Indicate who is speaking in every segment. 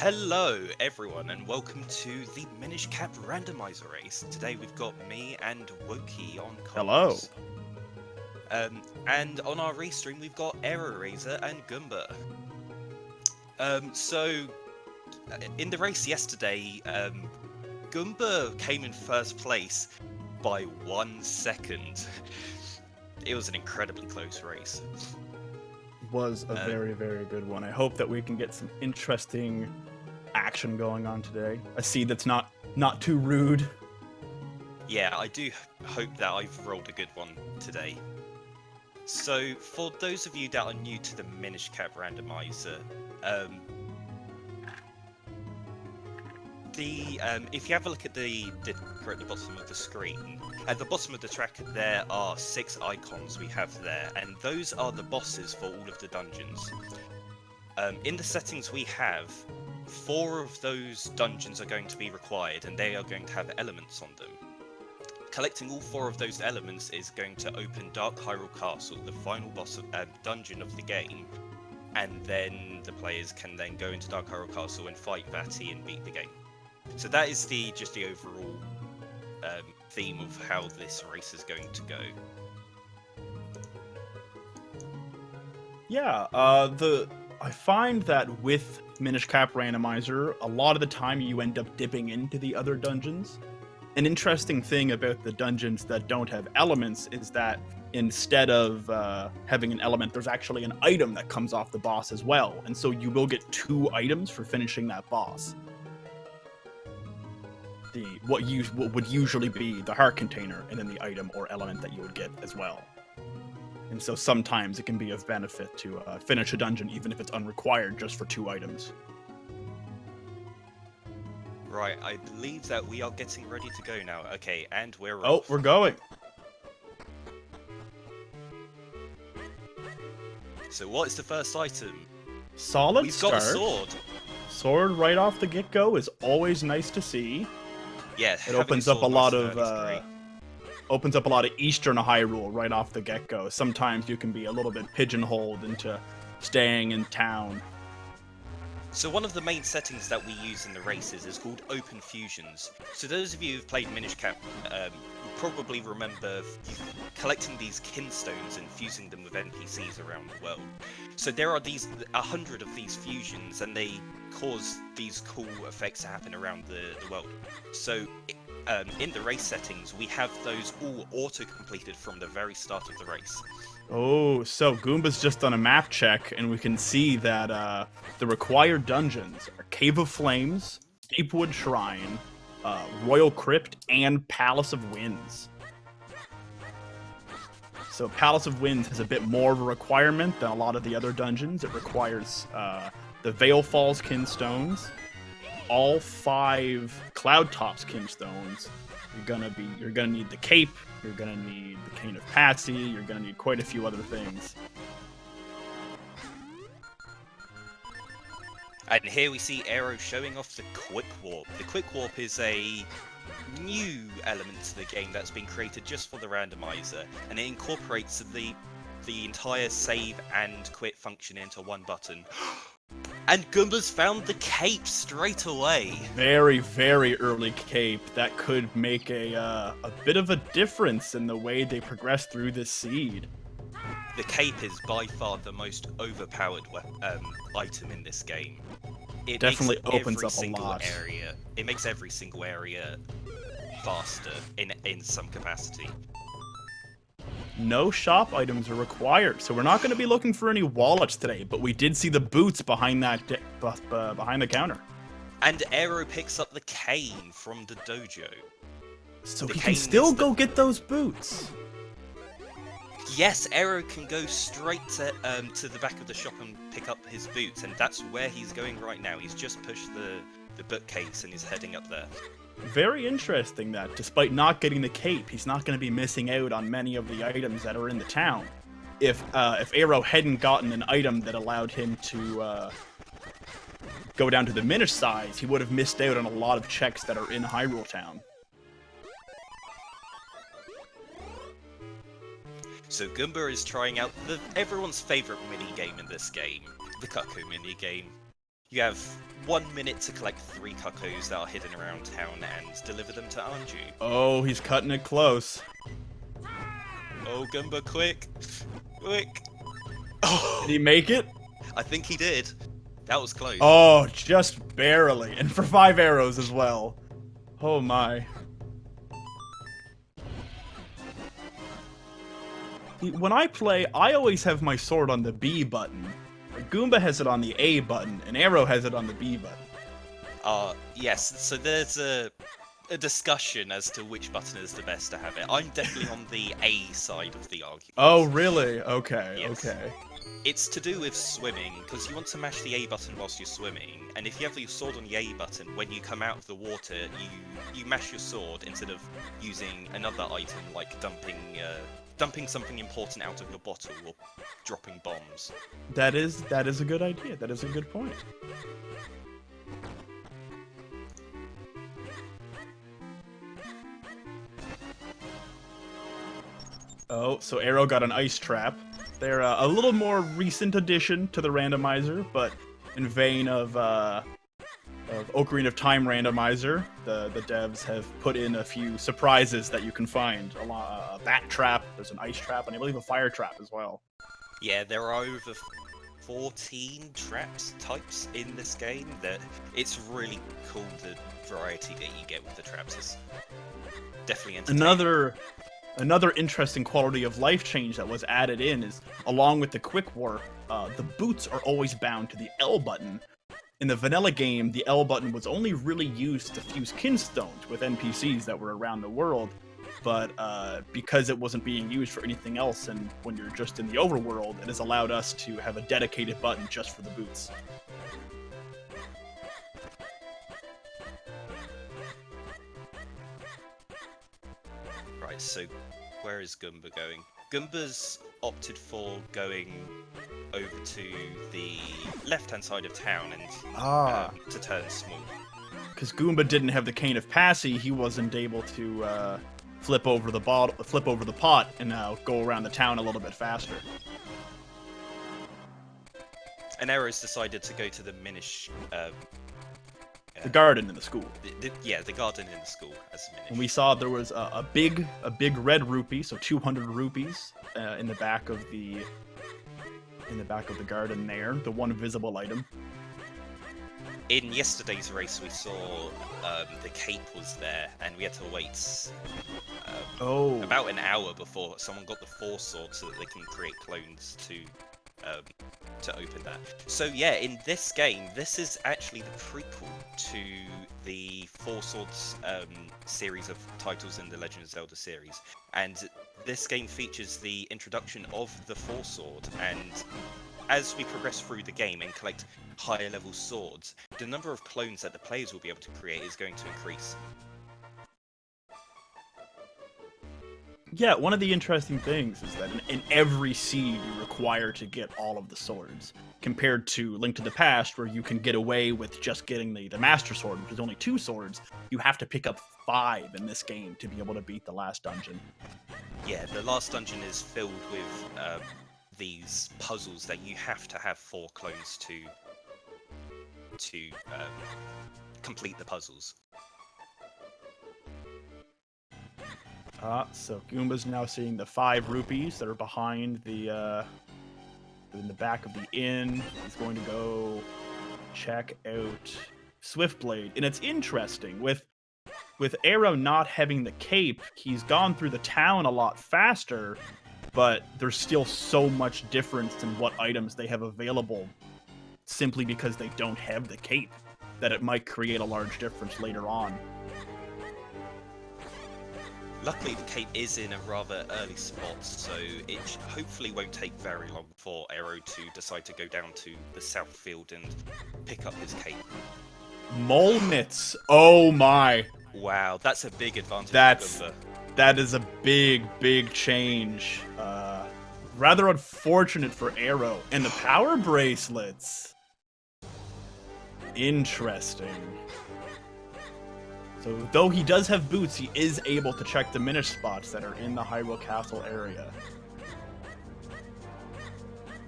Speaker 1: Hello everyone and welcome to the Minish Randomizer race. Today we've got me and Wokey on
Speaker 2: Hello.
Speaker 1: comms. And on our race stream we've got Razor and Goomba. In the race yesterday, Goomba came in first place by 1 second. It was an incredibly close race.
Speaker 2: Was a very, very good one. I hope that we can get some interesting action going on today. A seed that's not too rude.
Speaker 1: Yeah, I do hope that I've rolled a good one today. So, for those of you that are new to the Minish Randomizer, if you have a look at the at the bottom of the screen, at the bottom of the track there are 6 icons we have there, and those are the bosses for all of the dungeons. In the settings we have, 4 of those dungeons are going to be required, and they are going to have elements on them. Collecting all 4 of those elements is going to open Dark Hyrule Castle, the final boss of, dungeon of the game, and then the players can then go into Dark Hyrule Castle and fight Vati and beat the game. So that is just the overall theme of how this race is going to go.
Speaker 2: Yeah, I find that with Minish Cap Randomizer, a lot of the time you end up dipping into the other dungeons. An interesting thing about the dungeons that don't have elements is that instead of having an element, there's actually an item that comes off the boss as well, and so you will get 2 items for finishing that boss. What would usually be the heart container, and then the item or element that you would get as well. And so sometimes it can be of benefit to finish a dungeon even if it's unrequired just for 2 items.
Speaker 1: Right, I believe that we are getting ready to go now. Okay, and we're off.
Speaker 2: Oh, we're going!
Speaker 1: So what is the first item?
Speaker 2: Solid
Speaker 1: We've
Speaker 2: start.
Speaker 1: got a sword!
Speaker 2: Sword right off the get-go is always nice to see.
Speaker 1: Yeah,
Speaker 2: It opens up a lot of Eastern Hyrule right off the get-go. Sometimes you can be a little bit pigeonholed into staying in town.
Speaker 1: So one of the main settings that we use in the races is called Open Fusions. So those of you who've played Minish Cap will probably remember collecting these kinstones and fusing them with NPCs around the world. So there are 100 of these fusions, and they cause these cool effects to happen around the world. So in the race settings, we have those all auto-completed from the very start of the race.
Speaker 2: Oh, so Goomba's just done a map check, and we can see that the required dungeons are Cave of Flames, Deepwood Shrine, Royal Crypt, and Palace of Winds. So Palace of Winds has a bit more of a requirement than a lot of the other dungeons. It requires the Veil Falls Kinstones, all 5 Cloud Tops Kinstones. You're gonna need the Cape, you're gonna need the Cane of Patsy, you're gonna need quite a few other things.
Speaker 1: And here we see Aero showing off the Quick Warp. The Quick Warp is a new element to the game that's been created just for the randomizer, and it incorporates the entire save and quit function into one button. And Goomba's found the cape straight away.
Speaker 2: Very, very early cape. That could make a bit of a difference in the way they progress through this seed.
Speaker 1: The cape is by far the most overpowered item in this game. It
Speaker 2: definitely
Speaker 1: makes
Speaker 2: opens up a
Speaker 1: single
Speaker 2: lot.
Speaker 1: It makes every single area faster in some capacity.
Speaker 2: No shop items are required, so we're not going to be looking for any wallets today, but we did see the boots behind that behind the counter.
Speaker 1: And Aero picks up the cane from the dojo.
Speaker 2: So he can still go get those boots.
Speaker 1: Yes, Aero can go straight to the back of the shop and pick up his boots, and that's where he's going right now. He's just pushed the bookcase and he's heading up there.
Speaker 2: Very interesting that, despite not getting the cape, he's not going to be missing out on many of the items that are in the town. If Aero hadn't gotten an item that allowed him to go down to the Minish size, he would have missed out on a lot of checks that are in Hyrule Town.
Speaker 1: So Goomba is trying out everyone's favourite minigame in this game, the Cuckoo minigame. You have 1 minute to collect 3 cuckoos that are hidden around town and deliver them to Anju.
Speaker 2: Oh, he's cutting it close.
Speaker 1: Oh, Goomba, quick! Quick! Oh,
Speaker 2: Did he make it?
Speaker 1: I think he did. That was close.
Speaker 2: Oh, just barely. And for 5 arrows as well. Oh my. When I play, I always have my sword on the B button. Goomba has it on the A button, and Arrow has it on the B button.
Speaker 1: Yes, so there's a discussion as to which button is the best to have it. I'm definitely on the A side of the argument.
Speaker 2: Oh, really? Okay,
Speaker 1: Yes.
Speaker 2: okay.
Speaker 1: It's to do with swimming, because you want to mash the A button whilst you're swimming, and if you have your sword on the A button, when you come out of the water, you mash your sword instead of using another item like dumping something important out of your bottle or dropping bombs.
Speaker 2: That is a good idea. That is a good point. Oh, so Arrow got an ice trap. They're a little more recent addition to the randomizer, but in vein of Ocarina of Time randomizer, the devs have put in a few surprises that you can find. A bat trap, there's an ice trap, and I believe a fire trap as well.
Speaker 1: Yeah, there are over 14 traps types in this game. That it's really cool, the variety that you get with the traps. It's definitely entertaining.
Speaker 2: Another interesting quality of life change that was added in is, along with the quick warp, the boots are always bound to the L button. In the vanilla game, the L button was only really used to fuse kinstones with NPCs that were around the world, but because it wasn't being used for anything else, and when you're just in the overworld, it has allowed us to have a dedicated button just for the boots.
Speaker 1: Right, so where is Goomba going? Goomba's opted for going over to the left-hand side of town and to turn small.
Speaker 2: Because Goomba didn't have the Cane of Passy, he wasn't able to flip over the pot, and go around the town a little bit faster.
Speaker 1: And Arrow's decided to go to the Minish.
Speaker 2: The garden in the school.
Speaker 1: The garden in the school as a Minish.
Speaker 2: And we saw there was a big red rupee, so 200 rupees in the back of the garden there, the one visible item.
Speaker 1: In yesterday's race, we saw the cape was there, and we had to wait about an hour before someone got the 4 swords so that they can create clones to open that. So yeah, in this game, this is actually the prequel to the 4 Swords series of titles in the Legend of Zelda series, and this game features the introduction of the 4 Sword, and as we progress through the game and collect higher level swords, the number of clones that the players will be able to create is going to increase.
Speaker 2: Yeah, one of the interesting things is that in every seed you require to get all of the swords, compared to Link to the Past, where you can get away with just getting the Master Sword, which is only 2 swords. You have to pick up 5 in this game to be able to beat the last dungeon.
Speaker 1: Yeah, the last dungeon is filled with these puzzles that you have to have 4 clones to complete the puzzles.
Speaker 2: So Goomba's now seeing the 5 rupees that are behind in the back of the inn. He's going to go check out Swiftblade. And it's interesting, with Arrow not having the cape, he's gone through the town a lot faster, but there's still so much difference in what items they have available simply because they don't have the cape, that it might create a large difference later on.
Speaker 1: Luckily, the cape is in a rather early spot, so it hopefully won't take very long for Arrow to decide to go down to the south field and pick up his cape.
Speaker 2: Mole mitts! Oh my!
Speaker 1: Wow, that's a big advantage.
Speaker 2: That is a big change. Rather unfortunate for Arrow. And the power bracelets. Interesting. So, though he does have boots, he is able to check the Minish spots that are in the Hyrule Castle area.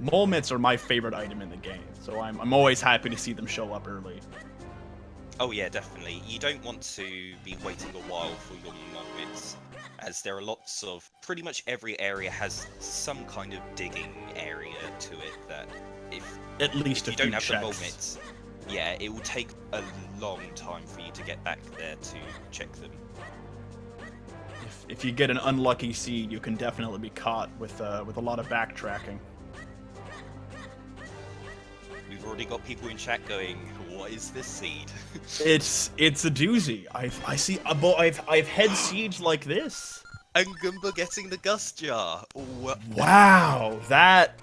Speaker 2: Mole mitts are my favorite item in the game, so I'm always happy to see them show up early.
Speaker 1: Oh yeah, definitely. You don't want to be waiting a while for your moments, as there are lots of... Pretty much every area has some kind of digging area to it that
Speaker 2: At least
Speaker 1: if
Speaker 2: a
Speaker 1: you
Speaker 2: few
Speaker 1: don't have the
Speaker 2: checks.
Speaker 1: moments, yeah, it will take a long time for you to get back there to check them.
Speaker 2: If you get an unlucky seed, you can definitely be caught with a lot of backtracking.
Speaker 1: We've already got people in chat going, "What is this seed?"
Speaker 2: It's a doozy. I've had seeds like this.
Speaker 1: And Goomba getting the gust jar.
Speaker 2: Wow, that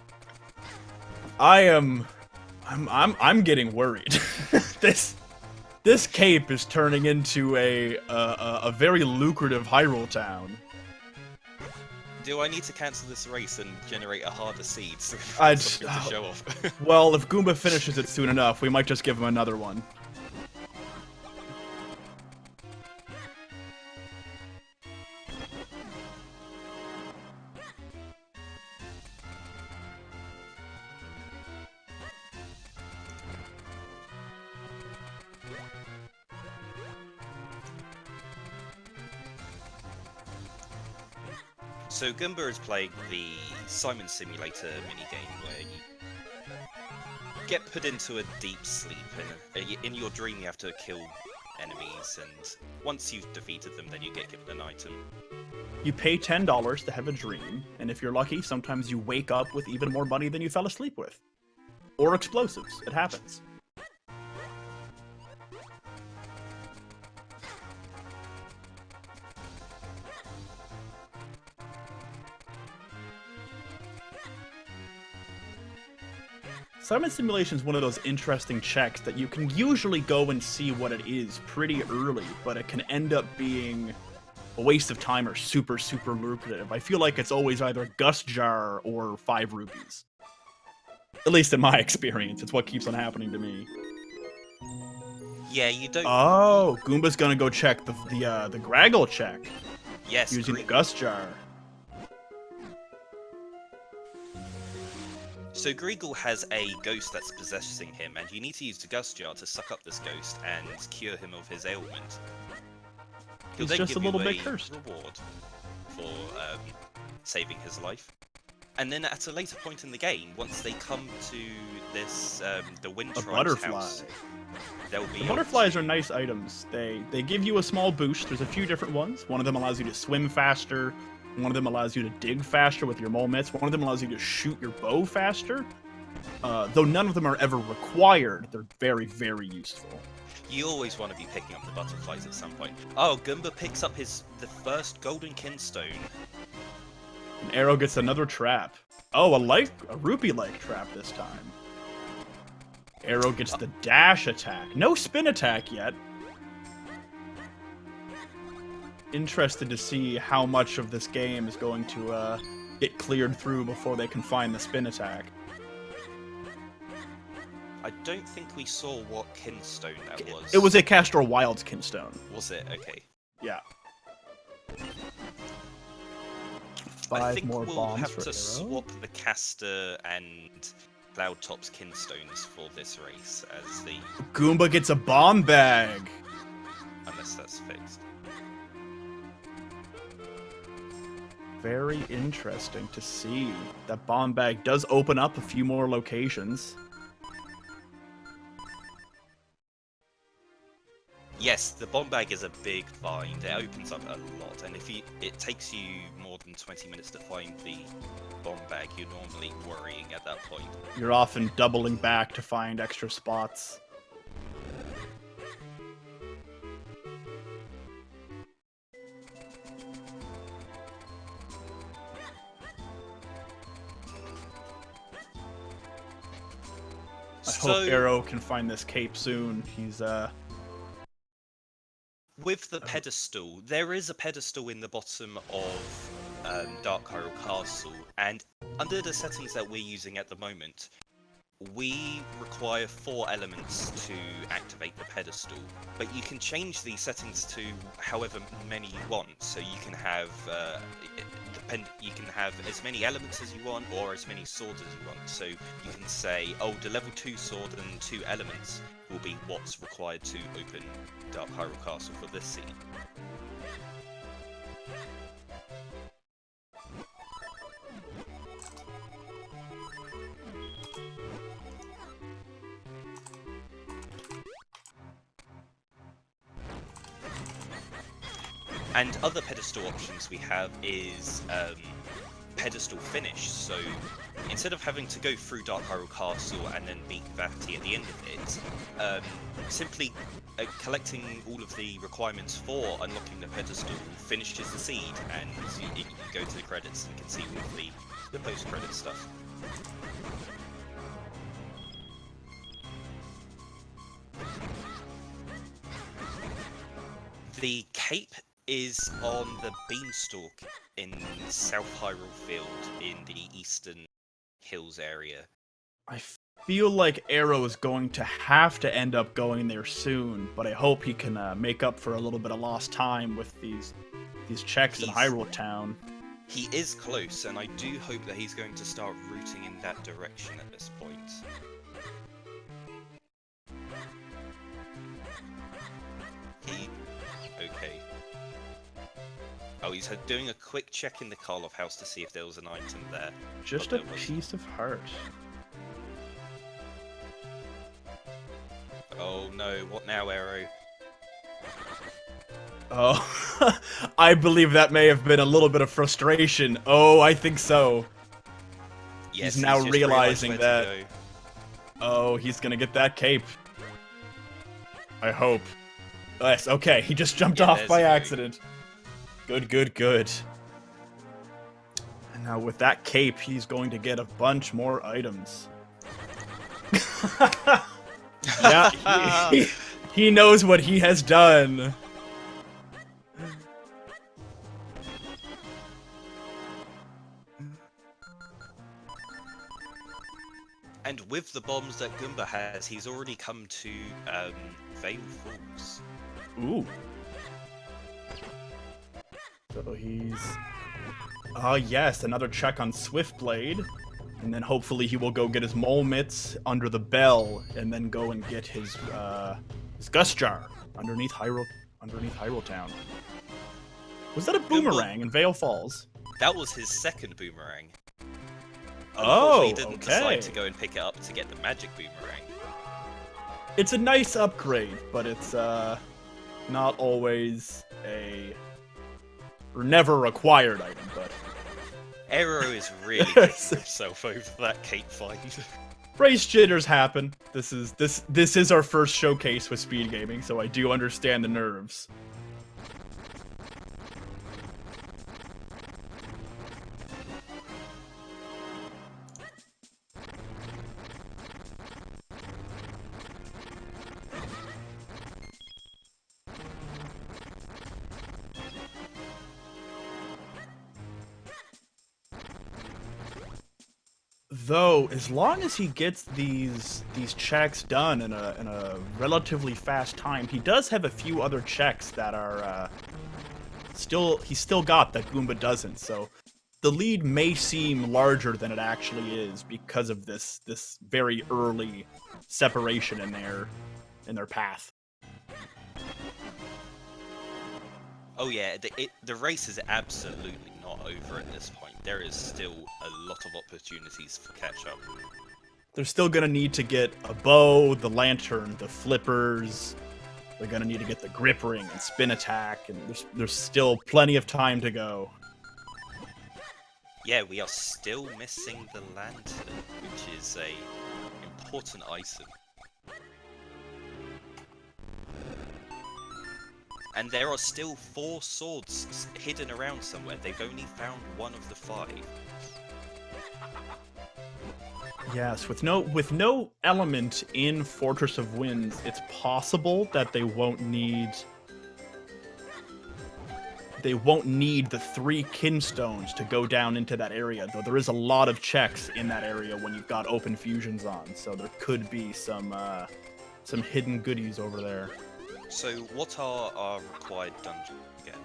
Speaker 2: I'm getting worried. This cape is turning into a very lucrative Hyrule town.
Speaker 1: Do I need to cancel this race and generate a harder seed so
Speaker 2: I'd-
Speaker 1: something to show off?
Speaker 2: Well, if Goomba finishes it soon enough, we might just give him another one.
Speaker 1: So Goomba is playing the Simon Simulator minigame where you get put into a deep sleep, and in your dream you have to kill enemies, and once you've defeated them, then you get given an item.
Speaker 2: You pay $10 to have a dream, and if you're lucky, sometimes you wake up with even more money than you fell asleep with. Or explosives. It happens. Simon Simulation is one of those interesting checks that you can usually go and see what it is pretty early, but it can end up being a waste of time or super, super lucrative. I feel like it's always either Gust Jar or 5 rupees. At least in my experience, it's what keeps on happening to me.
Speaker 1: Yeah, you don't...
Speaker 2: Oh, Goomba's gonna go check the Graggle check
Speaker 1: Yes,
Speaker 2: using the
Speaker 1: Greek.
Speaker 2: Gust Jar.
Speaker 1: So Greagle has a ghost that's possessing him, and you need to use the Gust Jar to suck up this ghost and cure him of his ailment. He'll
Speaker 2: He's
Speaker 1: then
Speaker 2: just
Speaker 1: give
Speaker 2: a little
Speaker 1: you
Speaker 2: bit cursed.
Speaker 1: reward for saving his life. And then at a later point in the game, once they come to this, the Wind
Speaker 2: A
Speaker 1: Tribe's
Speaker 2: butterfly.
Speaker 1: house, there'll be
Speaker 2: The butterflies are nice items. They give you a small boost. There's a few different ones. One of them allows you to swim faster. One of them allows you to dig faster with your mole mitts. One of them allows you to shoot your bow faster. Though none of them are ever required, they're very, very useful.
Speaker 1: You always want to be picking up the butterflies at some point. Oh, Goomba picks up the first golden kinstone.
Speaker 2: And Arrow gets another trap. Oh, a rupee-like trap this time. Arrow gets the dash attack. No spin attack yet. Interested to see how much of this game is going to get cleared through before they can find the spin attack.
Speaker 1: I don't think we saw what kinstone that was.
Speaker 2: It was a Castor Wilds kinstone.
Speaker 1: Was it? Okay.
Speaker 2: Yeah.
Speaker 1: I
Speaker 2: 5
Speaker 1: think
Speaker 2: more
Speaker 1: we'll
Speaker 2: bombs
Speaker 1: have
Speaker 2: for
Speaker 1: to
Speaker 2: Arrow.
Speaker 1: swap the Caster and Cloudtop's kinstones for this race, as the...
Speaker 2: Goomba gets a bomb bag.
Speaker 1: unless that's fixed.
Speaker 2: Very interesting to see. That bomb bag does open up a few more locations.
Speaker 1: Yes, the bomb bag is a big find. It opens up a lot, and if it takes you more than 20 minutes to find the bomb bag, you're normally worrying at that point.
Speaker 2: You're often doubling back to find extra spots. I hope Arrow can find this cape soon. He's
Speaker 1: with the pedestal, there is a pedestal in the bottom of Dark Hyrule Castle, and under the settings that we're using at the moment, we require 4 elements to activate the pedestal, but you can change these settings to however many you want. So you can have you can have as many elements as you want, or as many swords as you want. So you can say, oh, the level 2 sword and 2 elements will be what's required to open Dark Hyrule Castle for this scene. And other pedestal options we have is pedestal finish. So instead of having to go through Dark Hyrule Castle and then beat Vapti at the end of it, simply collecting all of the requirements for unlocking the pedestal finishes the seed, and you go to the credits and you can see all of the post-credit stuff. The cape is on the Beanstalk in South Hyrule Field in the Eastern Hills area.
Speaker 2: I feel like Arrow is going to have to end up going there soon, but I hope he can make up for a little bit of lost time with these checks in Hyrule Town.
Speaker 1: He is close, and I do hope that he's going to start rooting in that direction at this point. Okay. Oh, he's doing a quick check in the Karlof house to see if there was an item there.
Speaker 2: Just a piece of heart.
Speaker 1: Oh no, what now, Arrow?
Speaker 2: Oh, I believe that may have been a little bit of frustration. Oh, I think so.
Speaker 1: Yes,
Speaker 2: he's now realizing that. Oh, he's gonna get that cape. I hope. Yes, okay, he just jumped off by accident. Good, good, good. And now with that cape, he's going to get a bunch more items. Yeah, he knows what he has done.
Speaker 1: And with the bombs that Goomba has, he's already come to Vale Falls.
Speaker 2: Ooh. So he's... Oh yes, another check on Swiftblade. And then hopefully he will go get his mole mitts under the bell, and then go and get his Gust Jar underneath Hyrule Town. Was that a boomerang in Vale Falls?
Speaker 1: That was his second boomerang.
Speaker 2: Oh,
Speaker 1: he didn't decide to go and pick it up to get the magic boomerang.
Speaker 2: It's a nice upgrade, but it's not always a... or never required item, but...
Speaker 1: Arrow is really kicking himself over that cape find.
Speaker 2: Race jitters happen. This is our first showcase with speed gaming, so I do understand the nerves. Though, as long as he gets these checks done in a relatively fast time, he does have a few other checks that are he's still got that Goomba doesn't. So the lead may seem larger than it actually is because of this very early separation in their path.
Speaker 1: Oh yeah, the race is absolutely not over at this point. There is still a lot of opportunities for catch-up.
Speaker 2: They're still gonna need to get a bow, the lantern, the flippers. They're gonna need to get the grip ring and spin attack, and there's still plenty of time to go.
Speaker 1: Yeah, we are still missing the lantern, which is a important item. And there are still 4 swords hidden around somewhere. They've only found 1 of the 5.
Speaker 2: Yes, with no element in Fortress of Winds, it's possible that they won't need they won't need the 3 kinstones to go down into that area, though there is a lot of checks in that area when you've got open fusions on, so there could be some hidden goodies over there.
Speaker 1: So what are our required dungeons again?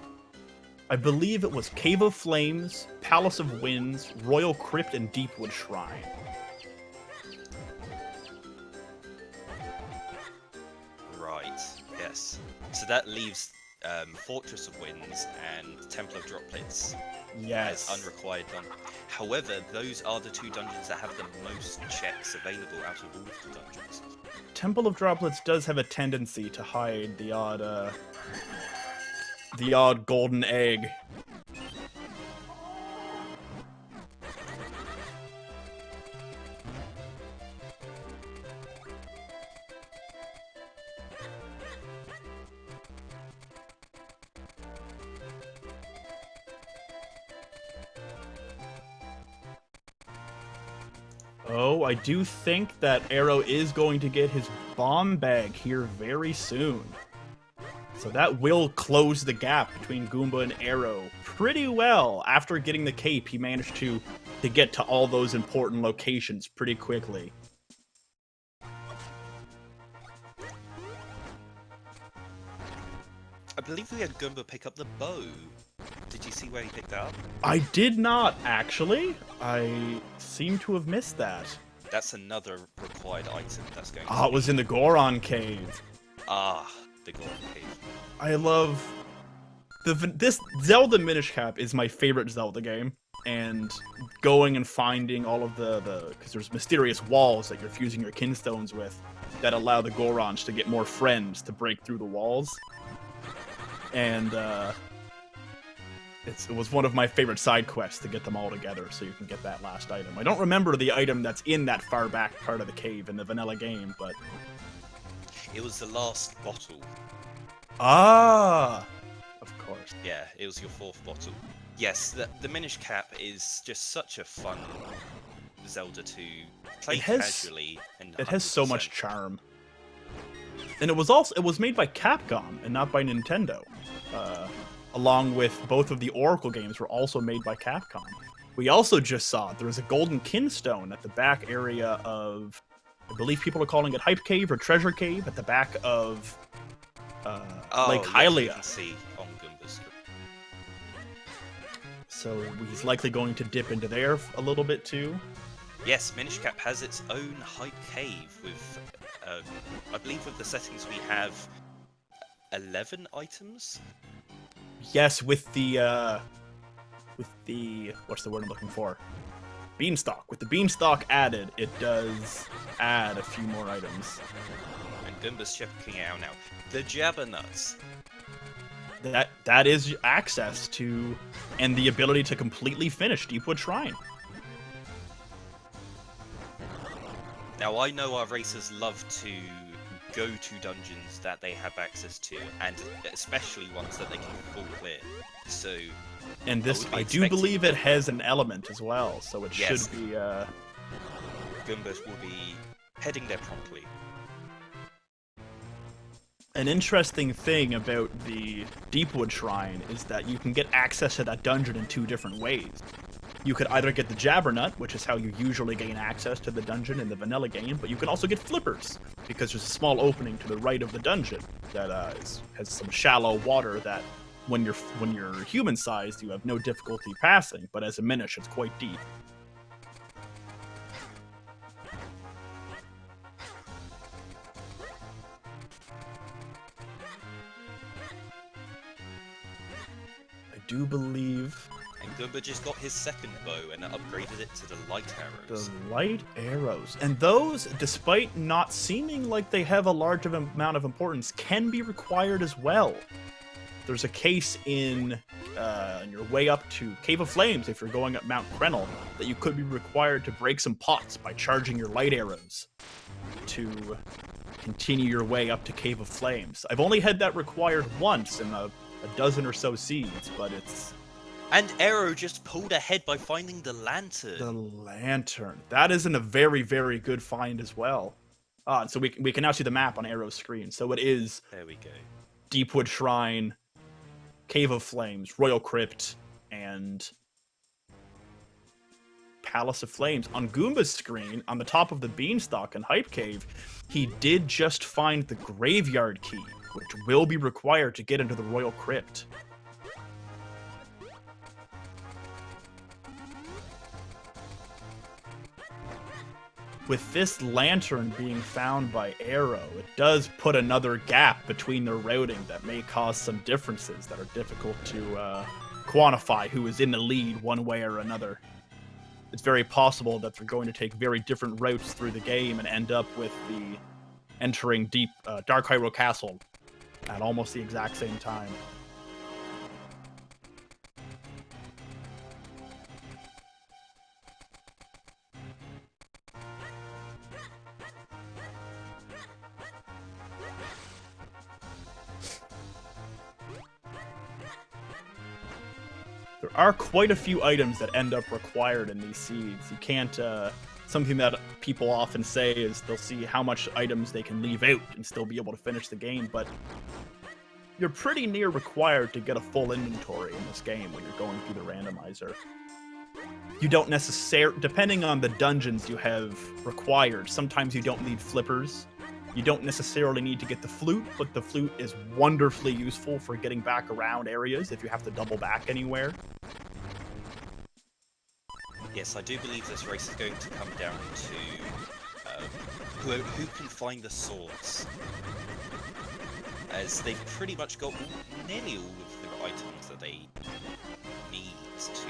Speaker 2: I believe it was Cave of Flames, Palace of Winds, Royal Crypt, and Deepwood Shrine.
Speaker 1: Right, yes. So that leaves Fortress of Winds and Temple of Droplets
Speaker 2: Yes.
Speaker 1: as unrequired dungeons. However, those are the 2 dungeons that have the most checks available out of all of the dungeons.
Speaker 2: Temple of Droplets does have a tendency to hide the odd golden egg. Oh, I do think that Arrow is going to get his bomb bag here very soon. So that will close the gap between Goomba and Arrow pretty well. After getting the cape, he managed to get to all those important locations pretty quickly.
Speaker 1: I believe we had Goomba pick up the bow. Did you see where he picked that up?
Speaker 2: I did not, actually. I seem to have missed that.
Speaker 1: That's another required item that's going to
Speaker 2: Ah, it was in the Goron Cave.
Speaker 1: Ah, the Golden Cave.
Speaker 2: I love... This Zelda Minish Cap is my favorite Zelda game. And going and finding all of because there's mysterious walls that you're fusing your kinstones with that allow the Gorons to get more friends to break through the walls. And it was one of my favorite side quests to get them all together so you can get that last item. I don't remember the item that's in that far back part of the cave in the vanilla game, but...
Speaker 1: It was the last bottle.
Speaker 2: Ah! Of course.
Speaker 1: Yeah, it was your 4th bottle. Yes, the Minish Cap is just such a fun Zelda to play casually. And
Speaker 2: it has so much charm. And it was made by Capcom and not by Nintendo. Along with both of the Oracle games were also made by Capcom. We also just saw there was a golden kinstone at the back area of, I believe people are calling it Hype Cave or Treasure Cave, at the back of Lake Hylia.
Speaker 1: You can see on Goomba's screen.
Speaker 2: So he's likely going to dip into there a little bit too.
Speaker 1: Yes, Minish Cap has its own Hype Cave with, I believe with the settings we have 11 items.
Speaker 2: Yes, with the what's the word I'm looking for? Beanstalk. With the beanstalk added, it does add a few more items.
Speaker 1: And Goomba's checking it out now. The Jabber Nuts.
Speaker 2: That is access to and the ability to completely finish Deepwood Shrine.
Speaker 1: Now I know our racers love to go to dungeons that they have access to, and especially ones that they can full clear. So,
Speaker 2: and this, I do believe it has an element as well, so it should be.
Speaker 1: Goombas will be heading there promptly.
Speaker 2: An interesting thing about the Deepwood Shrine is that you can get access to that dungeon in 2 different ways. You could either get the Jabbernut, which is how you usually gain access to the dungeon in the vanilla game, but you can also get flippers, because there's a small opening to the right of the dungeon that has some shallow water that, when you're human-sized, you have no difficulty passing, but as a Minish, it's quite deep. I do believe...
Speaker 1: And Goomba just got his 2nd bow and upgraded it to the light arrows.
Speaker 2: The light arrows. And those, despite not seeming like they have a large amount of importance, can be required as well. There's a case in your way up to Cave of Flames, if you're going up Mount Krenel, that you could be required to break some pots by charging your light arrows to continue your way up to Cave of Flames. I've only had that required once in a dozen or so seeds, but it's...
Speaker 1: And Arrow just pulled ahead by finding the lantern.
Speaker 2: The lantern. That isn't a very, very good find as well. So we can now see the map on Arrow's screen. So it is...
Speaker 1: There we go.
Speaker 2: Deepwood Shrine, Cave of Flames, Royal Crypt, and Palace of Flames. On Goomba's screen, on the top of the Beanstalk and Hype Cave, he did just find the Graveyard Key, which will be required to get into the Royal Crypt. With this lantern being found by Arrow, it does put another gap between their routing that may cause some differences that are difficult to quantify who is in the lead one way or another. It's very possible that they're going to take very different routes through the game and end up with the entering Dark Hyrule Castle at almost the exact same time. There are quite a few items that end up required in these seeds. You can't, something that people often say is they'll see how much items they can leave out and still be able to finish the game, but you're pretty near required to get a full inventory in this game when you're going through the randomizer. You don't necessarily, depending on the dungeons you have required, sometimes you don't need flippers. You don't necessarily need to get the flute, but the flute is wonderfully useful for getting back around areas if you have to double back anywhere.
Speaker 1: Yes, I do believe this race is going to come down to who can find the swords. As they've pretty much got nearly all of the items that they need to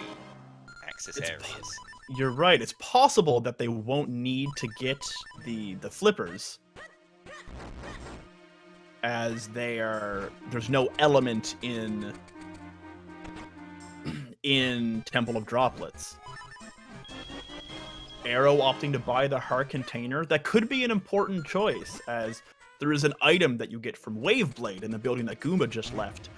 Speaker 1: access areas.
Speaker 2: You're right, it's possible that they won't need to get the flippers, as there's no element in Temple of Droplets. Arrow opting to buy the heart container, that could be an important choice, as there is an item that you get from Waveblade in the building that Goomba just left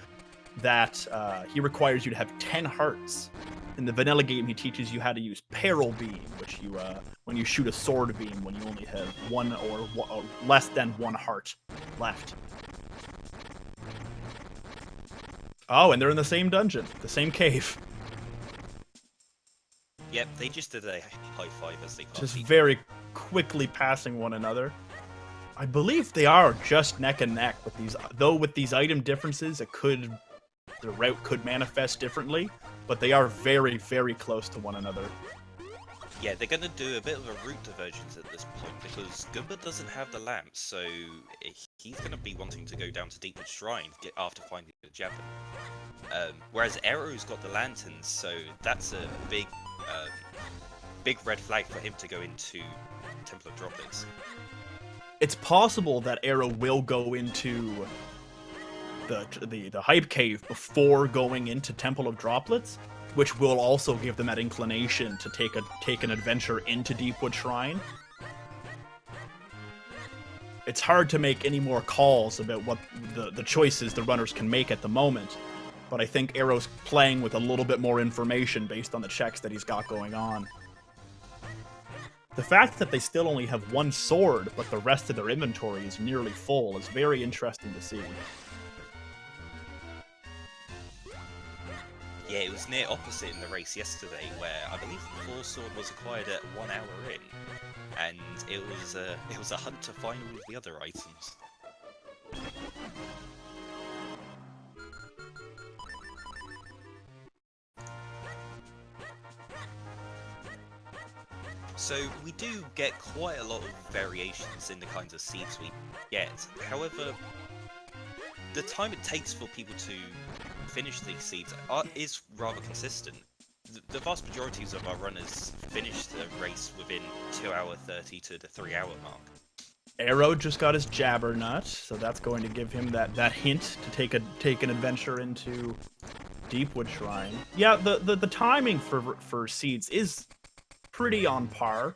Speaker 2: that he requires you to have 10 hearts. In the vanilla game, he teaches you how to use Peril Beam, which you when you shoot a sword beam when you only have one or less than one heart left. Oh, and they're in the same dungeon, the same cave.
Speaker 1: Yep, they just did a high five as they passed.
Speaker 2: Just very quickly passing one another. I believe they are just neck and neck with these, though with these item differences, the route could manifest differently, but they are very, very close to one another.
Speaker 1: Yeah, they're going to do a bit of a route divergence at this point, because Goomba doesn't have the lamps, so he's going to be wanting to go down to Deepwood Shrine after finding the Javelin. Whereas Arrow's got the lanterns, so that's a big red flag for him to go into Temple of Droplets.
Speaker 2: It's possible that Arrow will go into the Hype Cave before going into Temple of Droplets, which will also give them that inclination to take an adventure into Deepwood Shrine. It's hard to make any more calls about what the choices the runners can make at the moment, but I think Arrow's playing with a little bit more information based on the checks that he's got going on. The fact that they still only have one sword, but the rest of their inventory is nearly full, is very interesting to see.
Speaker 1: Yeah, it was near opposite in the race yesterday, where I believe the 4 sword was acquired at 1 hour in, and it was a hunt to find all of the other items. So we do get quite a lot of variations in the kinds of seeds we get. However, the time it takes for people to finish these seeds is rather consistent. The vast majorities of our runners finish the race within 2 hour 30 to the 3 hour mark.
Speaker 2: Arrow just got his Jabbernut, so that's going to give him that hint to take an adventure into Deepwood Shrine. Yeah, the timing for seeds is pretty on par.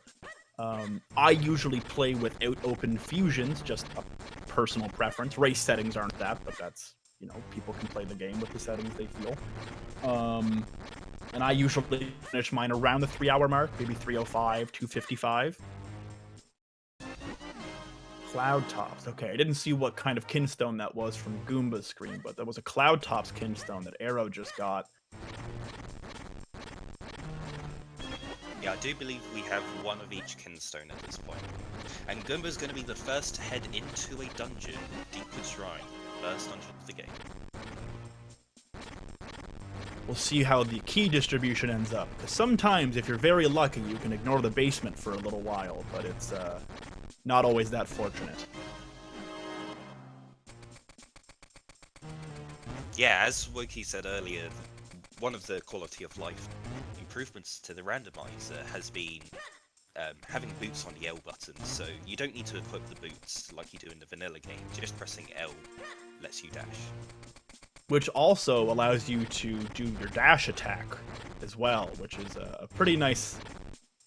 Speaker 2: I usually play without open fusions, just a personal preference. Race settings aren't that, but that's, people can play the game with the settings they feel. And I usually finish mine around the 3 hour mark, maybe 3:05, 2:55. Cloud Tops. Okay, I didn't see what kind of kinstone that was from Goomba's screen, but that was a Cloud Tops kinstone that Arrow just got.
Speaker 1: Yeah, I do believe we have one of each kinstone at this point. And Goomba's going to be the first to head into a dungeon, Deepwood Shrine. First dungeon of the game.
Speaker 2: We'll see how the key distribution ends up, because sometimes, if you're very lucky, you can ignore the basement for a little while, but it's not always that fortunate.
Speaker 1: Yeah, as Wookie said earlier, one of the quality of life improvements to the randomizer has been having boots on the L button, so you don't need to equip the boots like you do in the vanilla game, just pressing L lets you dash.
Speaker 2: Which also allows you to do your dash attack as well, which is a pretty nice,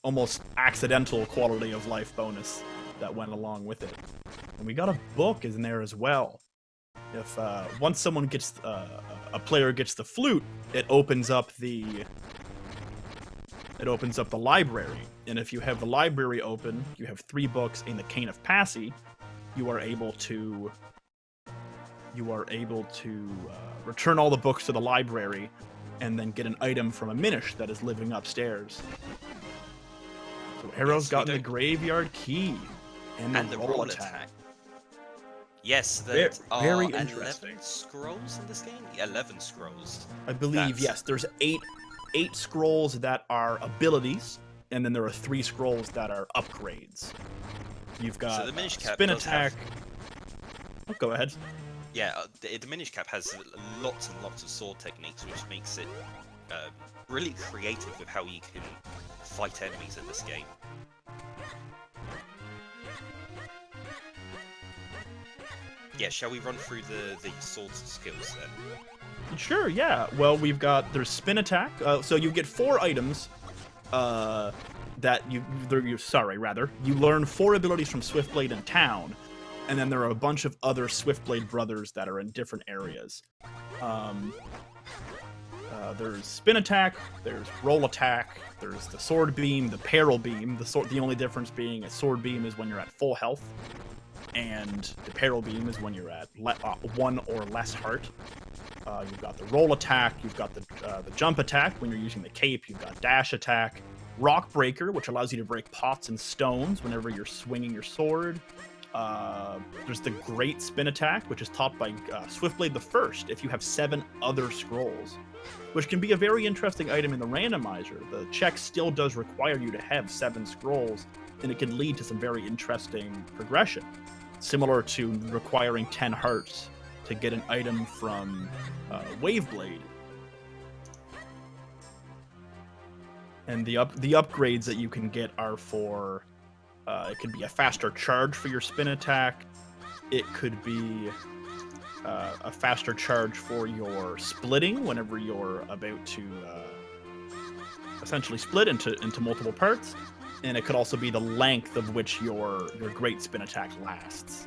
Speaker 2: almost accidental quality of life bonus that went along with it. And we got a book in there as well. If once someone gets a player gets the flute, it opens up the library. And if you have the library open, you have 3 books in the Cane of Passy. You are able to return all the books to the library, and then get an item from a Minish that is living upstairs. So Arrow's gotten the graveyard key and the roll attack.
Speaker 1: Yes, there are
Speaker 2: very
Speaker 1: 11
Speaker 2: interesting
Speaker 1: scrolls in this game? 11 scrolls.
Speaker 2: I believe, yes. There's 8 scrolls that are abilities, and then there are 3 scrolls that are upgrades. You've got
Speaker 1: so the Minish cap
Speaker 2: spin attack. Oh, go ahead.
Speaker 1: Yeah, the Minish cap has lots and lots of sword techniques, which makes it really creative with how you can fight enemies in this game. Yeah, shall we run through the swords skills then?
Speaker 2: Sure, yeah. Well, there's spin attack. So you get 4 items that you learn 4 abilities from Swiftblade in town. And then there are a bunch of other Swiftblade brothers that are in different areas. There's spin attack, there's roll attack, there's the sword beam, the peril beam. The only difference being a sword beam is when you're at full health, and the peril beam is when you're at 1 or less heart. You've got the roll attack, you've got the jump attack when you're using the cape, you've got dash attack, rock breaker, which allows you to break pots and stones whenever you're swinging your sword. There's the Great Spin Attack, which is taught by Swiftblade the First if you have 7 other scrolls, which can be a very interesting item in the randomizer. The check still does require you to have 7 scrolls, and it can lead to some very interesting progression, similar to requiring 10 hearts to get an item from Waveblade. And the upgrades that you can get are for it could be a faster charge for your spin attack. It could be a faster charge for your splitting whenever you're about to essentially split into multiple parts. And it could also be the length of which your great spin attack lasts.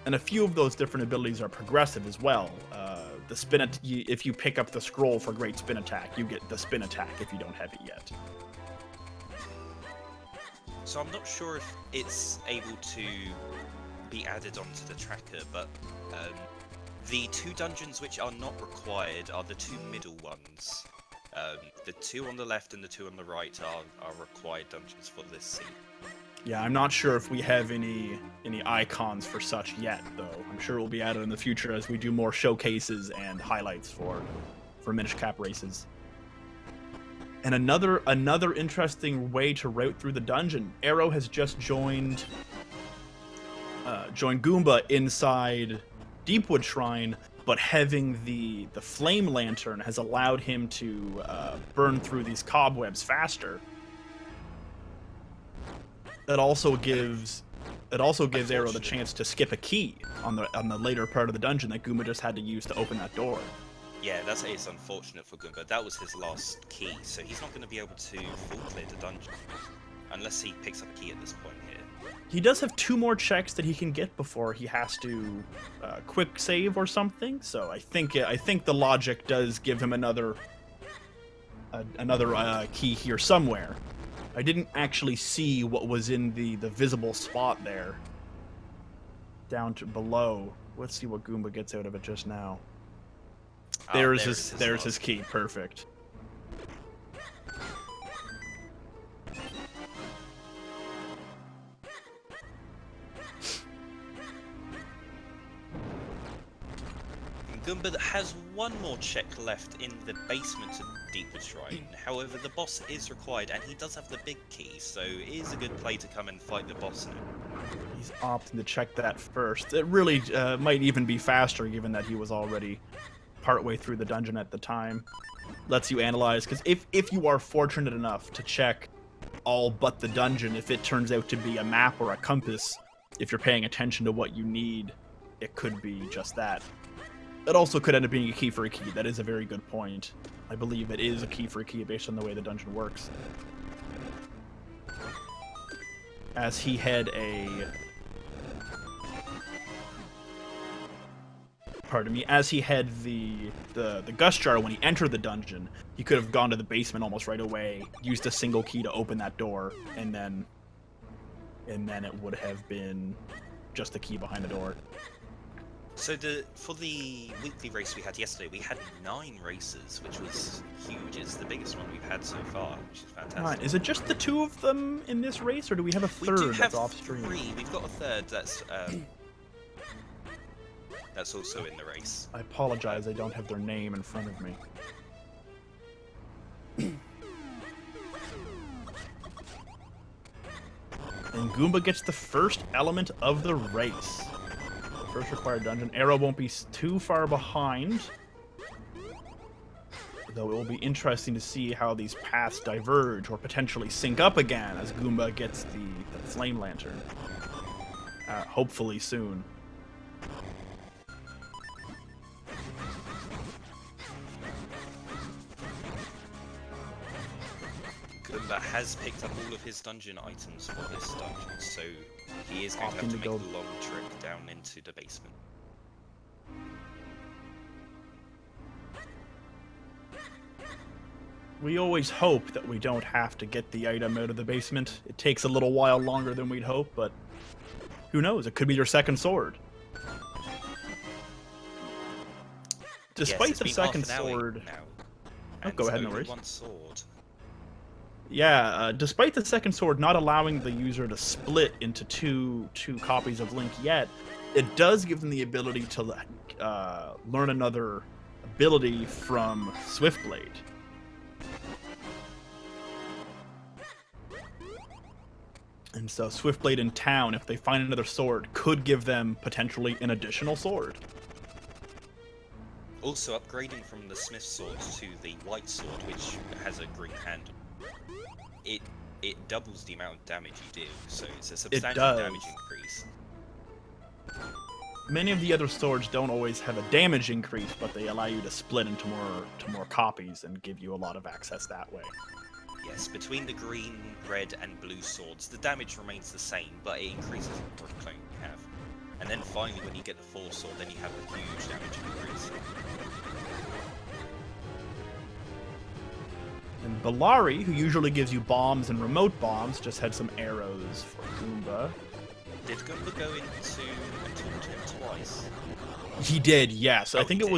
Speaker 2: And a few of those different abilities are progressive as well. If you pick up the scroll for great spin attack, you get the spin attack if you don't have it yet.
Speaker 1: So I'm not sure if it's able to be added onto the tracker, but the 2 dungeons which are not required are the 2 middle ones. The 2 on the left and the 2 on the right are required dungeons for this scene.
Speaker 2: Yeah, I'm not sure if we have any icons for such yet, though. I'm sure it will be added in the future as we do more showcases and highlights for Minish Cap races. And another interesting way to route through the dungeon. Arrow has just joined Goomba inside Deepwood Shrine, but having the flame lantern has allowed him to burn through these cobwebs faster. It also gives Arrow the chance to skip a key on the later part of the dungeon that Goomba just had to use to open that door.
Speaker 1: Yeah, it's unfortunate for Goomba. That was his last key, so he's not going to be able to full clear the dungeon unless he picks up a key at this point here.
Speaker 2: He does have 2 more checks that he can get before he has to quick save or something. So I think the logic does give him another key here somewhere. I didn't actually see what was in the visible spot there, down to below. Let's see what Goomba gets out of it just now.
Speaker 1: Ah,
Speaker 2: There's
Speaker 1: there's
Speaker 2: his key. Perfect.
Speaker 1: Goomba has one more check left in the basement of Deeper Shrine. However, the boss is required, and he does have the big key, so it is a good play to come and fight the boss now.
Speaker 2: He's opting to check that first. It really might even be faster, given that he was already partway through the dungeon at the time. Lets you analyze, because if you are fortunate enough to check all but the dungeon, if it turns out to be a map or a compass, if you're paying attention to what you need, it could be just that. It also could end up being a key for a key. That is a very good point. I believe it is a key for a key based on the way the dungeon works. As he had the gust jar when he entered the dungeon, he could have gone to the basement almost right away, used a single key to open that door, and then it would have been just the key behind the door.
Speaker 1: So for the weekly race we had yesterday, we had 9 races, which was huge. It's the biggest one we've had so far, which is fantastic.
Speaker 2: Right. Is it just the 2 of them in this race, or do we have a third that's off stream?
Speaker 1: 3. We've got a third that's also in the race.
Speaker 2: I apologize, I don't have their name in front of me. And Goomba gets the first element of the race. First required dungeon. Arrow won't be too far behind. Though it will be interesting to see how these paths diverge or potentially sync up again as Goomba gets the flame lantern. Hopefully soon.
Speaker 1: Goomba has picked up all of his dungeon items for this dungeon, so he is going to have to make the long trip down into the basement.
Speaker 2: We always hope that we don't have to get the item out of the basement. It takes a little while longer than we'd hope, but who knows? It could be your second sword. Despite the second sword...
Speaker 1: Oh,
Speaker 2: go ahead, no worries.
Speaker 1: One sword.
Speaker 2: Yeah, despite the second sword not allowing the user to split into two copies of Link yet, it does give them the ability to learn another ability from Swiftblade. And so Swiftblade in town, if they find another sword, could give them potentially an additional sword.
Speaker 1: Also, upgrading from the Smith sword to the white sword, which has a green handle, it doubles the amount of damage you do, so it's a substantial damage increase.
Speaker 2: Many of the other swords don't always have a damage increase, but they allow you to split into more copies and give you a lot of access that way.
Speaker 1: Yes, between the green, red, and blue swords, the damage remains the same, but it increases the number of clone you have. And then finally, when you get the full sword, then you have a huge damage increase.
Speaker 2: And Bellari, who usually gives you bombs and remote bombs, just had some arrows for Goomba.
Speaker 1: Did Goomba go into and talk to him twice?
Speaker 2: He did, yes.
Speaker 1: Oh,
Speaker 2: I think it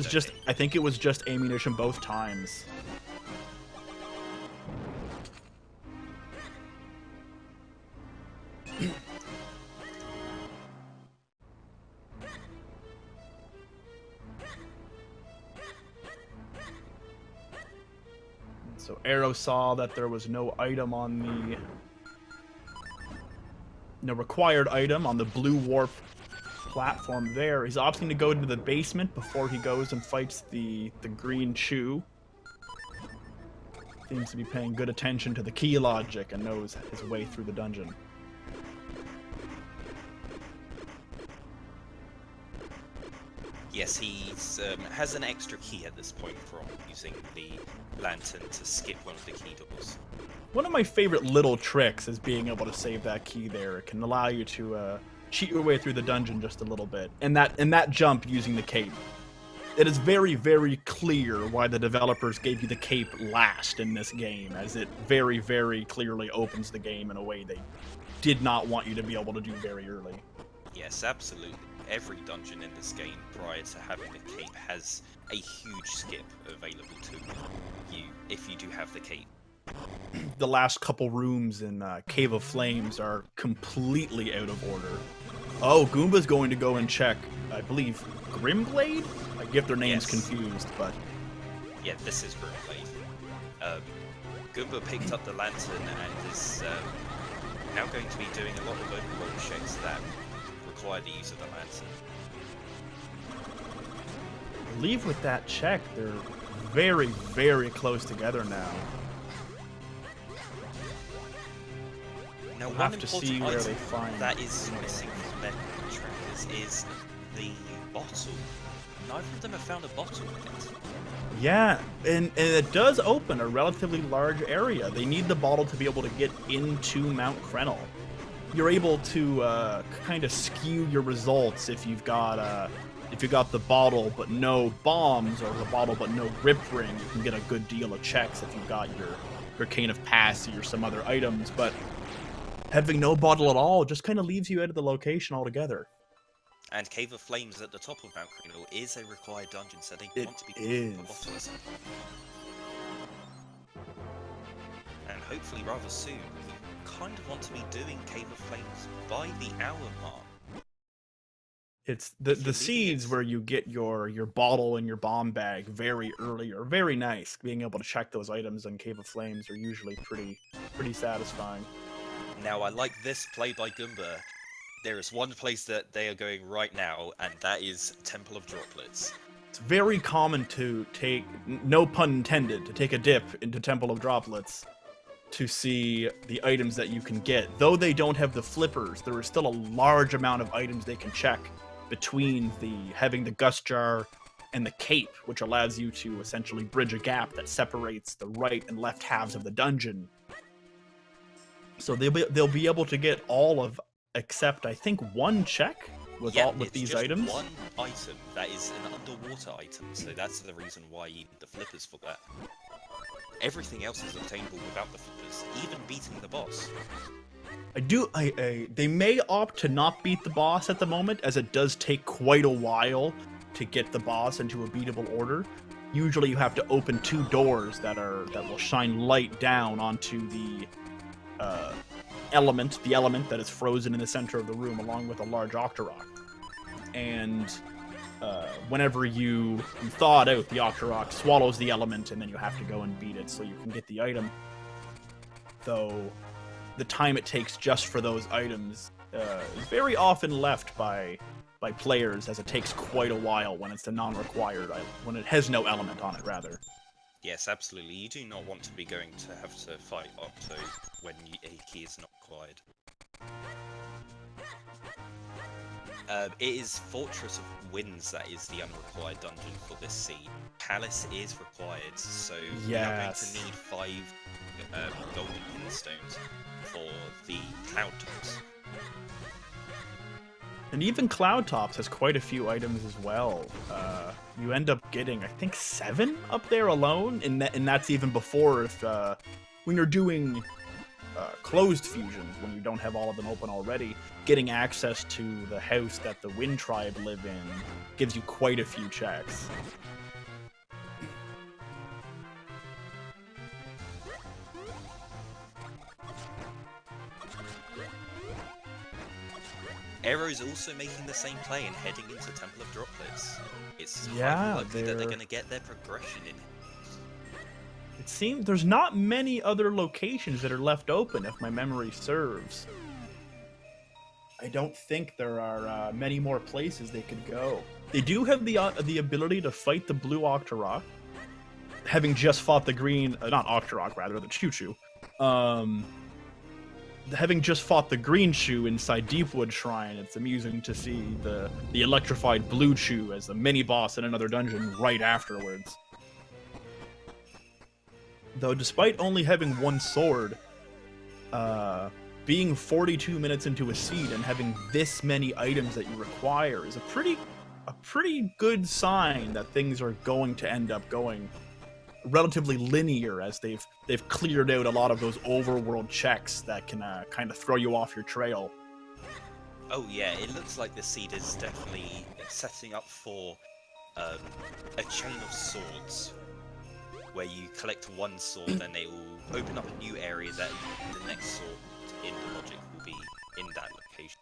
Speaker 2: was just ammunition both times. So Arrow saw that there was no required item on the blue warp platform there. He's opting to go into the basement before he goes and fights the green Chew. Seems to be paying good attention to the key logic and knows his way through the dungeon.
Speaker 1: Yes, he has an extra key at this point from using the lantern to skip one of the key doors.
Speaker 2: One of my favorite little tricks is being able to save that key there. It can allow you to cheat your way through the dungeon just a little bit. And that jump using the cape. It is very, very clear why the developers gave you the cape last in this game, as it very, very clearly opens the game in a way they did not want you to be able to do very early.
Speaker 1: Yes, absolutely. every dungeon in this game prior to having the cape has a huge skip available to you if you do have the cape.
Speaker 2: The last couple rooms in Cave of Flames are completely out of order. Oh, Goomba's going to go and check, I believe, Grimblade? I get their names confused, but...
Speaker 1: Yeah, this is Grimblade. Goomba picked up the lantern and is now going to be doing a lot of overworld checks that require the use of the lantern.
Speaker 2: I believe with that check, they're very, very close together now.
Speaker 1: Now,
Speaker 2: We'll
Speaker 1: one
Speaker 2: have to
Speaker 1: important
Speaker 2: see where
Speaker 1: item
Speaker 2: they find
Speaker 1: that is missing from their trackers is the bottle. Neither of them have found a bottle yet.
Speaker 2: Yeah, and it does open a relatively large area. They need the bottle to be able to get into Mount Krenel. You're able to kind of skew your results if you've got the bottle but no bombs, or the bottle but no grip ring. You can get a good deal of checks if you've got your Cane of Passy or some other items. But having no bottle at all just kind of leaves you out of the location altogether.
Speaker 1: And Cave of Flames at the top of Mount Krenel is a required dungeon, so they want to be
Speaker 2: is.
Speaker 1: a bottle at some point. And hopefully rather soon, you kind of want to be doing Cave of Flames by the hour mark.
Speaker 2: It's the seeds where you get your bottle and your bomb bag very early are very nice. Being able to check those items in Cave of Flames are usually pretty satisfying.
Speaker 1: Now, I like this play by Goomba. There is one place that they are going right now, and that is Temple of Droplets.
Speaker 2: It's very common to take, no pun intended, to take a dip into Temple of Droplets to see the items that you can get. Though they don't have the flippers, there is still a large amount of items they can check between having the Gust Jar and the Cape, which allows you to essentially bridge a gap that separates the right and left halves of the dungeon. So they'll be able to get all of, except I think one check with these
Speaker 1: just
Speaker 2: items.
Speaker 1: One item that is an underwater item, so that's the reason why you need the flippers for that. Everything else is obtainable without the flippers, even beating the boss.
Speaker 2: They may opt to not beat the boss at the moment, as it does take quite a while to get the boss into a beatable order. Usually you have to open 2 doors that will shine light down onto the element that is frozen in the center of the room, along with a large Octorok. And whenever you thaw it out, the Octorok swallows the element, and then you have to go and beat it so you can get the item. Though the time it takes just for those items is very often left by players, as it takes quite a while when it's a non-required item, when it has no element on it, rather.
Speaker 1: Yes, absolutely. You do not want to be going to have to fight Octo when a key is not required. It is Fortress of Winds that is the unrequired dungeon for this seed. Palace is required, so you're going to need 5 golden pinstones for the Cloud Tops.
Speaker 2: And even Cloud Tops has quite a few items as well. You end up getting, I think, 7 up there alone, and that's even before when you're doing closed fusions, when you don't have all of them open already. Getting access to the house that the Wind Tribe live in gives you quite a few checks.
Speaker 1: Arrow's also making the same play and heading into Temple of Droplets. It's highly
Speaker 2: Yeah,
Speaker 1: likely that they're going to get their progression in.
Speaker 2: It seems there's not many other locations that are left open, if my memory serves. I don't think there are many more places they could go. They do have the ability to fight the blue Octorok, having just fought the green, not Octorok, rather, the Choo-Choo. Having just fought the green Chew inside Deepwood Shrine, it's amusing to see the electrified blue Chew as the mini-boss in another dungeon right afterwards. Though despite only having 1 sword, being 42 minutes into a seed and having this many items that you require is a pretty good sign that things are going to end up going relatively linear, as they've cleared out a lot of those overworld checks that can kind of throw you off your trail.
Speaker 1: Oh yeah, it looks like the seed is definitely setting up for a chain of swords, where you collect one sword and they will open up a new area that the next sword in the logic will be in that location.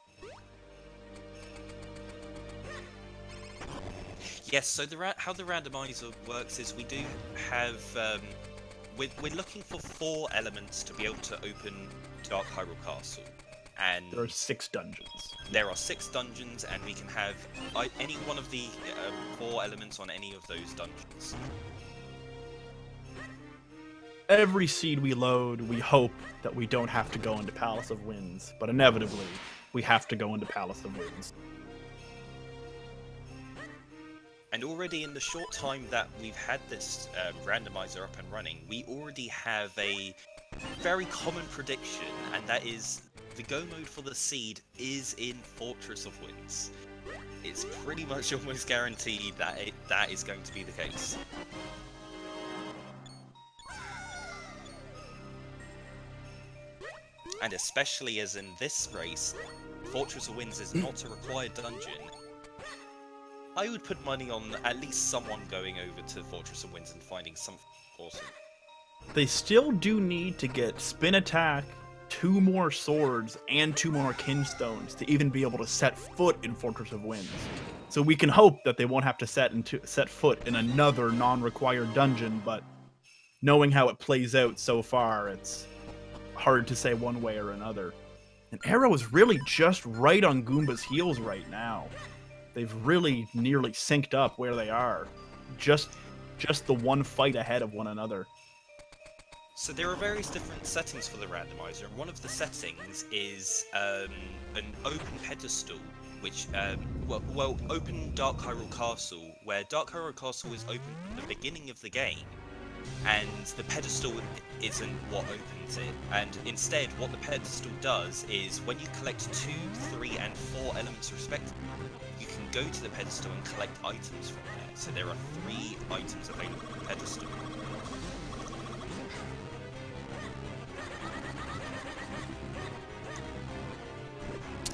Speaker 1: Yes, so how the randomizer works is we do have we're looking for 4 elements to be able to open Dark Hyrule Castle, and
Speaker 2: There are 6 dungeons.
Speaker 1: there are 6 dungeons, and we can have any one of the 4 elements on any of those dungeons.
Speaker 2: Every seed we load, we hope that we don't have to go into Palace of Winds, but inevitably, we have to go into Palace of Winds.
Speaker 1: And already in the short time that we've had this randomizer up and running, we already have a very common prediction, and that is the go mode for the seed is in Fortress of Winds. It's pretty much almost guaranteed that that is going to be the case. And especially as in this race, Fortress of Winds is not a required dungeon. I would put money on at least someone going over to Fortress of Winds and finding something awesome.
Speaker 2: They still do need to get Spin Attack, 2 more swords, and 2 more Kinstones to even be able to set foot in Fortress of Winds. So we can hope that they won't have to set foot in another non-required dungeon, but knowing how it plays out so far, it's hard to say one way or another. And Arrow is really just right on Goomba's heels right now. They've really nearly synced up where they are. Just the one fight ahead of one another.
Speaker 1: So there are various different settings for the randomizer, and one of the settings is an open pedestal, which, open Dark Hyrule Castle, where Dark Hyrule Castle is open from the beginning of the game, and the pedestal isn't what opens it. And instead, what the pedestal does is, when you collect 2, 3, and 4 elements respectively, you can go to the pedestal and collect items from there. So there are 3 items available on the pedestal.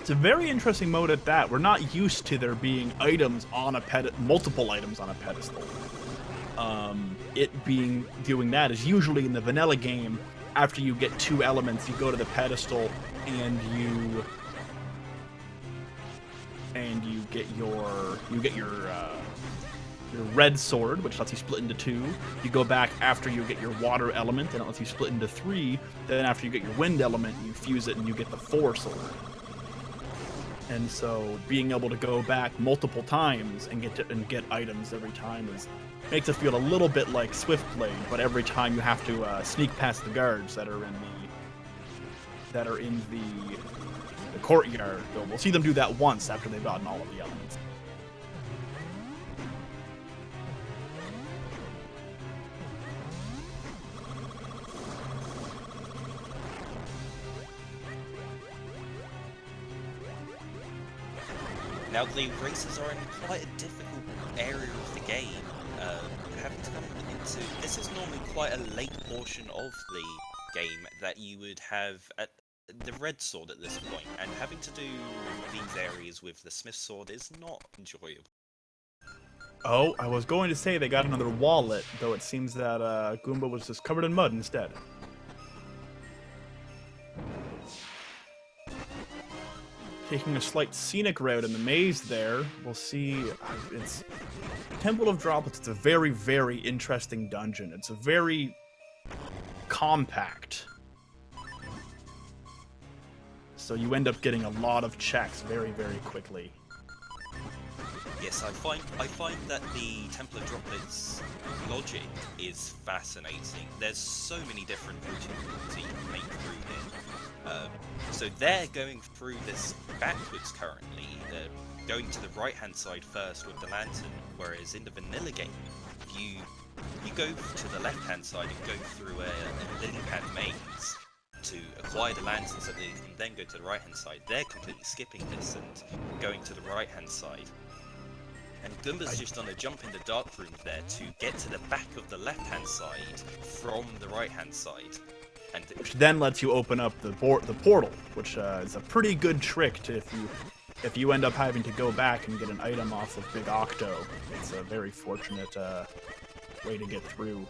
Speaker 2: It's a very interesting mode at that. We're not used to there being items on multiple items on a pedestal. Doing that is usually in the vanilla game. After you get 2 elements, you go to the pedestal and you get your red sword, which lets you split into 2. You go back after you get your water element, and it lets you split into 3. Then after you get your wind element, you fuse it and you get the 4 sword. And so being able to go back multiple times and get items every time makes it feel a little bit like Swiftblade, but every time you have to sneak past the guards that are in the courtyard. Though we'll see them do that once after they've gotten all of the elements.
Speaker 1: Now the races are in quite a difficult area of the game. Having to come into this is normally quite a late portion of the game that you would have at the red sword at this point, and having to do these areas with the smith sword is not enjoyable.
Speaker 2: Oh, I was going to say they got another wallet, though it seems that Goomba was just covered in mud instead. Taking a slight scenic route in the maze there, we'll see, it's Temple of Droplets. It's a very, very interesting dungeon. It's a very compact. So you end up getting a lot of checks very, very quickly.
Speaker 1: Yes, I find that the Temple of Droplets logic is fascinating. There's so many different routes you can make through here. So they're going through this backwards currently. They're going to the right-hand side first with the lantern, whereas in the vanilla game, you go to the left-hand side and go through a lily pad maze to acquire the lantern so that they can then go to the right-hand side. They're completely skipping this and going to the right-hand side. And Goomba's just done a jump in the dark room there to get to the back of the left-hand side from the right-hand side.
Speaker 2: Which then lets you open up the portal, which is a pretty good trick to if you end up having to go back and get an item off of Big Octo, it's a very fortunate way to get through.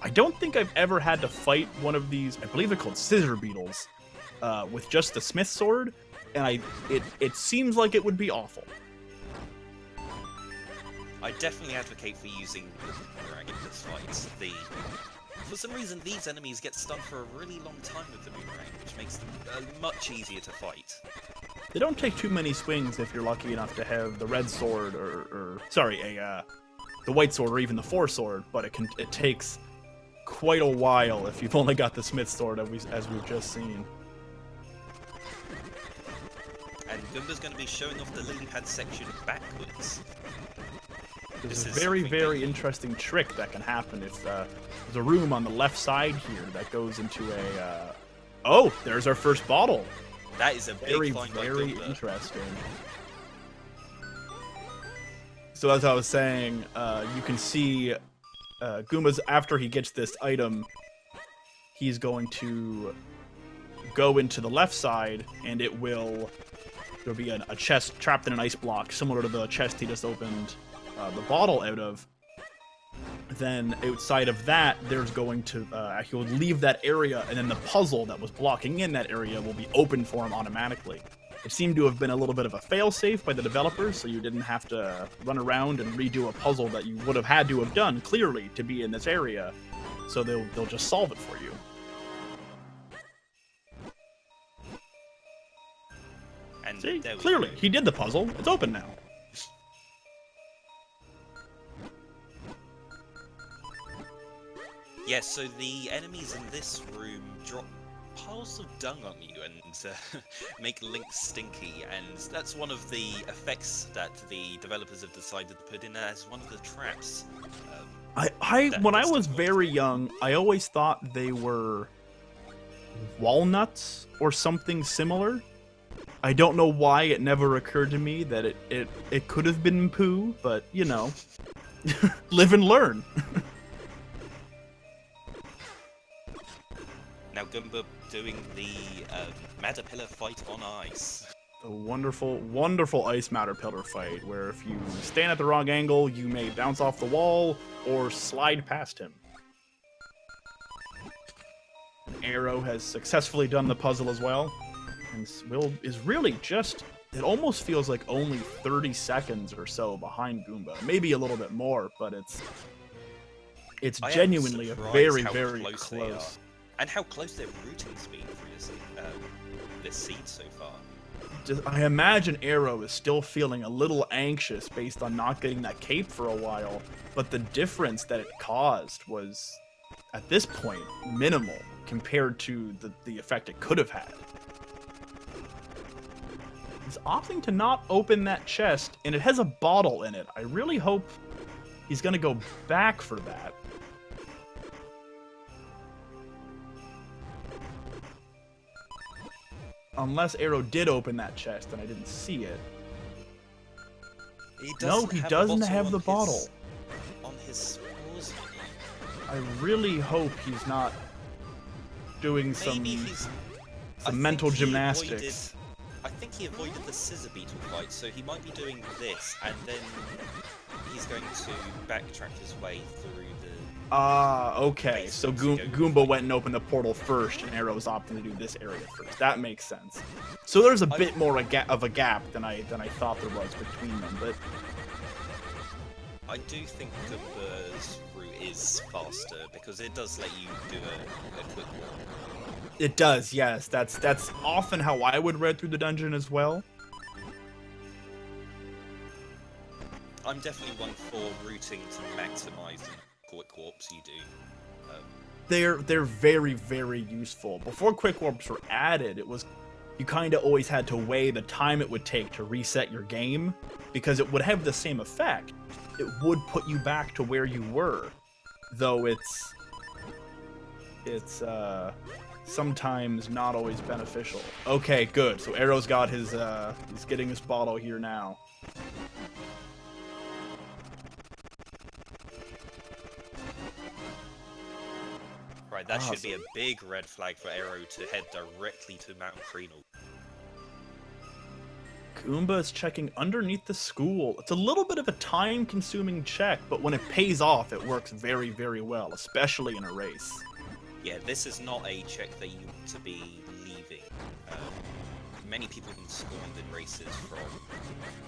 Speaker 2: I don't think I've ever had to fight one of these, I believe they're called scissor beetles, with just the smith sword, and it seems like it would be awful.
Speaker 1: I definitely advocate for using the boomerang in this fight. For some reason, these enemies get stunned for a really long time with the boomerang, which makes them much easier to fight.
Speaker 2: They don't take too many swings if you're lucky enough to have the red sword the white sword or even the four sword, but it takes quite a while if you've only got the smith sword as we've just seen.
Speaker 1: And Goomba's going to be showing off the lily pad section backwards.
Speaker 2: There's a very interesting trick that can happen if there's a room on the left side here that goes into a... Oh, there's our first bottle.
Speaker 1: That is a big find by
Speaker 2: very
Speaker 1: Goomba.
Speaker 2: Interesting. So as I was saying, you can see Goomba's, after he gets this item, he's going to go into the left side, and there'll be a chest trapped in an ice block, similar to the chest he just opened the bottle out of. Then outside of that, there's going to he'll leave that area, and then the puzzle that was blocking in that area will be open for him automatically. It seemed to have been a little bit of a fail-safe by the developers, so you didn't have to run around and redo a puzzle that you would have had to have done clearly to be in this area. So they'll just solve it for you.
Speaker 1: And
Speaker 2: see, clearly he did the puzzle. It's open now.
Speaker 1: Yes, so the enemies in this room drop piles of dung on you and make Link stinky, and that's one of the effects that the developers have decided to put in as one of the traps.
Speaker 2: When I was very young, I always thought they were walnuts or something similar. I don't know why it never occurred to me that it could have been poo, but you know, live and learn.
Speaker 1: Now Goomba doing the Matterpillar fight on ice.
Speaker 2: A wonderful, wonderful ice Matterpillar fight, where if you stand at the wrong angle, you may bounce off the wall or slide past him. Arrow has successfully done the puzzle as well, and is really just, it almost feels like only 30 seconds or so behind Goomba. Maybe a little bit more, but it's genuinely a very, very close.
Speaker 1: And how close their routing's been through this seed so far.
Speaker 2: I imagine Arrow is still feeling a little anxious based on not getting that cape for a while, but the difference that it caused was, at this point, minimal compared to the effect it could have had. He's opting to not open that chest, and it has a bottle in it. I really hope he's going to go back for that. Unless Arrow did open that chest and I didn't see it. He doesn't have the bottle.
Speaker 1: On his spores.
Speaker 2: I really hope he's not doing some mental gymnastics.
Speaker 1: I think he avoided the scissor beetle fight, so he might be doing this, and then he's going to backtrack his way through the...
Speaker 2: Okay, so Goomba went and opened the portal first, and Arrow's opting to do this area first. That makes sense. So there's a bit more of a gap than I thought there was between them, but...
Speaker 1: I do think Goomba's route is faster, because it does let you do a quick walk.
Speaker 2: It does, yes. That's often how I would read through the dungeon as well.
Speaker 1: I'm definitely one for routing to maximize the quick warps you do.
Speaker 2: They're very, very useful. Before quick warps were added, you kind of always had to weigh the time it would take to reset your game, because it would have the same effect. It would put you back to where you were, though it's sometimes not always beneficial. Okay, good. So Arrow's got his he's getting his bottle here now.
Speaker 1: Right, that should be a big red flag for Arrow to head directly to Mount Krenal.
Speaker 2: Goomba is checking underneath the school. It's a little bit of a time-consuming check, but when it pays off, it works very, very well, especially in a race.
Speaker 1: Yeah, this is not a check that you want to be leaving. Many people have been scorned in races from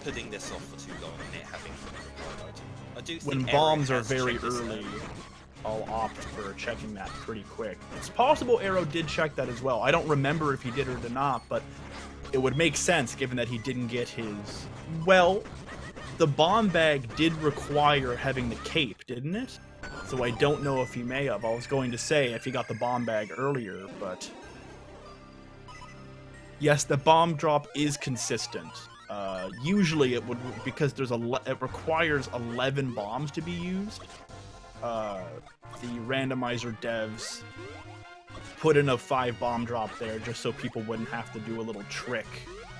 Speaker 1: putting this off for too long and it having a item. I do think
Speaker 2: When
Speaker 1: Aero
Speaker 2: bombs are
Speaker 1: has
Speaker 2: very
Speaker 1: checked this
Speaker 2: early, I'll opt for checking that pretty quick. It's possible Aero did check that as well. I don't remember if he did or did not, but it would make sense given that he didn't get his... Well, the bomb bag did require having the cape, didn't it? So I don't know if he may have. I was going to say if he got the bomb bag earlier, but... Yes, the bomb drop is consistent. Usually it would, because it requires 11 bombs to be used. The randomizer devs put in a 5 bomb drop there just so people wouldn't have to do a little trick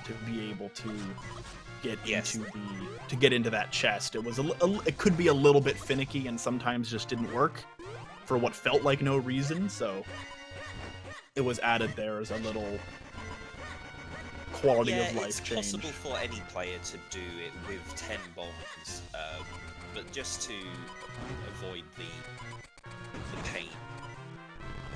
Speaker 2: to be able to get into that chest. It was it could be a little bit finicky and sometimes just didn't work for what felt like no reason, so it was added there as a little quality of life change.
Speaker 1: It's possible for any player to do it with 10 bombs, but just to avoid the pain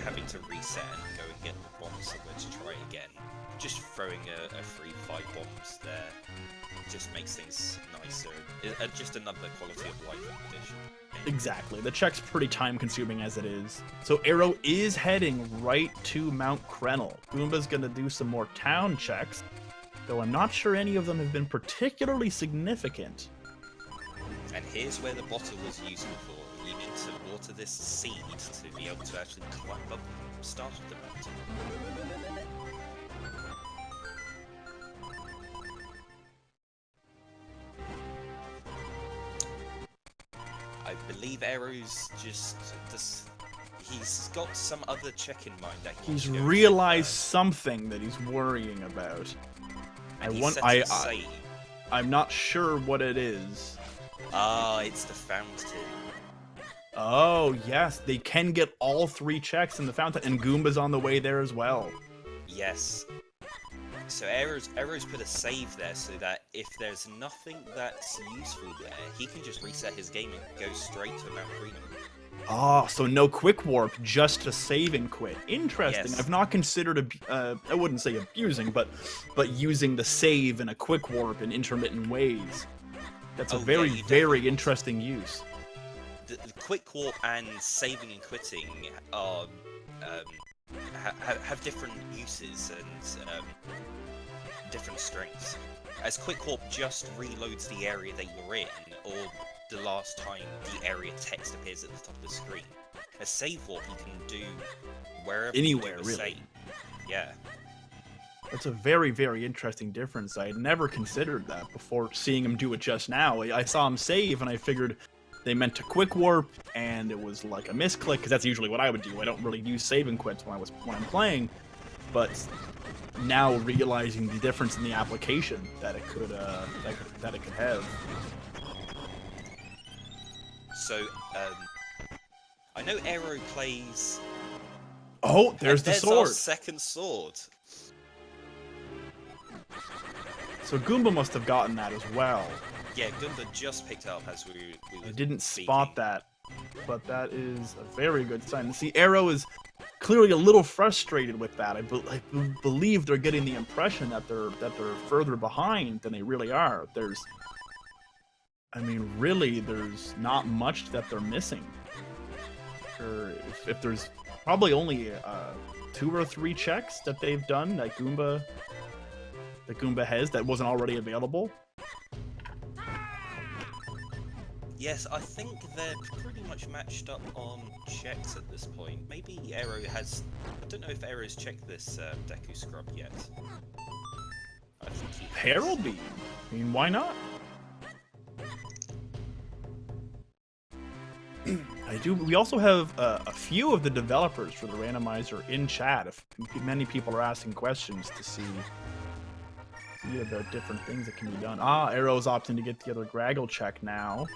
Speaker 1: having to reset and go and get the bombs somewhere to try again, just throwing a free 5 bombs there just makes things nicer. Just another quality of life addition.
Speaker 2: Exactly. The check's pretty time consuming as it is. So Aero is heading right to Mount Krenel. Goomba's gonna do some more town checks, though I'm not sure any of them have been particularly significant.
Speaker 1: And here's where the bottle was useful for. You need to water this seed to be able to actually climb up the start of the mountain. I believe Aero's just he's got some other check in mind that
Speaker 2: he's realized something that he's worrying about. I'm not sure what it is.
Speaker 1: Ah, it's the fountain.
Speaker 2: Oh yes, they can get all 3 checks in the fountain, and Goomba's on the way there as well.
Speaker 1: Yes. So Aero's put a save there so that if there's nothing that's useful there, he can just reset his game and go straight to Mount Green.
Speaker 2: Ah, so no quick warp, just a save and quit. Interesting.
Speaker 1: Yes.
Speaker 2: I've not considered, I wouldn't say abusing, but using the save and a quick warp in intermittent ways. That's a very interesting use.
Speaker 1: The quick warp and saving and quitting are have different uses and different strengths. As quick warp just reloads the area that you're in, or the last time the area text appears at the top of the screen. A save warp you can do wherever
Speaker 2: anywhere,
Speaker 1: you
Speaker 2: really.
Speaker 1: Save. Yeah.
Speaker 2: That's a very interesting difference. I had never considered that before seeing him do it just now. I saw him save and I figured they meant to quick warp and it was like a misclick, because that's usually what I would do. I don't really use save and quits when I'm playing, but now realizing the difference in the application that it could have.
Speaker 1: So, I know Aero plays...
Speaker 2: Oh, there's the sword!
Speaker 1: Our second sword!
Speaker 2: So Goomba must have gotten that as well.
Speaker 1: Yeah, Goomba just picked it up as we were
Speaker 2: I didn't
Speaker 1: speaking.
Speaker 2: spot that, but that is a very good sign. See, Aero is clearly a little frustrated with that. I believe they're getting the impression that they're further behind than they really are. Really, there's not much that they're missing. Or if there's probably only 2 or 3 checks that they've done that Goomba has that wasn't already available.
Speaker 1: Yes, I think they're pretty much matched up on checks at this point. Maybe Aero has... I don't know if Aero's checked this Deku Scrub yet. I think he has.
Speaker 2: Herald Beam? I mean, why not? We also have a few of the developers for the randomizer in chat. If many people are asking questions to see about different things that can be done. Ah, Arrow's opting to get the other Graggle check now.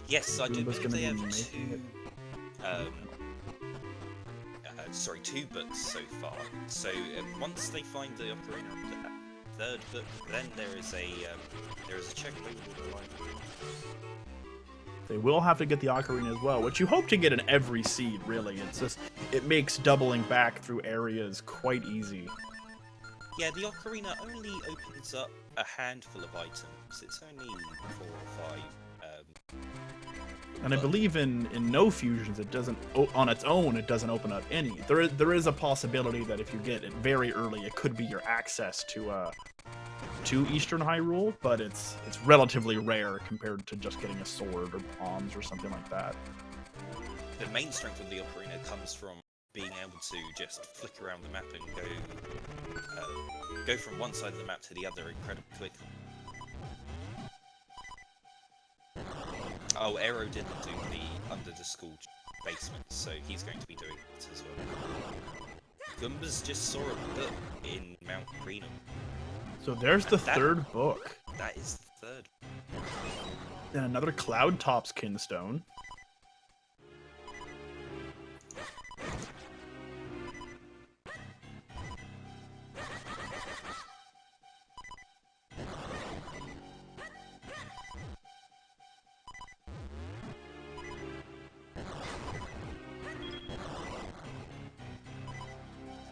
Speaker 1: Yes, I do believe they have two books so far. So once they find the Ocarina third book, then there is a check available in the library.
Speaker 2: They will have to get the Ocarina as well, which you hope to get in every seed, really. It's just, it makes doubling back through areas quite easy.
Speaker 1: Yeah, the Ocarina only opens up a handful of items. It's only 4 or 5.
Speaker 2: And I believe in no fusions, it doesn't, on its own, it doesn't open up any. There is a possibility that if you get it very early, it could be your access to Eastern Hyrule, but it's relatively rare compared to just getting a sword or bombs or something like that.
Speaker 1: The main strength of the Ocarina comes from being able to just flick around the map and go from one side of the map to the other incredibly quickly. Oh, Aero didn't do the under the school basement, so he's going to be doing it as well. Goomba's just saw a book in Mount Greenham.
Speaker 2: So there's the third book.
Speaker 1: That is the third.
Speaker 2: And another Cloud Top's Kinstone.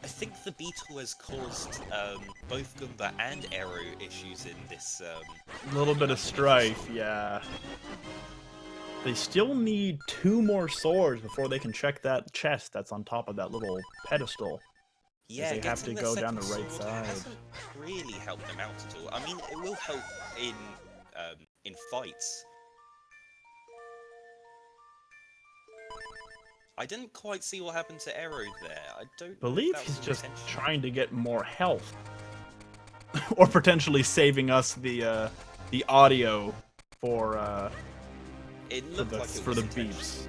Speaker 1: I think the beetle has caused both Goomba and Aero issues in this.
Speaker 2: A little bit of strife, yeah. They still need 2 more swords before they can check that chest that's on top of that little pedestal.
Speaker 1: Yeah,
Speaker 2: they have to go down the right side.
Speaker 1: Hasn't really helped them out at all. I mean, it will help in fights. I didn't quite see what happened to Aero there. I don't
Speaker 2: believe
Speaker 1: know if that
Speaker 2: he's
Speaker 1: was
Speaker 2: just
Speaker 1: intentional.
Speaker 2: trying to get more health. Or potentially saving us the audio for
Speaker 1: It looked like it
Speaker 2: for
Speaker 1: was
Speaker 2: the
Speaker 1: intentional.
Speaker 2: beeps.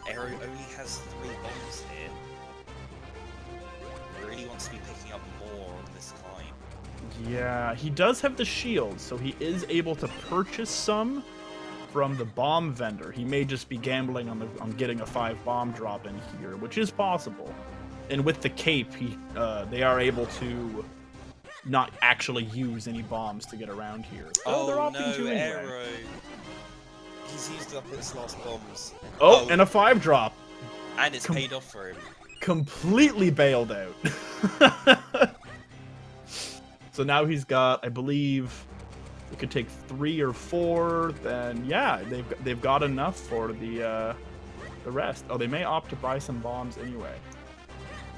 Speaker 1: Aero only has 3 bombs here. He really wants to be picking up more on this climb.
Speaker 2: Yeah, he does have the shield, so he is able to purchase some from the bomb vendor. He may just be gambling on getting a 5 bomb drop in here, which is possible. And with the cape, they are able to not actually use any bombs to get around here.
Speaker 1: Oh,
Speaker 2: they're opting
Speaker 1: no,
Speaker 2: to anyway.
Speaker 1: Aero. He's used up his last bombs.
Speaker 2: Oh, and a 5 drop.
Speaker 1: And it's paid off for him.
Speaker 2: Completely bailed out. So now he's got, I believe, it could take 3 or 4. Then yeah, they've got enough for the rest. Oh, they may opt to buy some bombs anyway.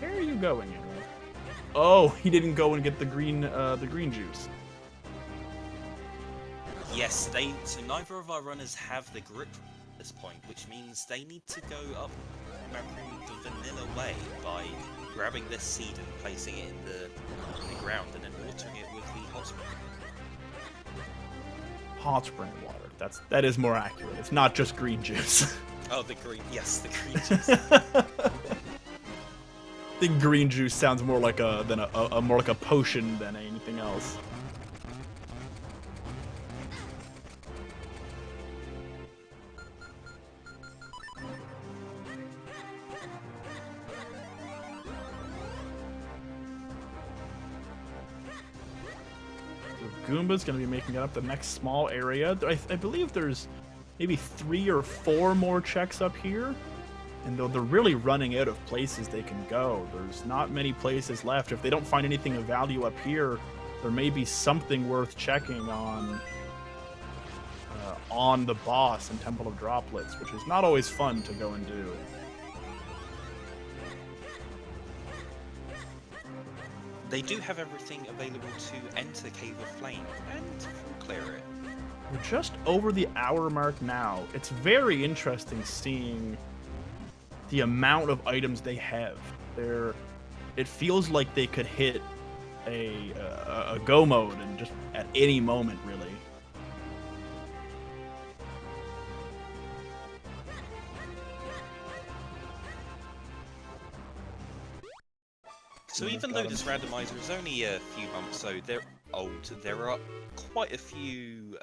Speaker 2: Where are you going anyway? Oh, he didn't go and get the green juice.
Speaker 1: Yes, so neither of our runners have the grip at this point, which means they need to go up the vanilla way by grabbing this seed and placing it in the ground and then watering it with the hot spring.
Speaker 2: Hot spring water. That is more accurate. It's not just green juice.
Speaker 1: Oh, the green juice.
Speaker 2: I think green juice sounds more like more like a potion than anything else. Goomba's going to be making it up the next small area. I believe there's maybe 3 or 4 more checks up here. And though they're really running out of places they can go, there's not many places left. If they don't find anything of value up here, there may be something worth checking on the boss in Temple of Droplets, which is not always fun to go and do.
Speaker 1: They do have everything available to enter Cave of Flame and clear it.
Speaker 2: We're just over the hour mark now. It's very interesting seeing the amount of items they have. It feels like they could hit a go mode and just at any moment, really.
Speaker 1: So even though this randomizer is only a few months old, there are quite a few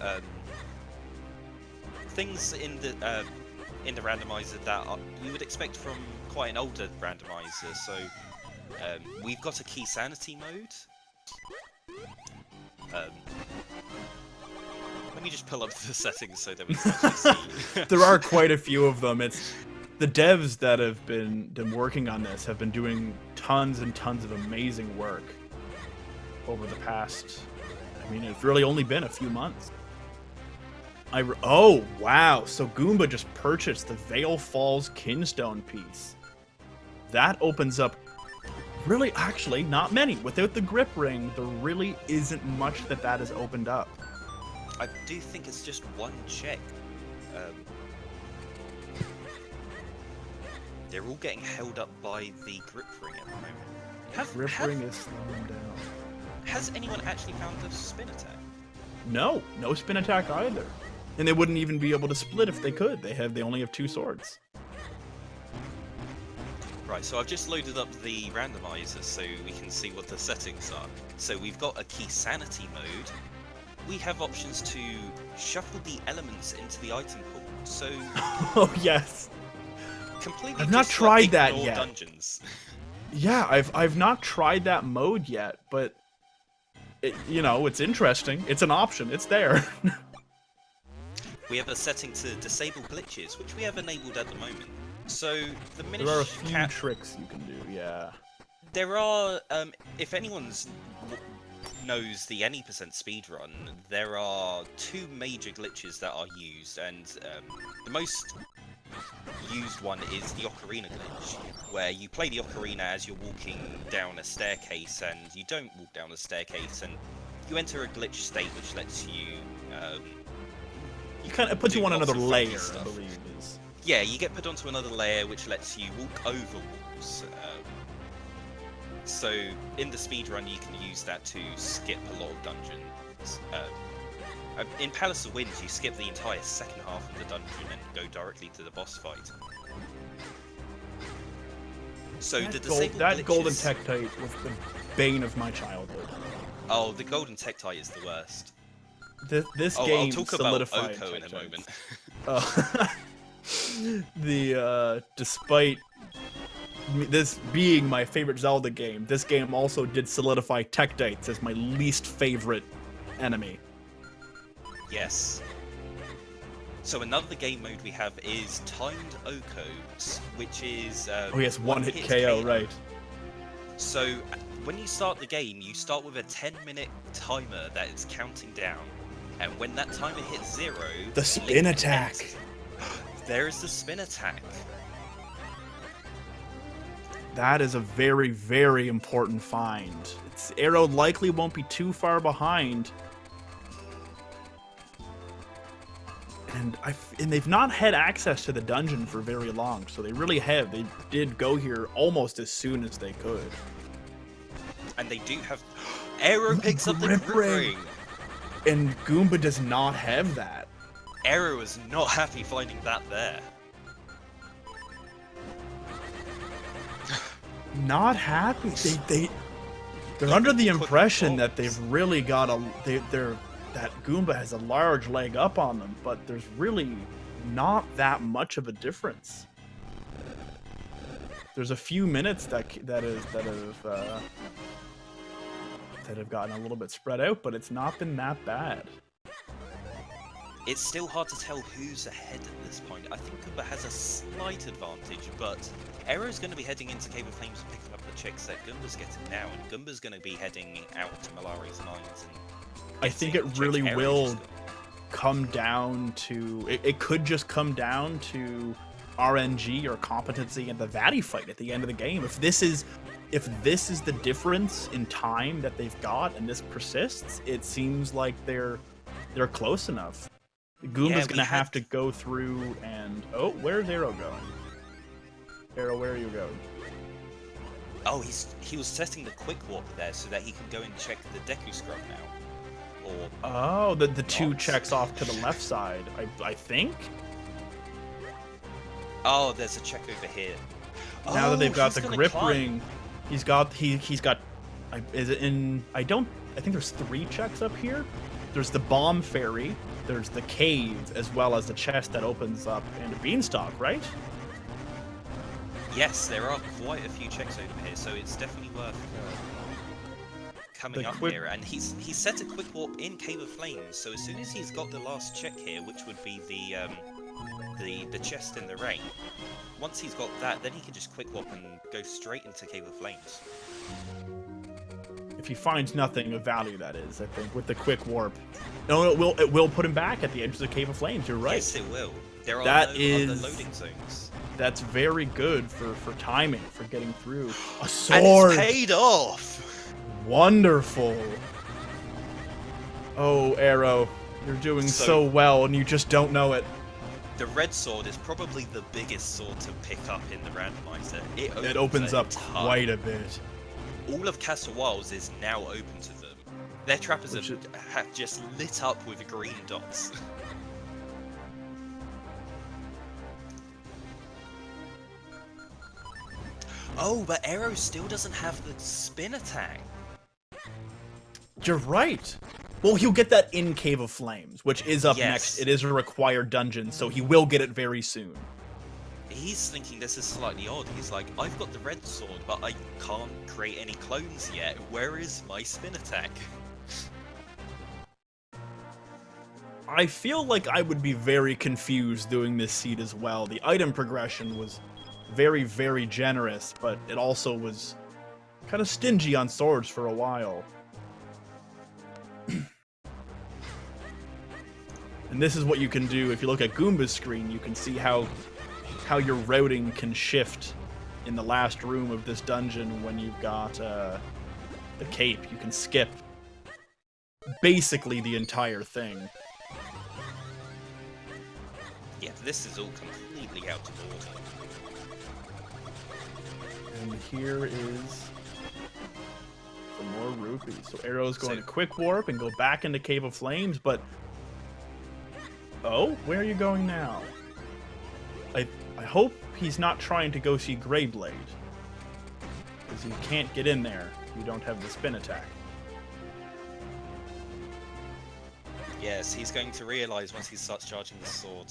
Speaker 1: things in the randomizer that you would expect from quite an older randomizer. So we've got a key sanity mode. Let me just pull up the settings so that we can actually see.
Speaker 2: There are quite a few of them. It's the devs that have been working on this have been doing tons and tons of amazing work over the past. I mean, it's really only been a few months. Oh wow! So Goomba just purchased the Vale Falls Kinstone piece. That opens up. Really, actually, not many. Without the grip ring, there really isn't much that has opened up.
Speaker 1: I do think it's just one check. They're all getting held up by the grip ring at the moment.
Speaker 2: Grip ring is slowing down.
Speaker 1: Has anyone actually found the spin attack?
Speaker 2: No spin attack either. And they wouldn't even be able to split if they could. They only have 2 swords.
Speaker 1: Right, so I've just loaded up the randomizer so we can see what the settings are. So we've got a key sanity mode. We have options to shuffle the elements into the item pool. So
Speaker 2: oh yes.
Speaker 1: Completely.
Speaker 2: I've not tried that yet.
Speaker 1: Dungeons.
Speaker 2: Yeah, I've not tried that mode yet, but it's interesting. It's an option. It's there.
Speaker 1: We have a setting to disable glitches, which we have enabled at the moment. So the Minish
Speaker 2: there are a few tricks you can do. Yeah.
Speaker 1: There are. If anyone's knows the any % speedrun, there are 2 major glitches that are used, and the most used one is the Ocarina glitch, where you play the Ocarina as you're walking down a staircase, and you don't walk down a staircase, and you enter a glitch state which lets you.
Speaker 2: You kind of puts you on another layer, I believe.
Speaker 1: Yeah, you get put onto another layer which lets you walk over walls. So in the speedrun you can use that to skip a lot of dungeons. In Palace of Winds you skip the entire second half of the dungeon and go directly to the boss fight. So the disabled
Speaker 2: that
Speaker 1: glitches...
Speaker 2: golden Tektite was the bane of my childhood.
Speaker 1: Oh, the golden Tektite is the worst.
Speaker 2: This game
Speaker 1: I'll talk
Speaker 2: solidified
Speaker 1: about Oko in a moment.
Speaker 2: Despite this being my favorite Zelda game, this game also did solidify Tektites as my least favorite enemy.
Speaker 1: Yes. So another game mode we have is Timed Okos, which is...
Speaker 2: oh yes, one-hit KO, right.
Speaker 1: So when you start the game, you start with a 10-minute timer that is counting down. And when that timer hits 0...
Speaker 2: The spin attack!
Speaker 1: There is the spin attack.
Speaker 2: That is a very, very important find. Arrow likely won't be too far behind. And they've not had access to the dungeon for very long, so they really have. They did go here almost as soon as they could.
Speaker 1: And they do have... Arrow picks up the grip ring!
Speaker 2: And Goomba does not have that.
Speaker 1: Arrow is not happy finding that there.
Speaker 2: Not happy. They're under the impression that they've really got that Goomba has a large leg up on them, but there's really not that much of a difference. There's a few minutes that have gotten a little bit spread out, but it's not been that bad.
Speaker 1: It's still hard to tell who's ahead at this point. I think Goomba has a slight advantage, but Arrow's going to be heading into Cave of Flames and picking up the checks that Goomba's getting now, and Goomba's going to be heading out to Malari's Mines. And
Speaker 2: I think it really will come down to... It could just come down to RNG or competency in the Vatty fight at the end of the game. If this is the difference in time that they've got and this persists, it seems like they're close enough. Goomba's gonna have to go through and... Oh, where's Arrow going? Arrow, where are you going?
Speaker 1: Oh, he was setting the quick warp there so that he can go and check the Deku Scrub now. Or...
Speaker 2: Oh, the 2 checks off to the left side, I think?
Speaker 1: Oh, there's a check over here.
Speaker 2: Now that they've got the grip ring, he's got... Is it in... I think there's 3 checks up here. There's the Bomb Fairy, there's the cave, as well as the chest that opens up into Beanstalk, right?
Speaker 1: Yes, there are quite a few checks over here, so it's definitely worth coming up here. And he's set a quick warp in Cave of Flames, so as soon as he's got the last check here, which would be the chest in the rain, once he's got that, then he can just quick warp and go straight into Cave of Flames.
Speaker 2: If he finds nothing of value, that is, I think, with the quick warp. No, it will put him back at the edge of the Cave of Flames. You're right.
Speaker 1: Yes, it will. There are
Speaker 2: that
Speaker 1: no
Speaker 2: is,
Speaker 1: other loading zones.
Speaker 2: That's very good for timing, for getting through. A sword!
Speaker 1: And it's paid off!
Speaker 2: Wonderful! Oh, Arrow, you're doing so well, and you just don't know it.
Speaker 1: The red sword is probably the biggest sword to pick up in the randomizer.
Speaker 2: It opens up quite a bit.
Speaker 1: All of Castle Wilds is now open to them. Their trappers have just lit up with green dots. Oh, but Arrow still doesn't have the spin attack.
Speaker 2: You're right. Well, he'll get that in Cave of Flames, which is up next. It is a required dungeon, so he will get it very soon.
Speaker 1: He's thinking this is slightly odd. He's like, I've got the red sword, but I can't create any clones yet. Where is my spin attack?
Speaker 2: I feel like I would be very confused doing this seed as well. The item progression was very, very generous, but it also was kind of stingy on swords for a while. And this is what you can do. If you look at Goomba's screen, you can see how your routing can shift in the last room of this dungeon when you've got the cape. You can skip basically the entire thing.
Speaker 1: Yeah, this is all completely out of order.
Speaker 2: And here is some more rupees. So Arrow's going to quick warp and go back into Cave of Flames, but... Oh, where are you going now? I hope he's not trying to go see Greyblade. Because you can't get in there. You don't have the spin attack.
Speaker 1: Yes, he's going to realize once he starts charging the sword.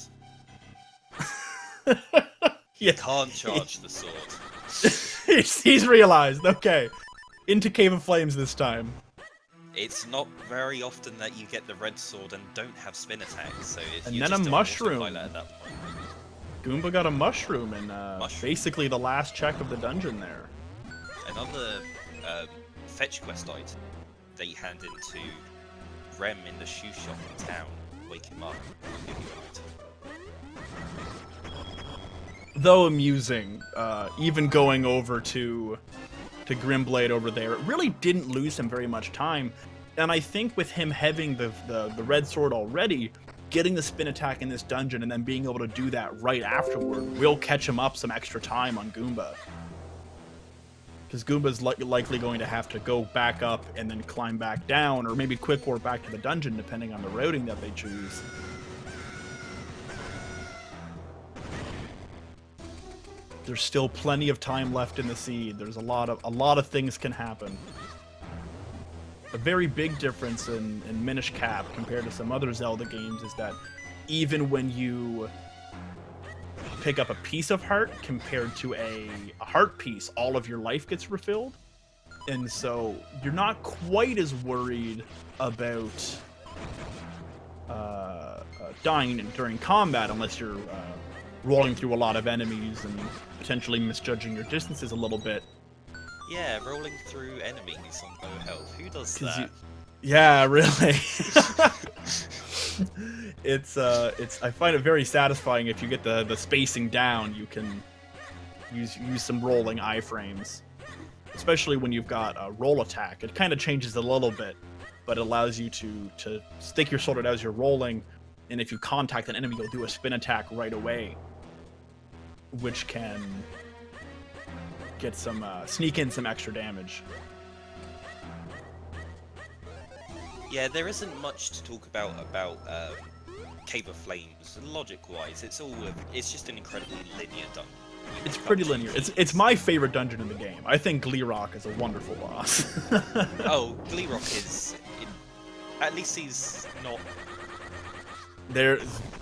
Speaker 1: He can't charge the sword.
Speaker 2: He's realized. Okay. Into Cave of Flames this time.
Speaker 1: It's not very often that you get the red sword and don't have spin attacks, so if
Speaker 2: and
Speaker 1: you
Speaker 2: then
Speaker 1: just
Speaker 2: a mushroom.
Speaker 1: at that point.
Speaker 2: Goomba got a mushroom in basically the last check of the dungeon there.
Speaker 1: Another fetch quest item that you hand into Rem in the shoe shop in town. Wake him up. Give you an item.
Speaker 2: Though amusing, even going over to Grimblade over there, it really didn't lose him very much time. And I think with him having the red sword already, getting the spin attack in this dungeon and then being able to do that right afterward will catch him up some extra time on Goomba. Because Goomba's likely going to have to go back up and then climb back down, or maybe quick warp back to the dungeon depending on the routing that they choose. There's still plenty of time left in the seed. There's a lot of things can happen. A very big difference in Minish Cap compared to some other Zelda games is that even when you pick up a piece of heart compared to a heart piece, all of your life gets refilled. And so you're not quite as worried about dying during combat unless you're rolling through a lot of enemies and potentially misjudging your distances a little bit.
Speaker 1: Yeah, rolling through enemies on low health. Who does that?
Speaker 2: Yeah, really. It's I find it very satisfying if you get the spacing down. You can use some rolling iframes, especially when you've got a roll attack. It kind of changes a little bit, but it allows you to stick your sword out as you're rolling, and if you contact an enemy, you'll do a spin attack right away, which can get some sneak in some extra damage.
Speaker 1: Yeah, there isn't much to talk about Cave of Flames logic-wise. It's just an incredibly linear dungeon.
Speaker 2: It's pretty linear. It's my favorite dungeon in the game. I think Gleerock is a wonderful boss.
Speaker 1: Oh, Gleerock is, at least he's not
Speaker 2: There,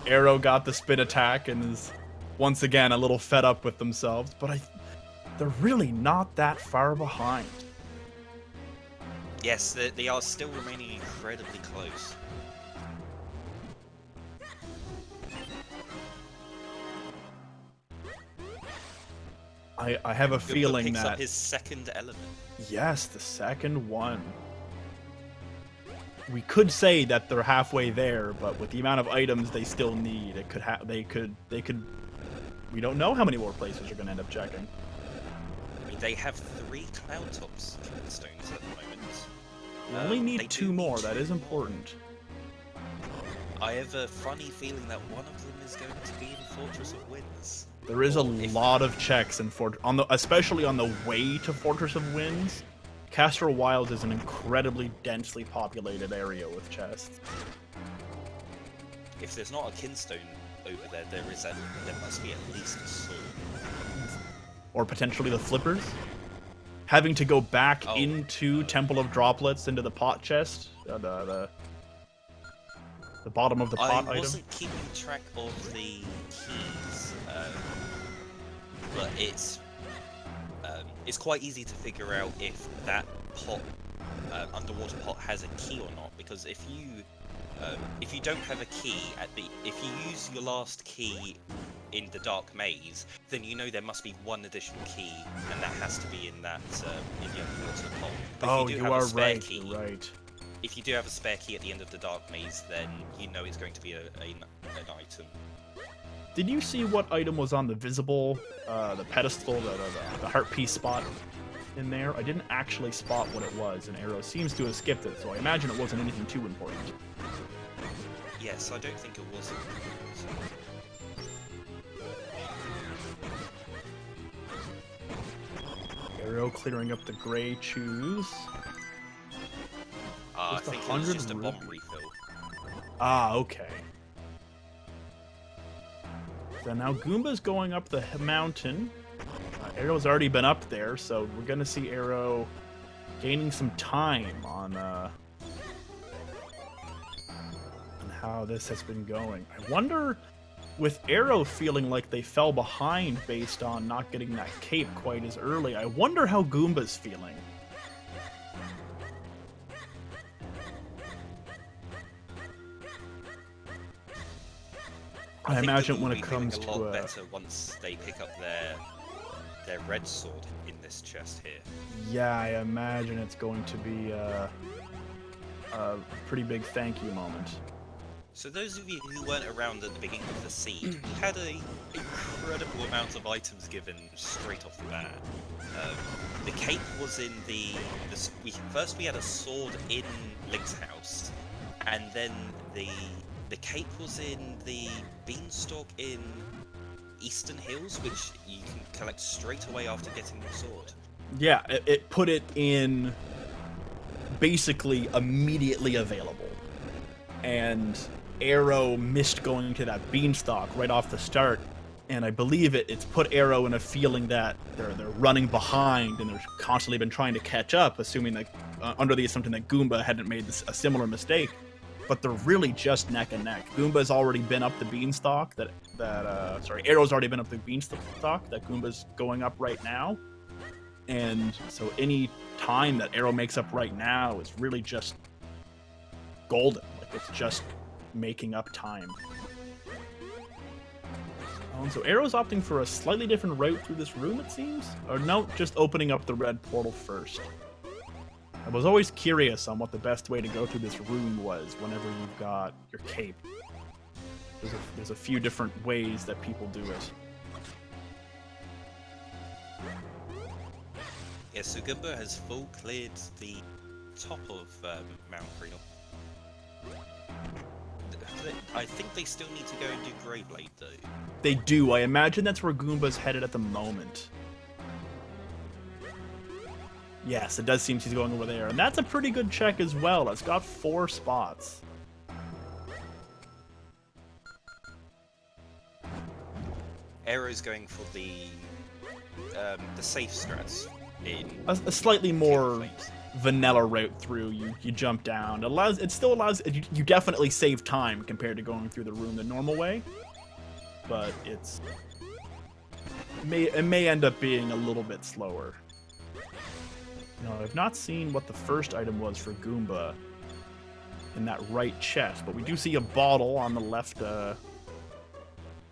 Speaker 2: Arrow got the spin attack and is once again a little fed up with themselves, but they're really not that far behind.
Speaker 1: Yes, they are still remaining incredibly close.
Speaker 2: I have a feeling
Speaker 1: picks
Speaker 2: that
Speaker 1: up his second element.
Speaker 2: yes, the second one. We could say that they're halfway there, but with the amount of items they still need, it could they could. We don't know how many more places you're going to end up checking.
Speaker 1: I mean, they have 3 cloud tops stones at the moment.
Speaker 2: We only
Speaker 1: They
Speaker 2: need
Speaker 1: do
Speaker 2: 2 more.
Speaker 1: need
Speaker 2: That
Speaker 1: 2
Speaker 2: is
Speaker 1: more.
Speaker 2: important.
Speaker 1: I have a funny feeling that one of them is going to be in Fortress of Winds.
Speaker 2: There is a
Speaker 1: Or if-
Speaker 2: lot of checks in especially on the way to Fortress of Winds. Castor Wilds is an incredibly densely populated area with chests.
Speaker 1: If there's not a kinstone over there, there must be at least a sword.
Speaker 2: Or potentially the flippers. Having to go back
Speaker 1: Oh,
Speaker 2: into Temple of Droplets into the pot chest, the bottom of the pot
Speaker 1: I
Speaker 2: item.
Speaker 1: wasn't keeping track of the keys, but it's quite easy to figure out if that pot, underwater pot, has a key or not. Because if you don't have a key if you use your last key in the dark maze, then you know there must be one additional key, and that has to be in that in the underwater pot. But
Speaker 2: Oh,
Speaker 1: if you do
Speaker 2: you
Speaker 1: have
Speaker 2: are
Speaker 1: a spare
Speaker 2: right.
Speaker 1: key,
Speaker 2: You're right.
Speaker 1: if you do have a spare key at the end of the dark maze, then you know it's going to be an item.
Speaker 2: Did you see what item was on the visible, the pedestal, the heart piece spot in there? I didn't actually spot what it was, and Arrow seems to have skipped it, so I imagine it wasn't anything too important.
Speaker 1: Yes, I don't think it was.
Speaker 2: Arrow clearing up the gray choose.
Speaker 1: I
Speaker 2: Just
Speaker 1: think it was
Speaker 2: 100
Speaker 1: just a bomb
Speaker 2: rupees.
Speaker 1: refill.
Speaker 2: Ah, okay. So now Goomba's going up the mountain. Arrow's already been up there, so we're gonna see Arrow gaining some time on how this has been going. I wonder, with Arrow feeling like they fell behind based on not getting that cape quite as early, I wonder how Goomba's feeling. I
Speaker 1: think
Speaker 2: imagine
Speaker 1: that
Speaker 2: when
Speaker 1: will
Speaker 2: it
Speaker 1: be feeling
Speaker 2: comes
Speaker 1: a lot
Speaker 2: to
Speaker 1: better once they pick up their red sword in this chest here.
Speaker 2: yeah, I imagine it's going to be a pretty big thank you moment.
Speaker 1: So those of you who weren't around at the beginning of the seed, we had an incredible amount of items given straight off the bat. The cape was in first we had a sword in Link's house, and then the cape was in the beanstalk in Eastern Hills, which you can collect straight away after getting the sword.
Speaker 2: Yeah, it put it in basically immediately available. And Arrow missed going to that beanstalk right off the start, and I believe it's put Arrow in a feeling that they're running behind and they're constantly been trying to catch up, assuming that under the assumption that Goomba hadn't made a similar mistake. But they're really just neck and neck. Goomba's already been up the beanstalk Arrow's already been up the beanstalk that Goomba's going up right now. And so any time that Arrow makes up right now is really just golden. Like, it's just making up time. So Arrow's opting for a slightly different route through this room, it seems? Or no, just opening up the red portal first. I was always curious on what the best way to go through this room was whenever you've got your cape. There's a few different ways that people do it.
Speaker 1: Yeah, so Goomba has full cleared the top of Mount Greenhill. I think they still need to go and do Greyblade, though.
Speaker 2: They do. I imagine that's where Goomba's headed at the moment. Yes, it does seem he's going over there. And that's a pretty good check as well. It's got 4 spots.
Speaker 1: Arrow's going for the safe strats in
Speaker 2: A slightly more...
Speaker 1: Flames.
Speaker 2: vanilla route through. You jump down. It still allows you definitely save time compared to going through the room the normal way, but it may end up being a little bit slower. No, I've not seen what the first item was for Goomba in that right chest, but we do see a bottle on the left, on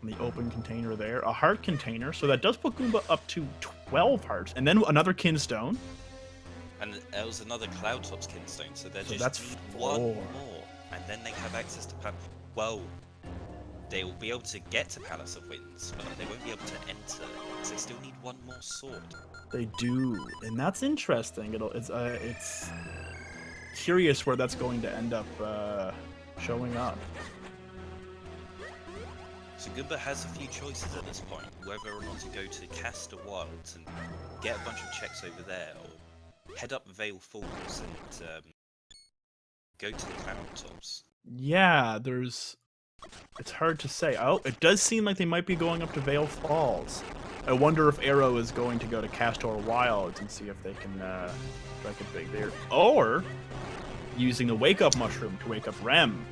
Speaker 2: the open container there. A heart container, so that does put Goomba up to 12 hearts. And then another kinstone.
Speaker 1: And there was another Cloudtop's kinstone, so they're just
Speaker 2: that's
Speaker 1: one
Speaker 2: 4.
Speaker 1: more. And then they have access to well, they will be able to get to Palace of Winds, but they won't be able to enter, so they still need one more sword.
Speaker 2: They do, and that's interesting. It's curious where that's going to end up showing up.
Speaker 1: So Goomba has a few choices at this point, whether or not to go to Castor Wilds and get a bunch of checks over there, or head up Vale Falls and go to the Cloudtops.
Speaker 2: Yeah, it's hard to say. Oh, it does seem like they might be going up to Vale Falls. I wonder if Arrow is going to go to Castor Wilds and see if they can strike it big there. Or using the Wake Up Mushroom to wake up Rem.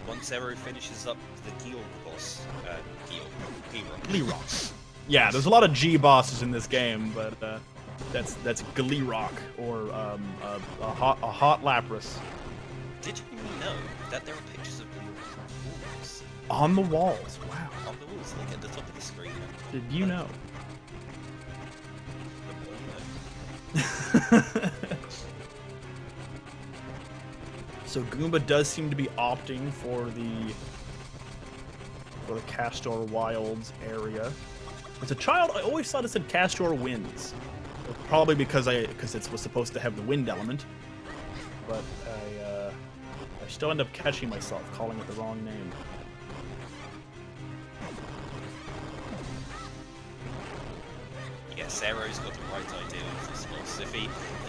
Speaker 1: Once Arrow finishes up the Georg boss,
Speaker 2: Gleerock. Yeah, there's a lot of G bosses in this game, but that's Gleerock or a hot Lapras.
Speaker 1: Did you know that there are pictures of Gleerock
Speaker 2: On the walls? Wow.
Speaker 1: on the walls, like at the top of the screen?
Speaker 2: Did you know? So Goomba does seem to be opting for the Castor Wilds area. As a child, I always thought it said Castor Winds. Probably because it was supposed to have the wind element. But I still end up catching myself calling it the wrong name.
Speaker 1: Yes, Arrow's got the right idea with this boss. If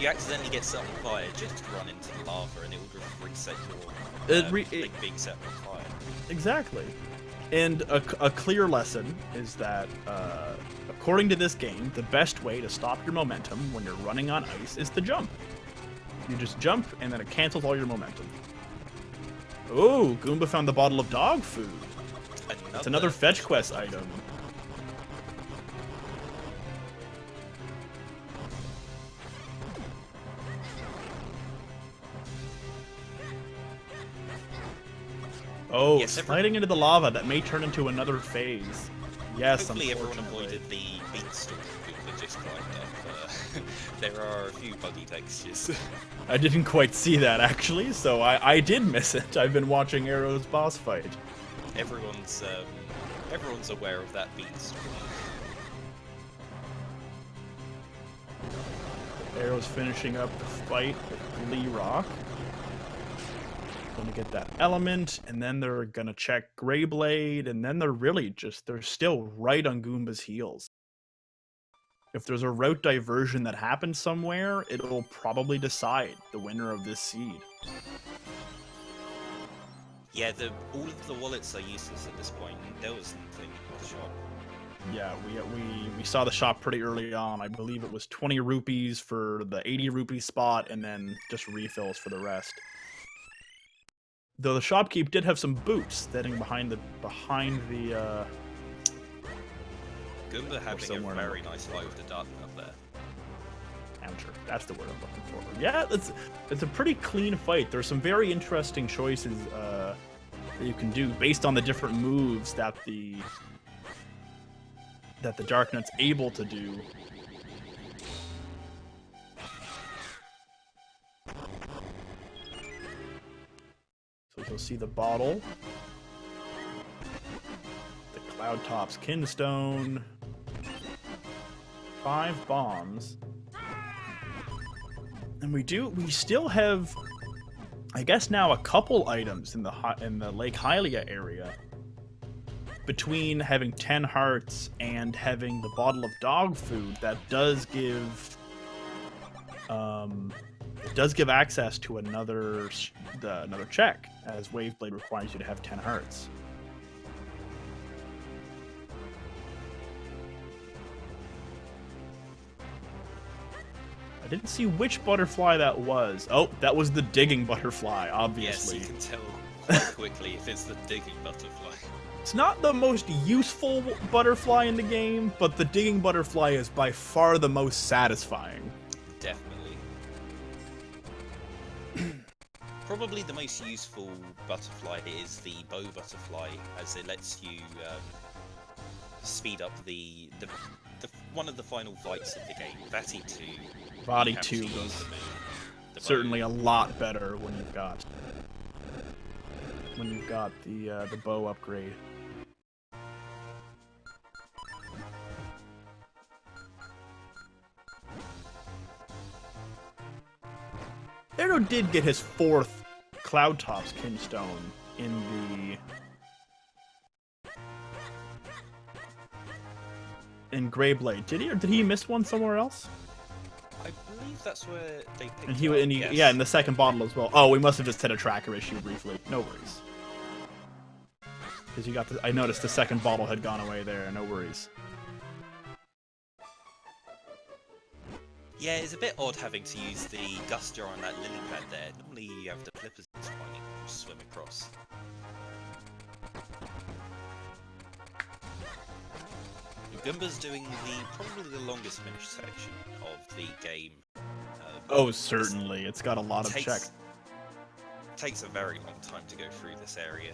Speaker 1: you accidentally get set on fire, just run into the lava and it will just reset your being set on fire.
Speaker 2: Exactly. And a clear lesson is that, according to this game, the best way to stop your momentum when you're running on ice is to jump. You just jump, and then it cancels all your momentum. Oh, Goomba found the bottle of dog food. It's another fetch quest item. Oh,
Speaker 1: yes,
Speaker 2: sliding into the lava, that may turn into another phase. Yes,
Speaker 1: hopefully everyone
Speaker 2: unfortunately.
Speaker 1: avoided the beanstalk that just climbed up. There are a few buggy textures.
Speaker 2: I didn't quite see that, actually, so I did miss it. I've been watching Arrow's boss fight.
Speaker 1: Everyone's aware of that beanstalk.
Speaker 2: Arrow's finishing up the fight with Gleerock. Gonna get that element, and then they're gonna check Greyblade, and then they're still right on Goomba's heels. If there's a route diversion that happens somewhere, it'll probably decide the winner of this seed.
Speaker 1: Yeah, all of the wallets are useless at this point. There was nothing in the shop.
Speaker 2: Yeah, we saw the shop pretty early on. I believe it was 20 rupees for the 80 rupee spot, and then just refills for the rest. Though the shopkeep did have some boots sitting behind the
Speaker 1: Goomba having a very nice fight with the Dark up there.
Speaker 2: counter. That's the word I'm looking for. Yeah, it's a pretty clean fight. There's some very interesting choices that you can do based on the different moves that the Darknut's able to do. So you'll see the bottle, the Cloudtop's Kinstone, 5 bombs, and we still have, I guess now, a couple items in the Lake Hylia area. Between having 10 hearts and having the bottle of dog food, that does give it does give access to another check, as Waveblade requires you to have 10 hearts. I didn't see which butterfly that was. Oh, that was the digging butterfly, obviously.
Speaker 1: Yes, you can tell quite quickly if it's the digging butterfly.
Speaker 2: It's not the most useful butterfly in the game, but the digging butterfly is by far the most satisfying.
Speaker 1: Definitely. Probably the most useful butterfly is the bow butterfly, as it lets you speed up the one of the final fights of the game. Vati 2.
Speaker 2: Vati 2 goes certainly a lot better when you've got the bow upgrade. Arrow did get his 4th Cloudtops Kinstone in Greyblade. Did he, or did he miss one somewhere else?
Speaker 1: I believe that's where they picked
Speaker 2: And
Speaker 1: it up, yes.
Speaker 2: yeah, in the second bottle as well. Oh, we must have just had a tracker issue briefly. No worries. Because I noticed the second bottle had gone away there. No worries.
Speaker 1: Yeah, it's a bit odd having to use the Guster on that lily pad there. Normally you have the flippers spawning to swim across. Goomba's doing probably the longest Minish section of the game.
Speaker 2: Oh, certainly. It's got a lot of checks.
Speaker 1: Takes a very long time to go through this area.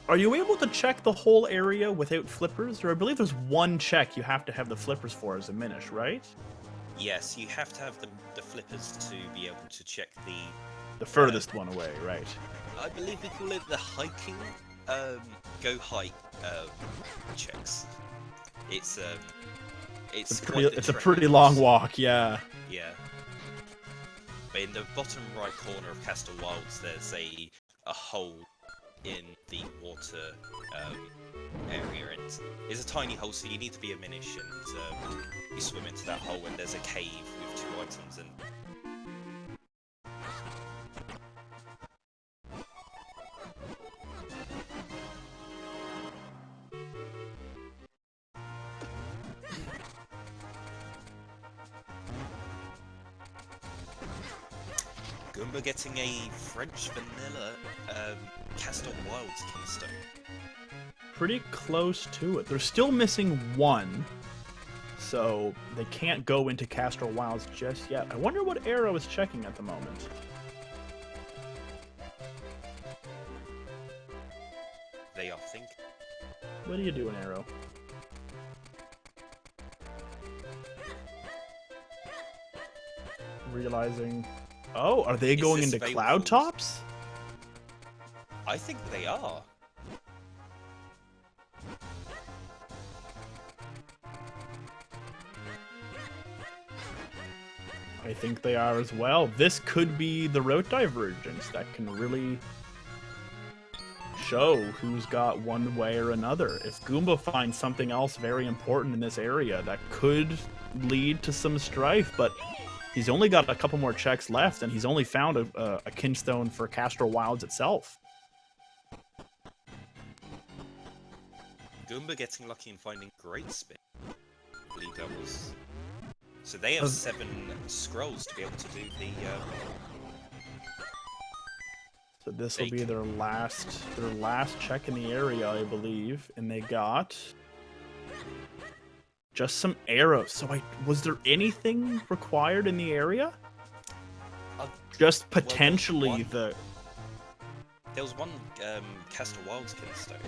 Speaker 2: Are you able to check the whole area without flippers? Or I believe there's one check you have to have the flippers for as a Minish, right?
Speaker 1: Yes, you have to have the flippers to be able to check
Speaker 2: the furthest one away, right?
Speaker 1: I believe we call it the hiking, go hike checks. It's
Speaker 2: a pretty long walk, yeah.
Speaker 1: Yeah. But in the bottom right corner of Castle Wilds, there's a hole in the water area, and it's a tiny hole, so you need to be a Minish, and you swim into that hole, and there's a cave with 2 items, and Goomba getting a French vanilla Castle Wilds Kinstone.
Speaker 2: Pretty close to it. They're still missing 1, so they can't go into Castle Wilds just yet. I wonder what Arrow is checking at the moment.
Speaker 1: They are thinking.
Speaker 2: What are you doing, Arrow? Realizing... Oh, are they going into Cloudtops?
Speaker 1: I think they are.
Speaker 2: I think they are as well. This could be the route divergence that can really show who's got one way or another. If Goomba finds something else very important in this area, that could lead to some strife, but he's only got a couple more checks left, and he's only found a Kinstone for Castle Wilds itself.
Speaker 1: Goomba getting lucky and finding Great Spin. I believe that was... So they have 7 scrolls to be able to do the...
Speaker 2: So this will be their last check in the area, I believe, and they got just some arrows. So was there anything required in the area? Just potentially
Speaker 1: there was one Castle Wilds Kinstone.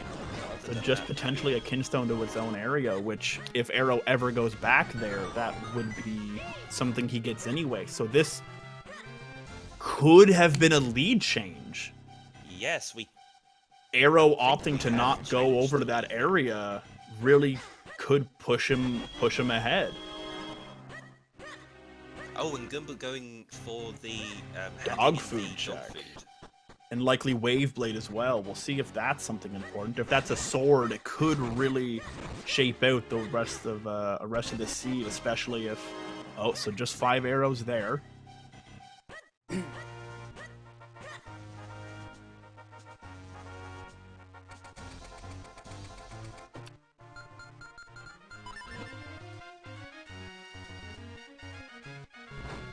Speaker 2: So just potentially a Kinstone to its own area, which if Arrow ever goes back there, that would be something he gets anyway. So this could have been a lead change.
Speaker 1: Yes,
Speaker 2: Arrow opting to not go over to that area really could push him ahead.
Speaker 1: Oh, and Goomba going for the
Speaker 2: dog food check. And likely Waveblade as well. We'll see if that's something important. If that's a sword, it could really shape out the rest of the seed, especially if... Oh, so just 5 arrows there.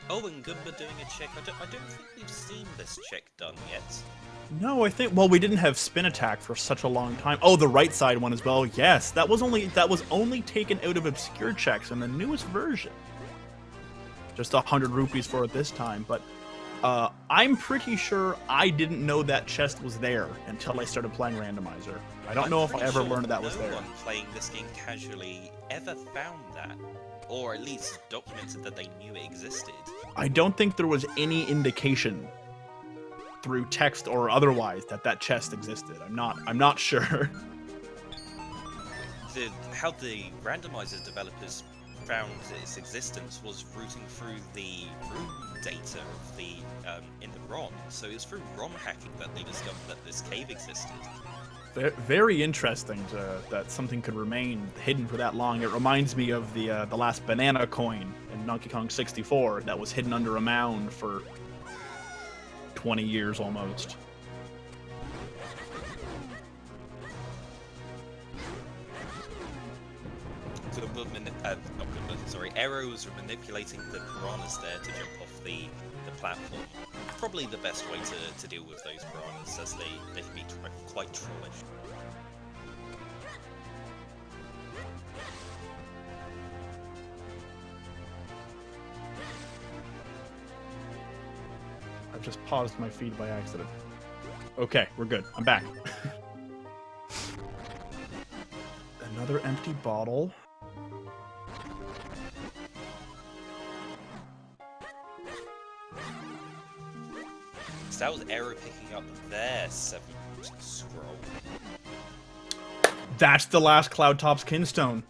Speaker 1: Oh, and Goomba doing a check. I don't think we've seen this check done yet.
Speaker 2: No, I think, well, we didn't have spin attack for such a long time. Oh, the right side one as well. Yes, that was only taken out of obscure checks in the newest version. Just 100 rupees for it this time, but I'm pretty sure I didn't know that chest was there until I started playing Randomizer. I don't know if I ever learned that was there.
Speaker 1: No one playing this game casually ever found that, or at least documented that they knew it existed.
Speaker 2: I don't think there was any indication through text or otherwise that chest existed. I'm not sure.
Speaker 1: How the Randomizer developers found its existence was routing through the room data of the in the ROM. So it was through ROM hacking that they discovered that this cave existed.
Speaker 2: Very interesting that something could remain hidden for that long. It reminds me of the last banana coin in Donkey Kong 64 that was hidden under a mound for 20 years almost.
Speaker 1: Aero was manipulating the piranhas there to jump off the platform. Probably the best way to deal with those piranhas, as they can be quite trollish.
Speaker 2: I've just paused my feed by accident. Okay, we're good. I'm back. Another empty bottle.
Speaker 1: So that was Aero picking up their 7th scroll.
Speaker 2: That's the last Cloud Top's Kinstone.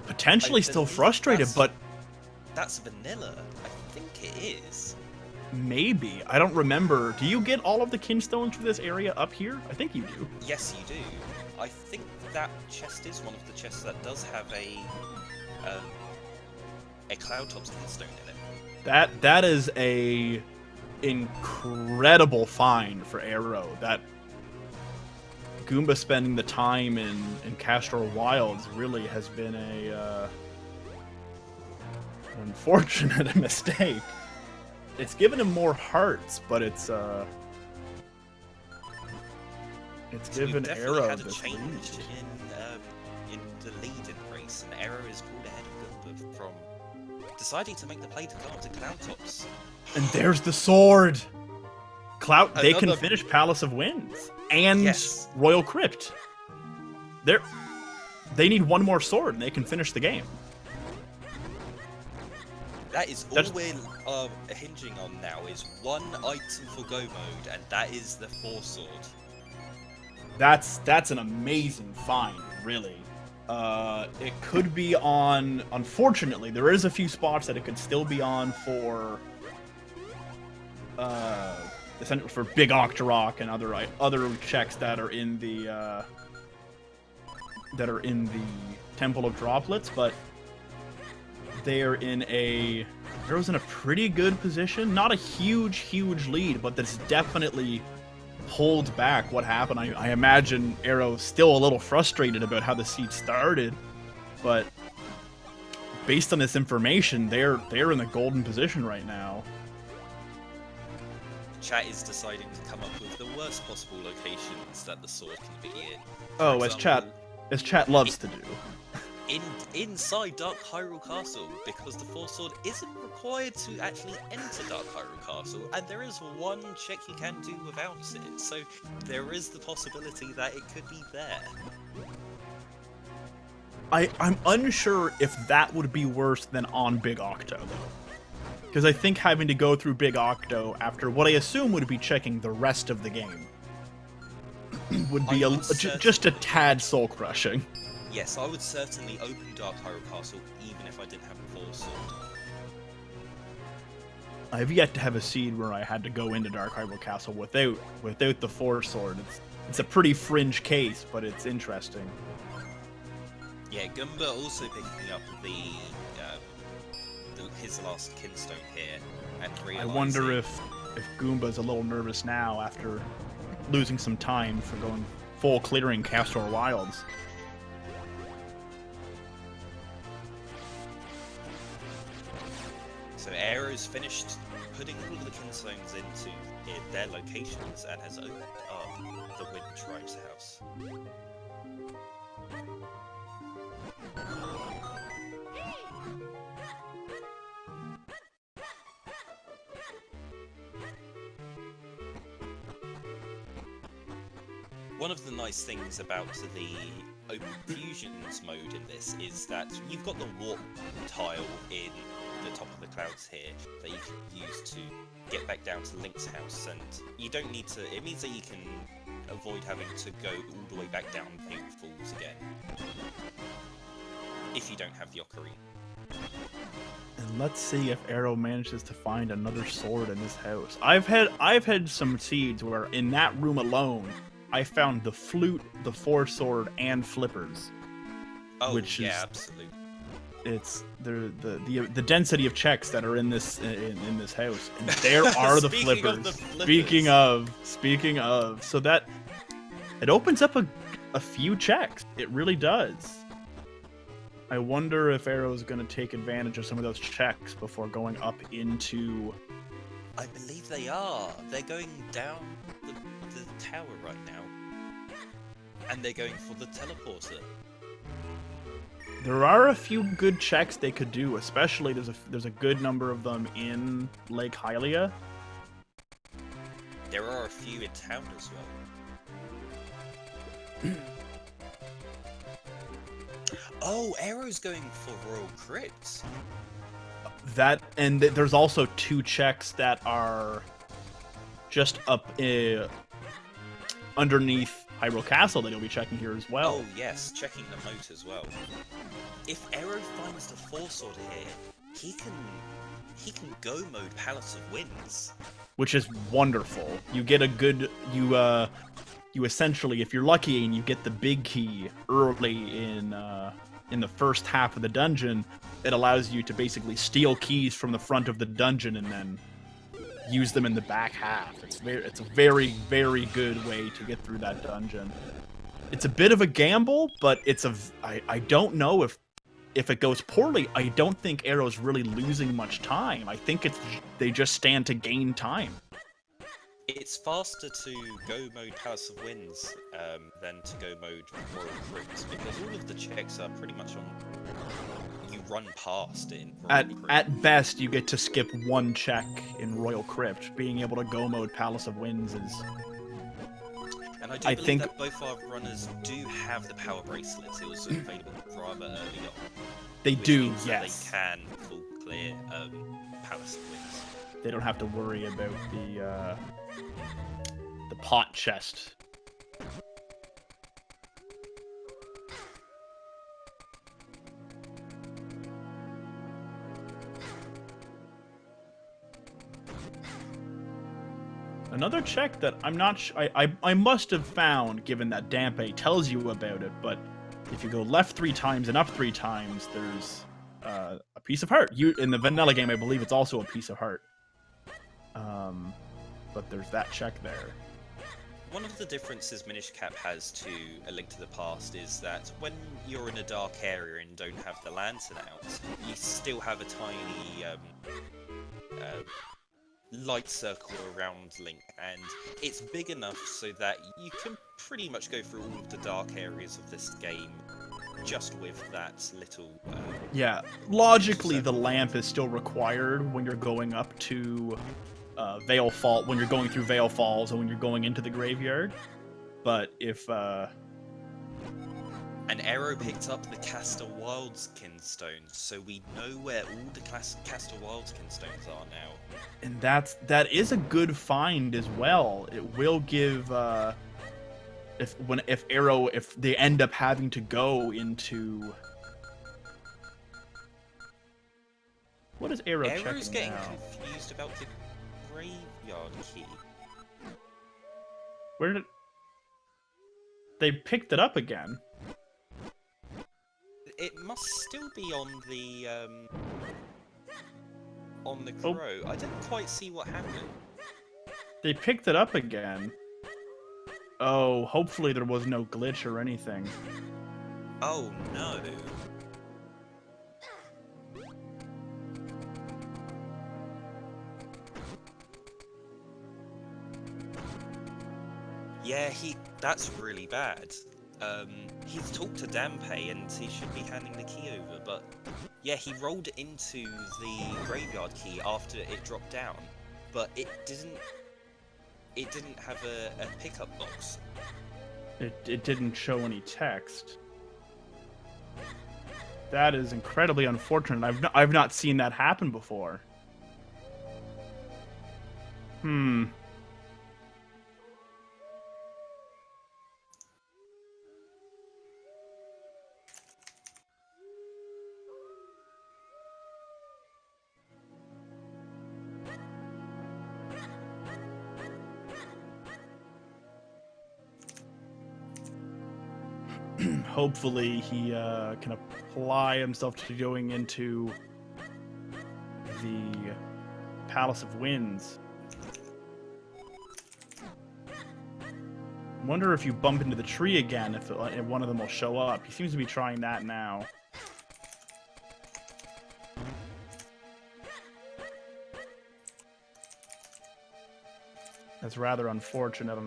Speaker 2: Potentially still frustrated, but...
Speaker 1: That's vanilla. I think it is.
Speaker 2: Maybe. I don't remember. Do you get all of the Kinstones for this area up here? I think you do.
Speaker 1: Yes, you do. I think that chest is one of the chests that does have a Cloud Top's Kinstone in it.
Speaker 2: That is a incredible find for Aero. That Goomba spending the time in Castor Wilds really has been an unfortunate mistake. It's given him more hearts, but it's given Aero
Speaker 1: had a
Speaker 2: this
Speaker 1: change
Speaker 2: lead.
Speaker 1: in the lead in race, and Aero is pulled ahead of Goomba from deciding to make the play to go up to Cloud Tops.
Speaker 2: And there's the sword. They can finish Palace of Winds and Royal Crypt. They need one more sword, and they can finish the game.
Speaker 1: That is all we're hinging on now, is one item for Go mode, and that is the Force Sword.
Speaker 2: That's an amazing find, really. It could be on... Unfortunately, there is a few spots that it could still be on for Big Octorok and other checks that are in the Temple of Droplets, but Arrow's in a pretty good position. Not a huge lead, but that's definitely pulled back what happened. I imagine Arrow's still a little frustrated about how the seed started, but based on this information, they're in a golden position right now.
Speaker 1: Chat is deciding to come up with the worst possible locations that the sword can be in.
Speaker 2: Oh, as chat loves to do.
Speaker 1: Inside Dark Hyrule Castle, because the Force Sword isn't required to actually enter Dark Hyrule Castle, and there is one check you can do without it, so there is the possibility that it could be there.
Speaker 2: I'm unsure if that would be worse than on Big Octo, though. Because I think having to go through Big Octo after what I assume would be checking the rest of the game would be just a tad soul-crushing.
Speaker 1: Yes, I would certainly open Dark Hyrule Castle even if I didn't have a Force Sword.
Speaker 2: I've yet to have a seed where I had to go into Dark Hyrule Castle without the Force Sword. It's a pretty fringe case, but it's interesting.
Speaker 1: Yeah, Goomba also picking up his last Kinstone here, and realizing...
Speaker 2: I wonder if Goomba's a little nervous now after losing some time for going full clearing Castor Wilds.
Speaker 1: So Aero's finished putting all of the kinstones into their locations and has opened up the Wind Tribe's house. One of the nice things about the Open Fusions mode in this is that you've got the warp tile in the top of the clouds here that you can use to get back down to Link's house, and you don't need to. It means that you can avoid having to go all the way back down Pink Falls again if you don't have the Ocarina.
Speaker 2: And let's see if Arrow manages to find another sword in this house. I've had some seeds where in that room alone I found the flute, the four sword, and flippers.
Speaker 1: Oh,
Speaker 2: which
Speaker 1: yeah,
Speaker 2: is,
Speaker 1: absolutely.
Speaker 2: It's the density of checks that are in this house, and there are the flippers. Speaking of, so that it opens up a few checks. It really does. I wonder if Arrow's going to take advantage of some of those checks before going up into.
Speaker 1: I believe they are. They're going down the tower right now, and they're going for the teleporter.
Speaker 2: There are a few good checks they could do, especially there's a good number of them in Lake Hylia.
Speaker 1: There are a few in town as well. Oh, Arrow's going for Royal Crypt.
Speaker 2: That, and there's also two checks that are just up underneath Hyrule Castle that you'll be checking here as well.
Speaker 1: Oh yes, checking the moat as well. If Arrow finds the Four Sword here, he can go mode Palace of Winds,
Speaker 2: which is wonderful. You get a good you essentially, if you're lucky and you get the big key early in the first half of the dungeon, it allows you to basically steal keys from the front of the dungeon and then use them in the back half. It's a very, very good way to get through that dungeon. It's a bit of a gamble, but I don't know if it goes poorly. I don't think Arrow's really losing much time. I think they just stand to gain time.
Speaker 1: It's faster to go mode Palace of Winds than to go mode Royal Crypt, because all of the checks are pretty much on. You run past in Royal Crypt.
Speaker 2: At best, you get to skip one check in Royal Crypt. Being able to go mode Palace of Winds is.
Speaker 1: And I believe that both our runners do have the power bracelets. It was available rather early on.
Speaker 2: They do,
Speaker 1: yes. They can full clear Palace of Winds.
Speaker 2: They don't have to worry about the pot chest. Another check that I'm not I must have found, given that Dampe tells you about it, but if you go left 3 times and up 3 times, there's a piece of heart. In the vanilla game, I believe it's also a piece of heart. But there's that check there.
Speaker 1: One of the differences Minish Cap has to A Link to the Past is that when you're in a dark area and don't have the lantern out, you still have a tiny light circle around Link, and it's big enough so that you can pretty much go through all of the dark areas of this game just with that little...
Speaker 2: yeah, logically the lamp is still required when you're going up to Veil Fall, when you're going through Veil Falls and when you're going into the graveyard. But if...
Speaker 1: An Arrow picked up the Castor Wilds kinstones, so we know where all the Castor Wilds kinstones are now.
Speaker 2: And that is a good find as well. It will give if they end up having to go into, what is Arrow checking now?
Speaker 1: Arrow's getting confused about the graveyard key.
Speaker 2: Where did they picked it up again?
Speaker 1: It must still be on the crow. I didn't quite see what happened.
Speaker 2: They picked it up again. Oh, hopefully there was no glitch or anything.
Speaker 1: Oh no. Yeah, that's really bad. He's talked to Dampé and he should be handing the key over, but yeah, he rolled into the graveyard key after it dropped down, but it didn't have a pickup box.
Speaker 2: It didn't show any text. That is incredibly unfortunate. I've not seen that happen before. Hopefully he can apply himself to going into the Palace of Winds. I wonder if you bump into the tree again, if one of them will show up. He seems to be trying that now. That's rather unfortunate.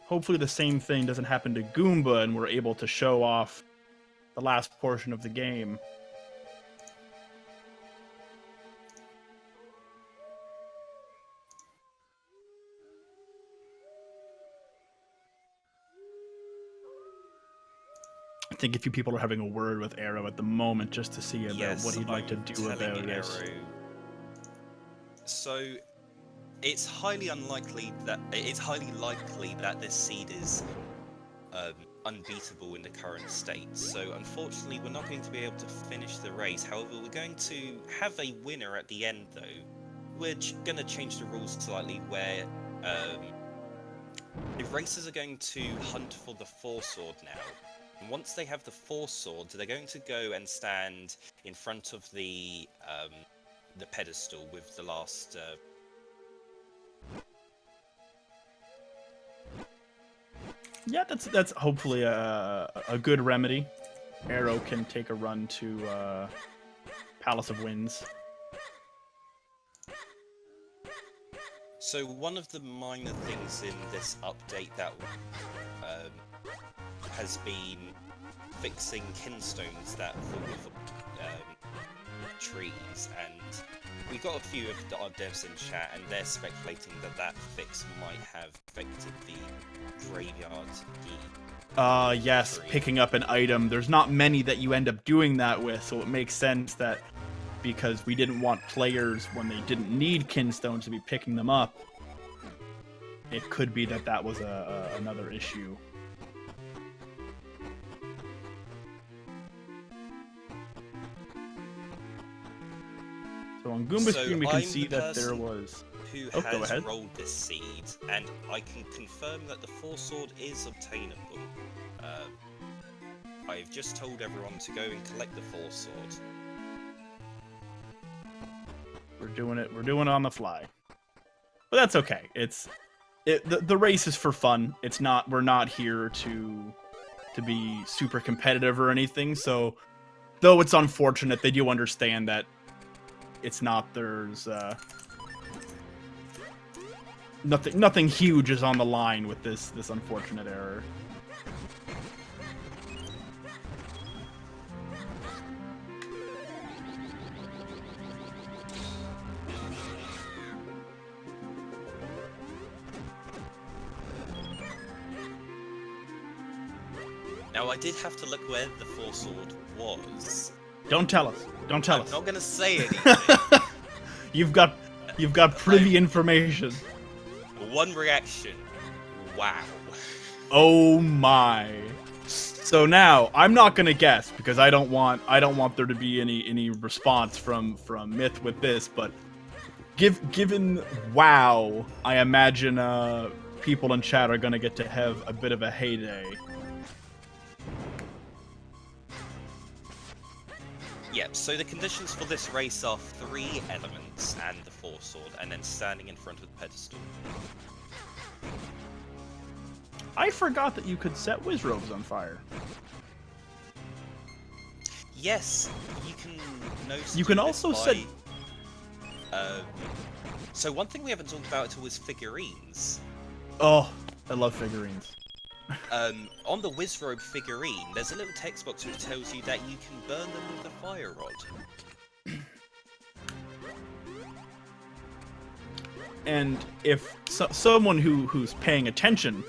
Speaker 2: Hopefully the same thing doesn't happen to Goomba and we're able to show off the last portion of the game. I think a few people are having a word with Arrow at the moment just to see about what he'd like to do about this.
Speaker 1: So it's highly likely that this seed is unbeatable in the current state. So unfortunately, we're not going to be able to finish the race. However, we're going to have a winner at the end, though. We're going to change the rules slightly, where the racers are going to hunt for the 4-sword now. And once they have the 4-sword, they're going to go and stand in front of the pedestal with the last.
Speaker 2: Yeah, that's hopefully a good remedy. Arrow can take a run to Palace of Winds.
Speaker 1: So one of the minor things in this update that has been fixing kinstones that fall off trees, and we got a few of our devs in chat, and they're speculating that fix might have affected the graveyard key.
Speaker 2: Yes, picking up an item. There's not many that you end up doing that with, so it makes sense that because we didn't want players, when they didn't need kinstones, to be picking them up, it could be that was another issue. So on Goomba's screen, we can see that there was.
Speaker 1: Who has rolled this seed, and I can confirm that the 4-sword is obtainable. I've just told everyone to go and collect the 4-sword.
Speaker 2: We're doing it on the fly, but that's okay. The race is for fun. It's not. We're not here to be super competitive or anything. So, though it's unfortunate, they do understand that it's not. There's nothing huge is on the line with this unfortunate error.
Speaker 1: Now, I did have to look where the 4-sword was.
Speaker 2: Don't tell us. Don't tell us.
Speaker 1: I'm not gonna say anything.
Speaker 2: You've got privy information.
Speaker 1: One reaction. Wow.
Speaker 2: Oh my. So now I'm not gonna guess because I don't want there to be any response from Myth with this, but given wow, I imagine people in chat are gonna get to have a bit of a heyday.
Speaker 1: Yep, so the conditions for this race are 3 elements and the 4-sword, and then standing in front of the pedestal.
Speaker 2: I forgot that you could set Wizrobes on fire.
Speaker 1: Yes, you can.
Speaker 2: You can also set.
Speaker 1: Um, so one thing we haven't talked about at all is figurines.
Speaker 2: Oh, I love figurines.
Speaker 1: On the Wizrobe figurine, there's a little text box which tells you that you can burn them with a fire rod.
Speaker 2: And if someone who's paying attention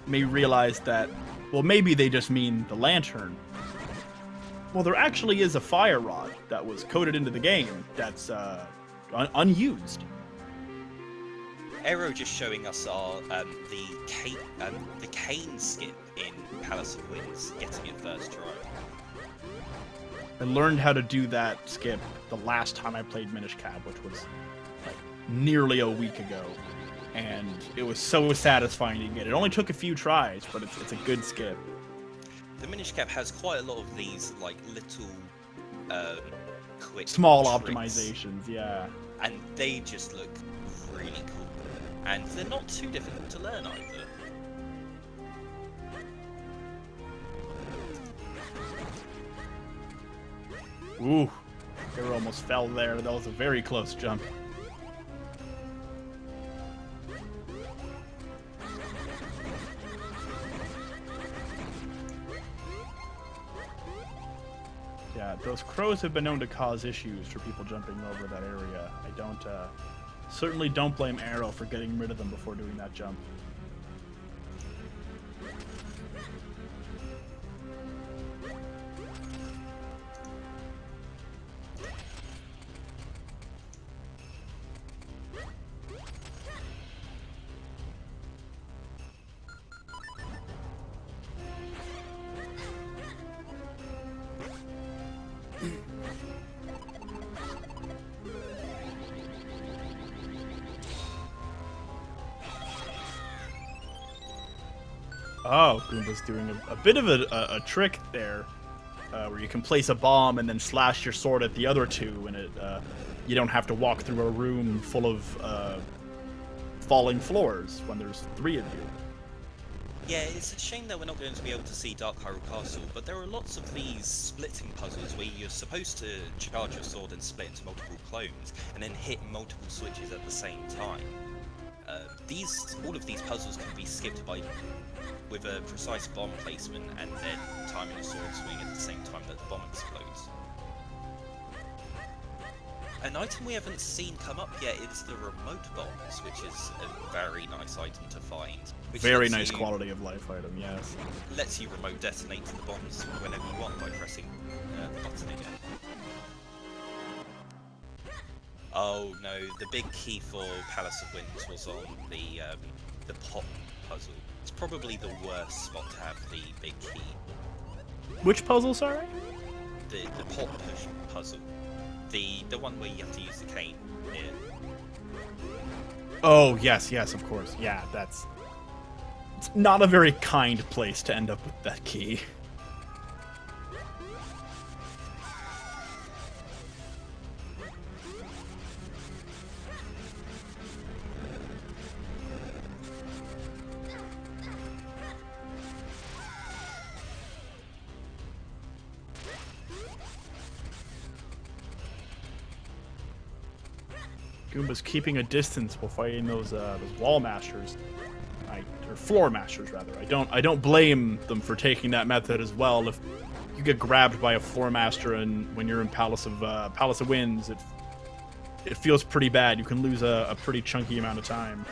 Speaker 2: may realize that, well, maybe they just mean the lantern. Well, there actually is a fire rod that was coded into the game that's unused.
Speaker 1: Arrow just showing us our the cane skip in Palace of Winds, getting it first try.
Speaker 2: I learned how to do that skip the last time I played Minish Cap, which was like nearly a week ago, and it was so satisfying to get. It only took a few tries, but it's a good skip.
Speaker 1: The Minish Cap has quite a lot of these like little quick
Speaker 2: Small
Speaker 1: tricks,
Speaker 2: optimizations, yeah.
Speaker 1: and they just look really cool. And they're not too difficult to learn either.
Speaker 2: Ooh, Hero almost fell there. That was a very close jump. Yeah, those crows have been known to cause issues for people jumping over that area. Certainly don't blame Arrow for getting rid of them before doing that jump. Oh, Goomba's doing a bit of a trick there, where you can place a bomb and then slash your sword at the other two, and you don't have to walk through a room full of falling floors when there's three of you.
Speaker 1: Yeah, it's a shame that we're not going to be able to see Dark Hyrule Castle, but there are lots of these splitting puzzles where you're supposed to charge your sword and split into multiple clones, and then hit multiple switches at the same time. All of these puzzles can be skipped with a precise bomb placement and then timing a sword swing at the same time that the bomb explodes. An item we haven't seen come up yet is the remote bombs, which is a very nice item to find.
Speaker 2: Very nice quality of life item, yes.
Speaker 1: Lets you remote detonate the bombs whenever you want by pressing the button again. Oh no, the big key for Palace of Winds was on the pop puzzle. It's probably the worst spot to have the big key.
Speaker 2: Which puzzle, sorry?
Speaker 1: The pop push puzzle. The one where you have to use the cane. Yeah.
Speaker 2: Oh, yes, of course. Yeah, it's not a very kind place to end up with that key. Goomba's keeping a distance while fighting those wall masters, or floor masters rather. I don't blame them for taking that method as well. If you get grabbed by a floor master and when you're in Palace of Winds, it feels pretty bad. You can lose a pretty chunky amount of time.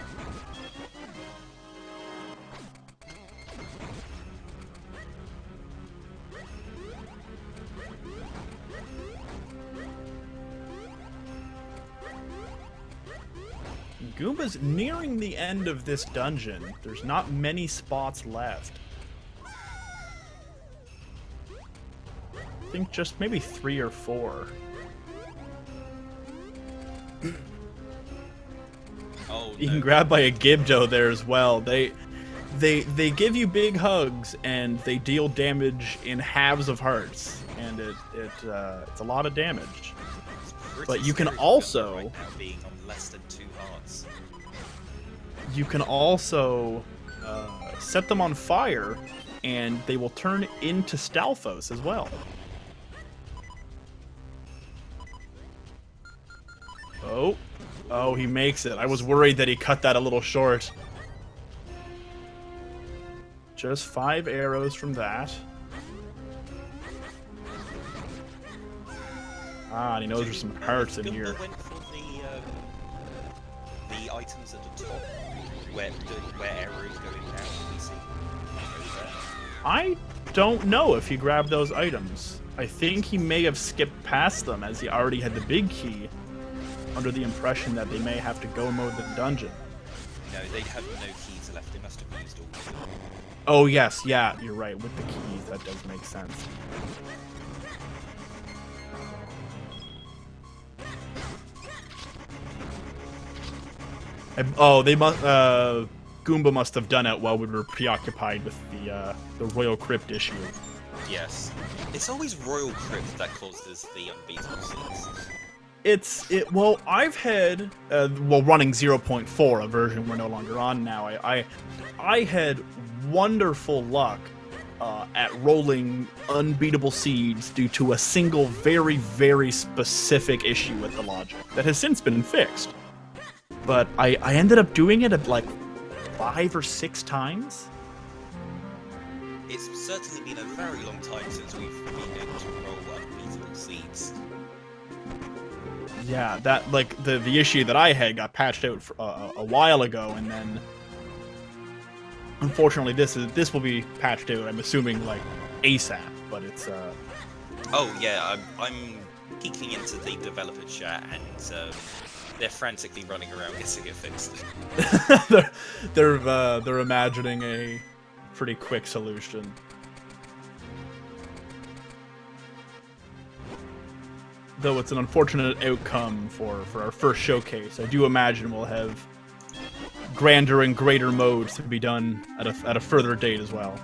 Speaker 2: Goomba's nearing the end of this dungeon. There's not many spots left. I think just maybe 3 or 4.
Speaker 1: Oh,
Speaker 2: You
Speaker 1: no.
Speaker 2: can grab by a Gibdo there as well. They give you big hugs and they deal damage in halves of hearts, and it's a lot of damage. But you can also
Speaker 1: right now being on less than 2 hearts.
Speaker 2: You can also set them on fire, and they will turn into Stalfos as well. Oh. Oh, he makes it. I was worried that he cut that a little short. Just 5 arrows from that. Ah, and he knows there's some hearts in here.
Speaker 1: Went for the items at the top, where arrows going now. Can we see?
Speaker 2: I don't know if he grabbed those items. I think he may have skipped past them as he already had the big key, under the impression that they may have to go mode the dungeon.
Speaker 1: No, they have no keys left. They must have used all of them.
Speaker 2: Oh yes, yeah, you're right. With the keys, that does make sense. Oh, they must. Goomba must have done it while we were preoccupied with the Royal Crypt issue.
Speaker 1: Yes, it's always Royal Crypt that causes the unbeatable scenes.
Speaker 2: Well, I've had running 0.4, a version we're no longer on now. I had wonderful luck at rolling unbeatable seeds due to a single very, very specific issue with the logic that has since been fixed. But I ended up doing it at like 5 or 6 times.
Speaker 1: It's certainly been a very long time since we've been able to roll unbeatable seeds.
Speaker 2: Yeah, that like the issue that I had got patched out for, a while ago, and then unfortunately this will be patched out. I'm assuming like ASAP, but it's
Speaker 1: Oh yeah, I'm peeking into the developer chat, and they're frantically running around getting it fixed.
Speaker 2: they're imagining a pretty quick solution. Though it's an unfortunate outcome for our first showcase. I do imagine we'll have grander and greater modes to be done at a further date as well.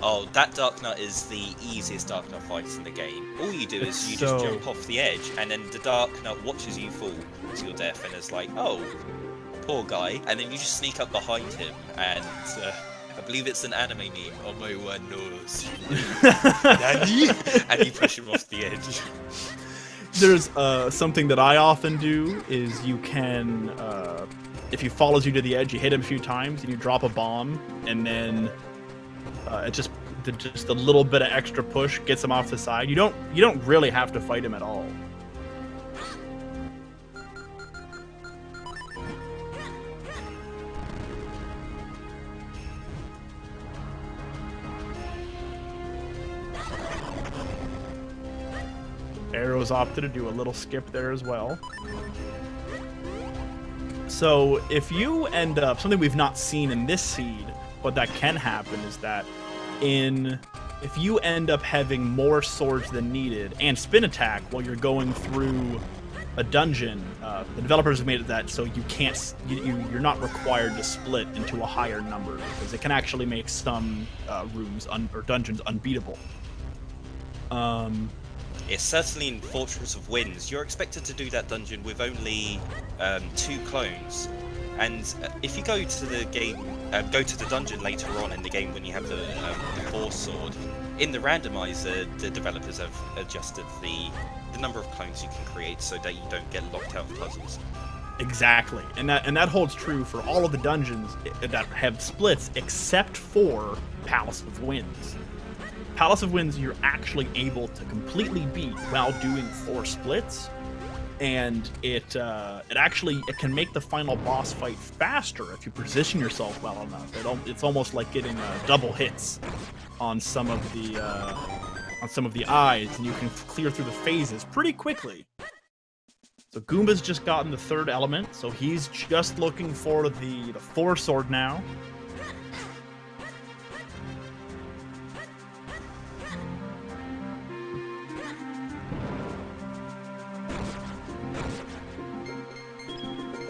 Speaker 1: Oh, that Dark Nut is the easiest Dark Nut fight in the game. All you do is you just jump off the edge, and then the Dark Nut watches you fall to your death, and it's like, oh, poor guy. And then you just sneak up behind him, and I believe it's an anime meme. Oh my one knows. And you push him off the edge.
Speaker 2: There's something that I often do is you can, if he follows you to the edge, you hit him a few times, and you drop a bomb, and then it just a little bit of extra push gets him off the side. You don't really have to fight him at all. Arrows opted to do a little skip there as well. So if you end up, something we've not seen in this seed, but that can happen, is that if you end up having more swords than needed and spin attack while you're going through a dungeon, the developers have made it that so you can't, you're not required to split into a higher number, because it can actually make some rooms or dungeons unbeatable.
Speaker 1: It's certainly in Fortress of Winds. You're expected to do that dungeon with only 2 clones. And if you go to the game, go to the dungeon later on in the game when you have the Force Sword, in the randomizer, the developers have adjusted the number of clones you can create so that you don't get locked out of puzzles.
Speaker 2: Exactly, and that holds true for all of the dungeons that have splits, except for Palace of Winds. Palace of Winds, you're actually able to completely beat while doing 4 splits. And it can make the final boss fight faster if you position yourself well enough. It's almost like getting double hits on some of the eyes, and you can clear through the phases pretty quickly. So Goomba's just gotten the 3rd element, so he's just looking for the 4 sword now.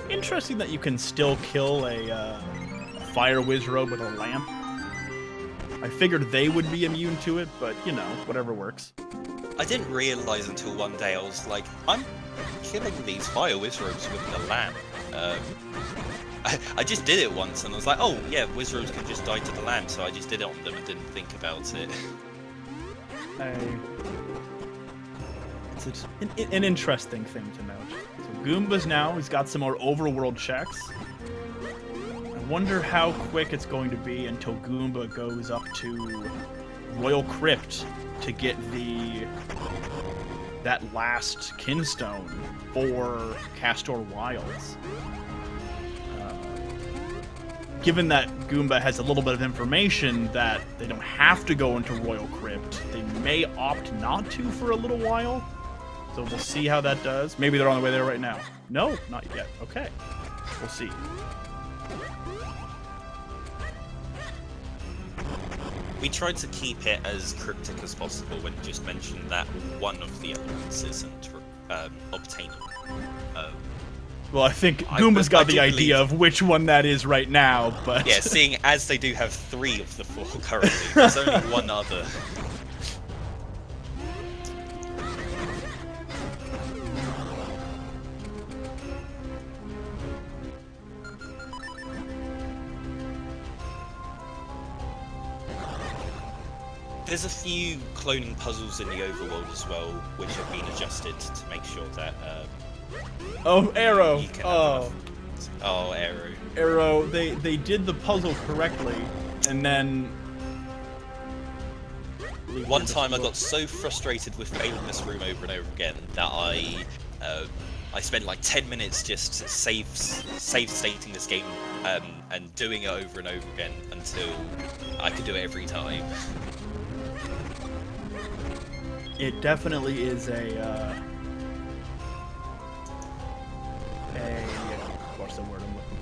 Speaker 2: Interesting that you can still kill a fire wizrobe with a lamp. I figured they would be immune to it, but you know, whatever works.
Speaker 1: I didn't realize until one day I was like, I'm killing these fire wizrobes with the lamp. I just did it once and I was like, oh yeah, wizrobes can just die to the lamp, so I just did it on them and didn't think about it.
Speaker 2: it's an interesting thing to note. So Goomba's now, he's got some more overworld checks. I wonder how quick it's going to be until Goomba goes up to Royal Crypt to get that last Kinstone for Castor Wilds. Given that Goomba has a little bit of information that they don't have to go into Royal Crypt, they may opt not to for a little while. So we'll see how that does. Maybe they're on the way there right now. No, not yet. Okay. We'll see.
Speaker 1: We tried to keep it as cryptic as possible when you just mentioned that one of the elements isn't obtainable.
Speaker 2: Well, I think Goomba's got the idea of which one that is right now, but...
Speaker 1: Yeah, seeing as they do have 3 of the 4 currently, there's only one other. There's a few cloning puzzles in the overworld as well, which have been adjusted to make sure that...
Speaker 2: oh, Arrow!
Speaker 1: You can have enough. Oh, Arrow.
Speaker 2: Arrow, they did the puzzle correctly, and then...
Speaker 1: One time I got so frustrated with failing this room over and over again that I spent like 10 minutes just save stating this game and doing it over and over again until I could do it every time.
Speaker 2: It definitely is what's the word I'm looking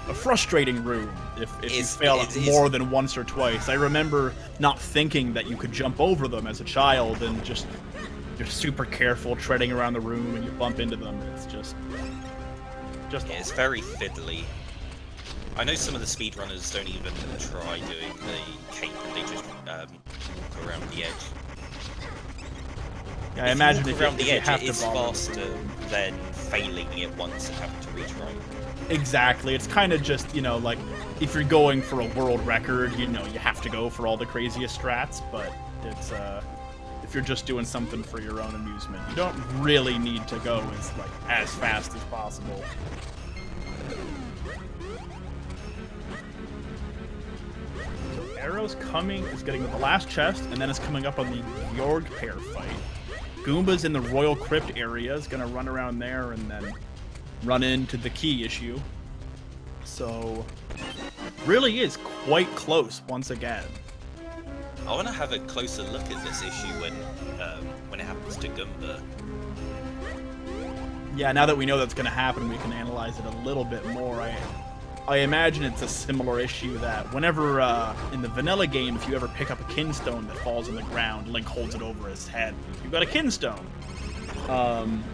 Speaker 2: for? A frustrating room if you fail it more than once or twice. I remember not thinking that you could jump over them as a child and just you're super careful treading around the room and you bump into them. It's just
Speaker 1: yeah, it's very fiddly. I know some of the speedrunners don't even try doing the cape and they just walk around the edge.
Speaker 2: Yeah, I imagine if
Speaker 1: around the
Speaker 2: you
Speaker 1: edge,
Speaker 2: have
Speaker 1: it is faster than failing it once and having to retry.
Speaker 2: Exactly. It's kind of just, you know, like if you're going for a world record, you know, you have to go for all the craziest strats, but it's if you're just doing something for your own amusement, you don't really need to go as fast as possible. So Arrow's coming, is getting the last chest, and then it's coming up on the Yorg pair fight. Goomba's in the Royal Crypt area, is gonna run around there and then run into the key issue. So, really is quite close once again.
Speaker 1: I want to have a closer look at this issue when it happens to Goomba.
Speaker 2: Yeah, now that we know that's gonna happen, we can analyze it a little bit more. I imagine it's a similar issue that whenever, in the vanilla game, if you ever pick up a kinstone that falls on the ground, Link holds it over his head. You've got a kinstone.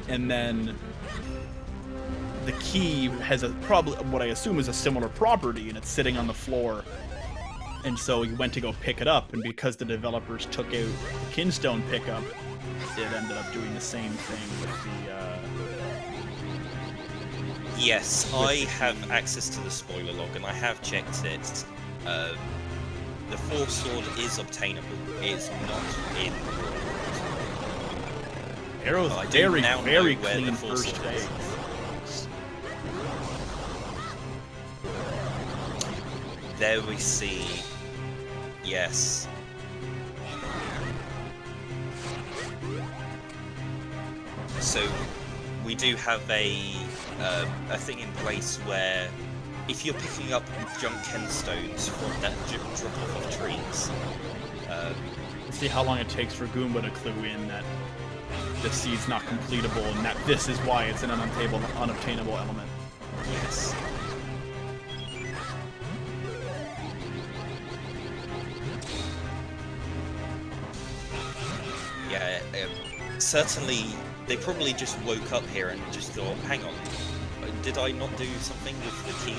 Speaker 2: And then the key has what I assume is a similar property, and it's sitting on the floor. And so he went to go pick it up, and because the developers took out the kinstone pickup, it ended up doing the same thing with the,
Speaker 1: Yes, I have access to the spoiler log, and I have checked it. The Force Sword is obtainable. It is not in the world.
Speaker 2: Arrow's very clean first phase.
Speaker 1: There we see. Yes. So we do have a thing in place where if you're picking up junk Kenstones from that drop off of trees,
Speaker 2: let's see how long it takes for Goomba to clue in that the seed's not completable and that this is why it's an unobtainable element.
Speaker 1: Yes. Yeah, certainly they probably just woke up here and just thought, hang on, did I not do something with the key?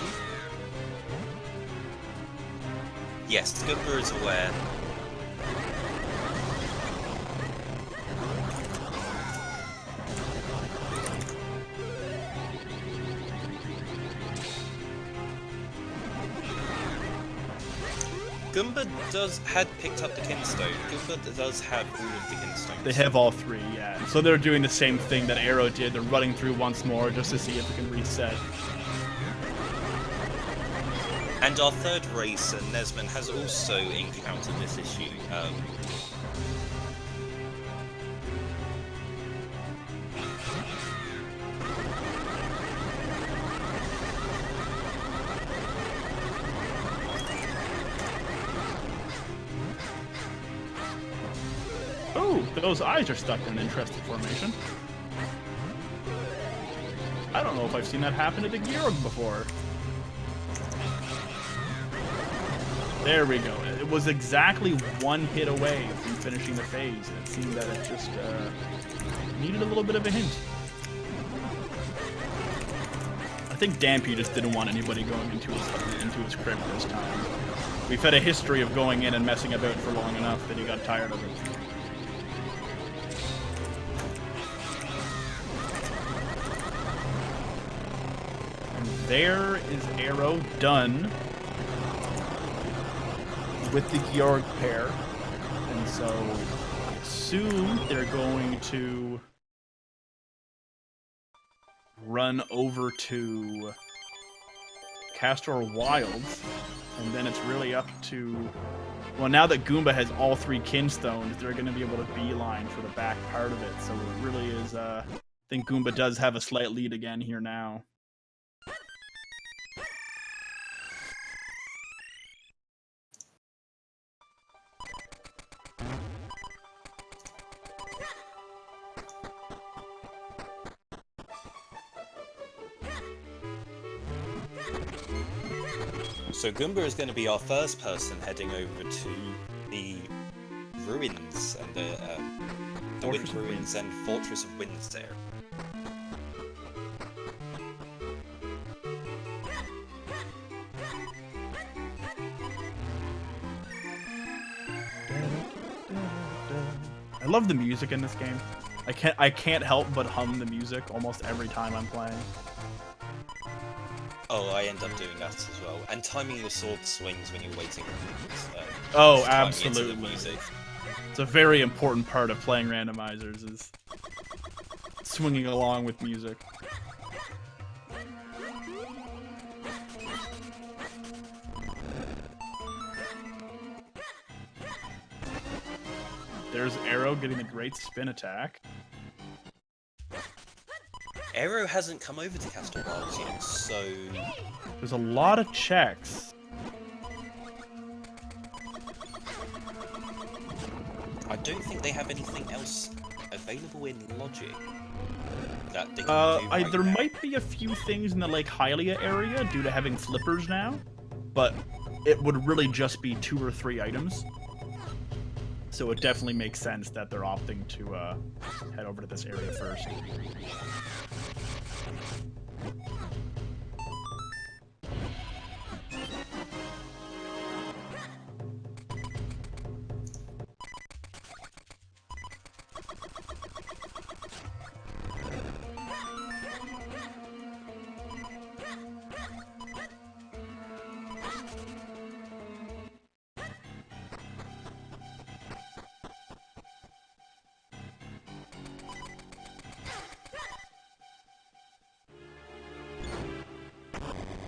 Speaker 1: Yes, Goomba is aware. Goomba had picked up the Kinstone. Goomba does have all of the Kinstones.
Speaker 2: They have all 3, yeah. So they're doing the same thing that Arrow did. They're running through once more just to see if it can reset.
Speaker 1: And our third race, Nesman, has also encountered this issue.
Speaker 2: Oh, those eyes are stuck in an interesting formation. I don't know if I've seen that happen to the Georg before. There we go. It was exactly 1 hit away from finishing the phase. It seemed that it just needed a little bit of a hint. I think Dampy just didn't want anybody going into his crypt this time. We've had a history of going in and messing about for long enough that he got tired of it. And there is Arrow done with the Georg pair, and so I assume they're going to run over to Castor Wilds, and then it's really up to... Well, now that Goomba has all 3 Kinstones, they're going to be able to beeline for the back part of it, so it really is... I think Goomba does have a slight lead again here now.
Speaker 1: So Goomba is going to be our first person heading over to the ruins and the Wind Ruins and Fortress of Winds there.
Speaker 2: I love the music in this game. I can't help but hum the music almost every time I'm playing.
Speaker 1: Oh, I end up doing that as well. And timing your sword swings when you're waiting.
Speaker 2: Oh, absolutely. It's a very important part of playing randomizers, is swinging along with music. There's Arrow getting the great spin attack.
Speaker 1: Arrow hasn't come over to Castor Wilds yet, so...
Speaker 2: There's a lot of checks.
Speaker 1: I don't think they have anything else available in Logic that they can do right
Speaker 2: there
Speaker 1: now.
Speaker 2: might be a few things in the Lake Hylia area due to having flippers now, but it would really just be 2 or 3 items. So it definitely makes sense that they're opting to head over to this area first.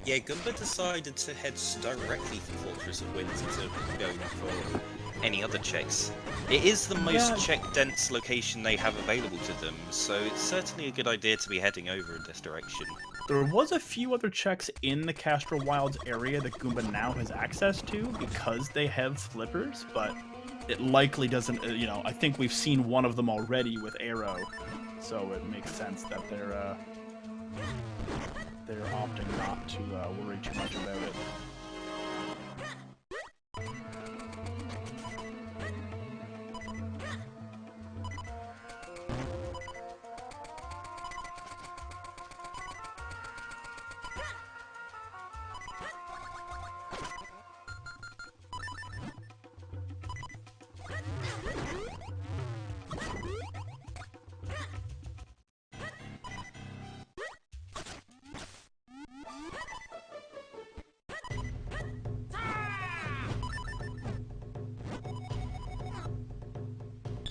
Speaker 1: Yeah, Goomba decided to head directly for Fortress of Winds instead of going for any other checks. It is the most check-dense location they have available to them, so it's certainly a good idea to be heading over in this direction.
Speaker 2: There was a few other checks in the Castor Wilds area that Goomba now has access to because they have flippers, but it likely doesn't, I think we've seen one of them already with Arrow, so it makes sense that they're opting not to worry too much about it.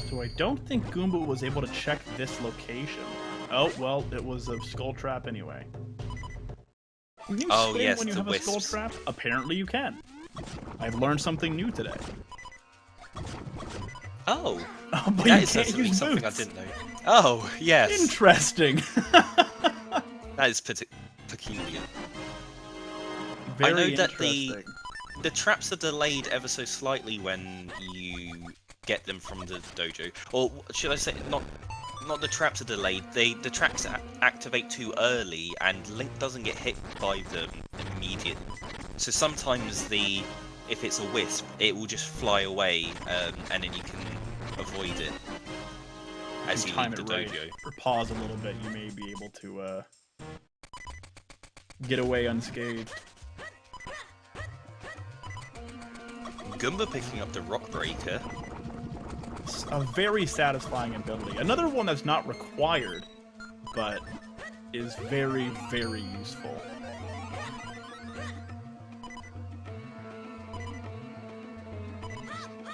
Speaker 2: So I don't think Goomba was able to check this location. Oh, well, it was a skull trap anyway. Can you
Speaker 1: Oh,
Speaker 2: spin
Speaker 1: yes,
Speaker 2: when you
Speaker 1: the
Speaker 2: have a skull
Speaker 1: wisps.
Speaker 2: trap? Apparently you can. I've learned something new today.
Speaker 1: Oh,
Speaker 2: But
Speaker 1: that
Speaker 2: you
Speaker 1: is
Speaker 2: can't
Speaker 1: certainly
Speaker 2: use
Speaker 1: something
Speaker 2: boots.
Speaker 1: I didn't know. Oh, yes.
Speaker 2: Interesting.
Speaker 1: That is peculiar.
Speaker 2: Very
Speaker 1: I know that
Speaker 2: interesting.
Speaker 1: the traps are delayed ever so slightly when you get them from the dojo. Or should I say, not the traps are delayed, the traps activate too early and Link doesn't get hit by them immediately. So sometimes if it's a wisp, it will just fly away and then you can avoid it as you leave the dojo.
Speaker 2: Or pause a little bit, you may be able to get away unscathed.
Speaker 1: Goomba picking up the Rock Breaker.
Speaker 2: It's a very satisfying ability. Another one that's not required, but is very, very useful.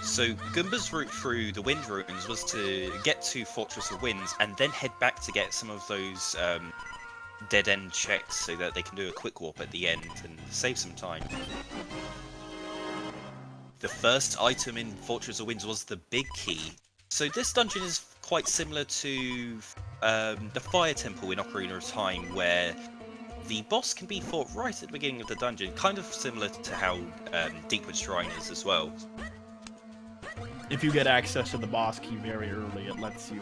Speaker 1: So Goomba's route through the Wind Ruins was to get to Fortress of Winds and then head back to get some of those dead-end checks so that they can do a quick warp at the end and save some time. The first item in Fortress of Winds was the Big Key. So this dungeon is quite similar to the Fire Temple in Ocarina of Time, where the boss can be fought right at the beginning of the dungeon, kind of similar to how Deepwood Shrine is as well.
Speaker 2: If you get access to the boss key very early, it lets you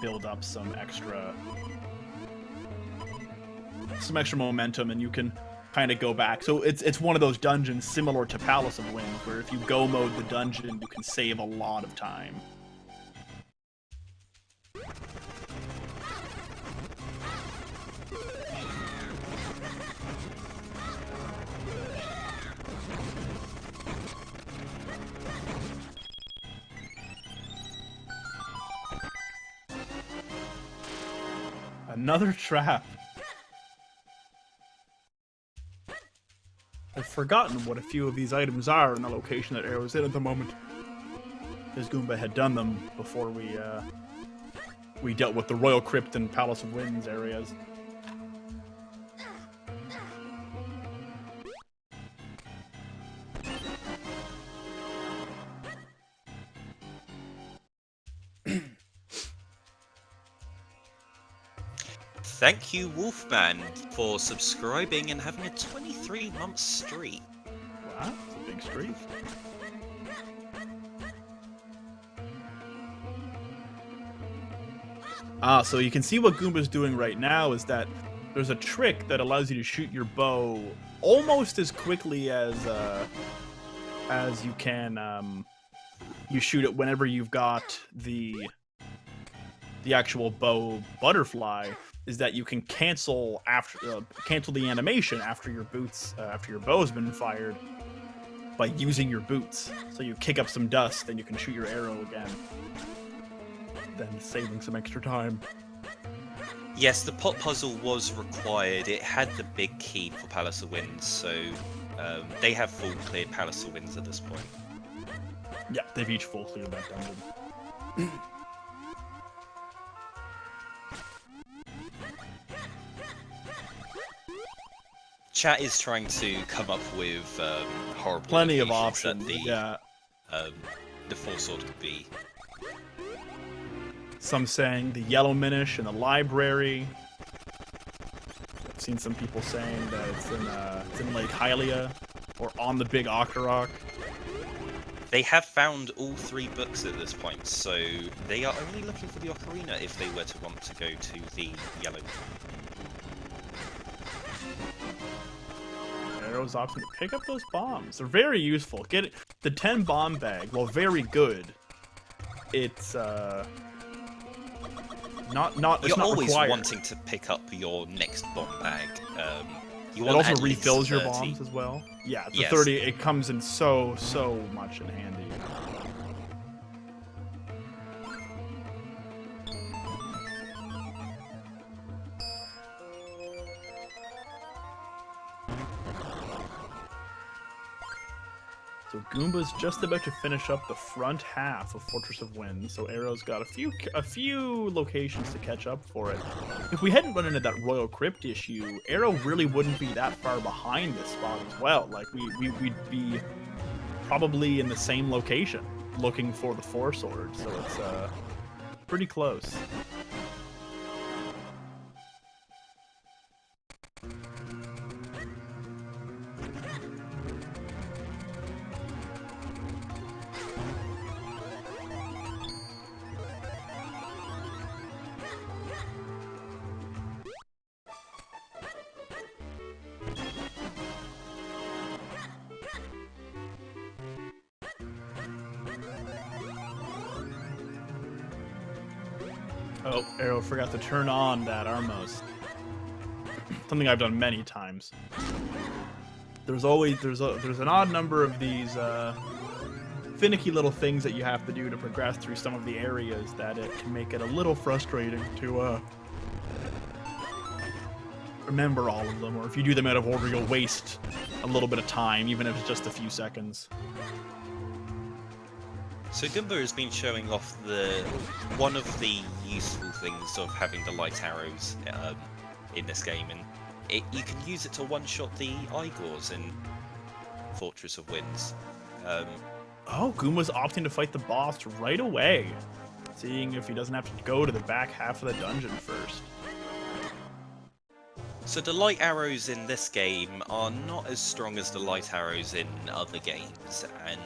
Speaker 2: build up some extra momentum, and you can kind of go back. So it's one of those dungeons similar to Palace of Winds, where if you go mode the dungeon, you can save a lot of time. Another trap. I've forgotten what a few of these items are in the location that Arrow's in at the moment, because Goomba had done them before we dealt with the Royal Crypt and Palace of Winds areas.
Speaker 1: Thank you, Wolfman, for subscribing and having a 23-month streak.
Speaker 2: Wow, that's a big streak. So you can see what Goomba's doing right now is that there's a trick that allows you to shoot your bow almost as quickly as you can. You shoot it whenever you've got the actual bow butterfly. Is that you can cancel the animation after your bow's been fired by using your boots. So you kick up some dust, then you can shoot your arrow again, then saving some extra time.
Speaker 1: Yes, the pot puzzle was required. It had the big key for Palace of Winds, so they have full cleared Palace of Winds at this point.
Speaker 2: Yeah, they've each full cleared that dungeon.
Speaker 1: Chat is trying to come up with horrible
Speaker 2: Plenty of
Speaker 1: locations
Speaker 2: options.
Speaker 1: that
Speaker 2: Yeah.
Speaker 1: The Four Sword could be.
Speaker 2: Some saying the Yellow Minish in the library. I've seen some people saying that it's in Lake Hylia or on the Big Octorok.
Speaker 1: They have found all 3 books at this point, so they are only looking for the Ocarina if they were to want to go to the Yellow.
Speaker 2: Arrow's option to pick up those bombs. They're very useful. Get it. The 10 bomb bag, while very good, it's
Speaker 1: You're always
Speaker 2: required.
Speaker 1: wanting to pick up your next bomb bag. You
Speaker 2: It
Speaker 1: want
Speaker 2: also
Speaker 1: at least
Speaker 2: refills your
Speaker 1: 30.
Speaker 2: bombs as well. Yeah, the
Speaker 1: Yes.
Speaker 2: 30, it comes in so much in handy. So Goomba's just about to finish up the front half of Fortress of Wind, so Arrow's got a few locations to catch up for it. If we hadn't run into that Royal Crypt issue, Arrow really wouldn't be that far behind this spot as well. Like, we'd be probably in the same location, looking for the Four Swords, so it's pretty close. Oh, Arrow forgot to turn on that Armos. Something I've done many times. There's an odd number of these finicky little things that you have to do to progress through some of the areas that it can make it a little frustrating to remember all of them, or if you do them out of order, you'll waste a little bit of time, even if it's just a few seconds.
Speaker 1: So Goomba has been showing off one of the useful things of having the light arrows in this game, and you can use it to one-shot the Igors in Fortress of Winds.
Speaker 2: Oh, Goomba's opting to fight the boss right away, seeing if he doesn't have to go to the back half of the dungeon first.
Speaker 1: So the light arrows in this game are not as strong as the light arrows in other games, and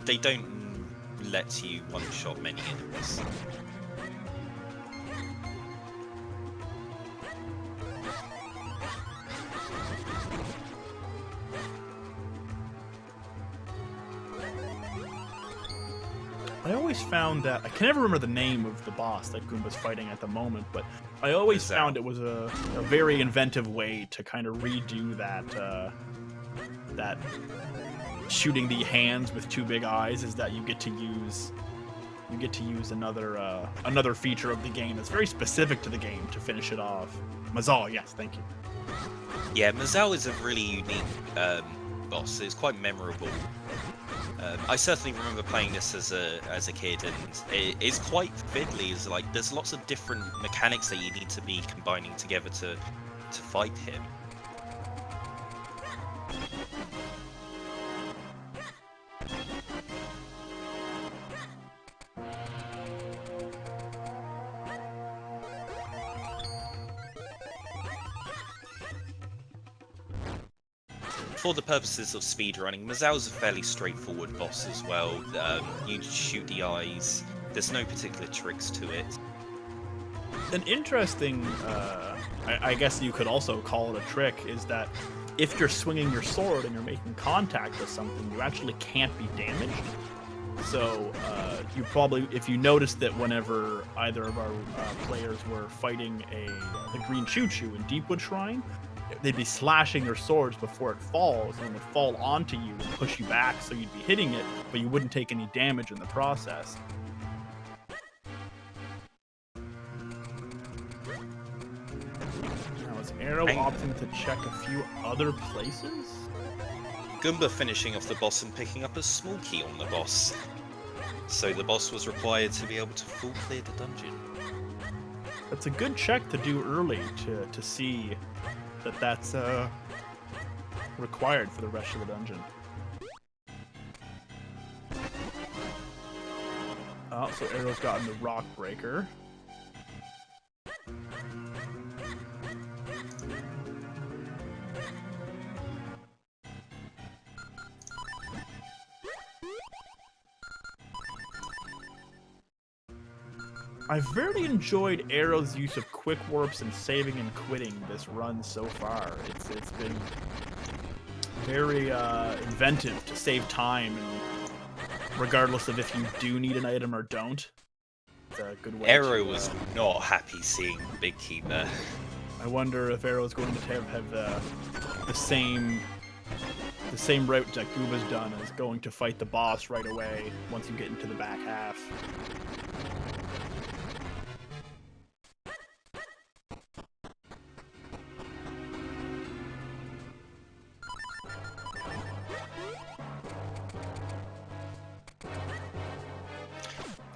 Speaker 1: they don't let you one-shot many enemies.
Speaker 2: I always found that I can never remember the name of the boss that Goomba's fighting at the moment, but I always found it was a very inventive way to kind of redo that shooting the hands with two big eyes, is that you get to use another feature of the game that's very specific to the game to finish it off. Mazal, yes, thank you.
Speaker 1: Yeah, Mazal is a really unique boss. It's quite memorable. I certainly remember playing this as a kid, and it is quite fiddly. It's like there's lots of different mechanics that you need to be combining together to fight him. For the purposes of speedrunning, Mazal's a fairly straightforward boss as well. You just shoot the eyes. There's no particular tricks to it.
Speaker 2: An interesting, I guess you could also call it a trick, is that if you're swinging your sword and you're making contact with something, you actually can't be damaged. So you probably, if you noticed that whenever either of our players were fighting the Green Choo-Choo in Deepwood Shrine, they'd be slashing their swords before it falls, and it would fall onto you and push you back, so you'd be hitting it, but you wouldn't take any damage in the process. Now is Arrow opting to check a few other places?
Speaker 1: Goomba finishing off the boss and picking up a small key on the boss. So the boss was required to be able to full clear the dungeon.
Speaker 2: That's a good check to do early to see that's required for the rest of the dungeon. Oh, so Arrow's gotten the Rock Breaker. I've very enjoyed Arrow's use of quick warps and saving and quitting this run so far. It's been very inventive to save time, and regardless of if you do need an item or don't, it's a good way.
Speaker 1: Arrow was not happy seeing the big key there.
Speaker 2: I wonder if Arrow's going to have the same route that Goomba's done, as going to fight the boss right away once you get into the back half.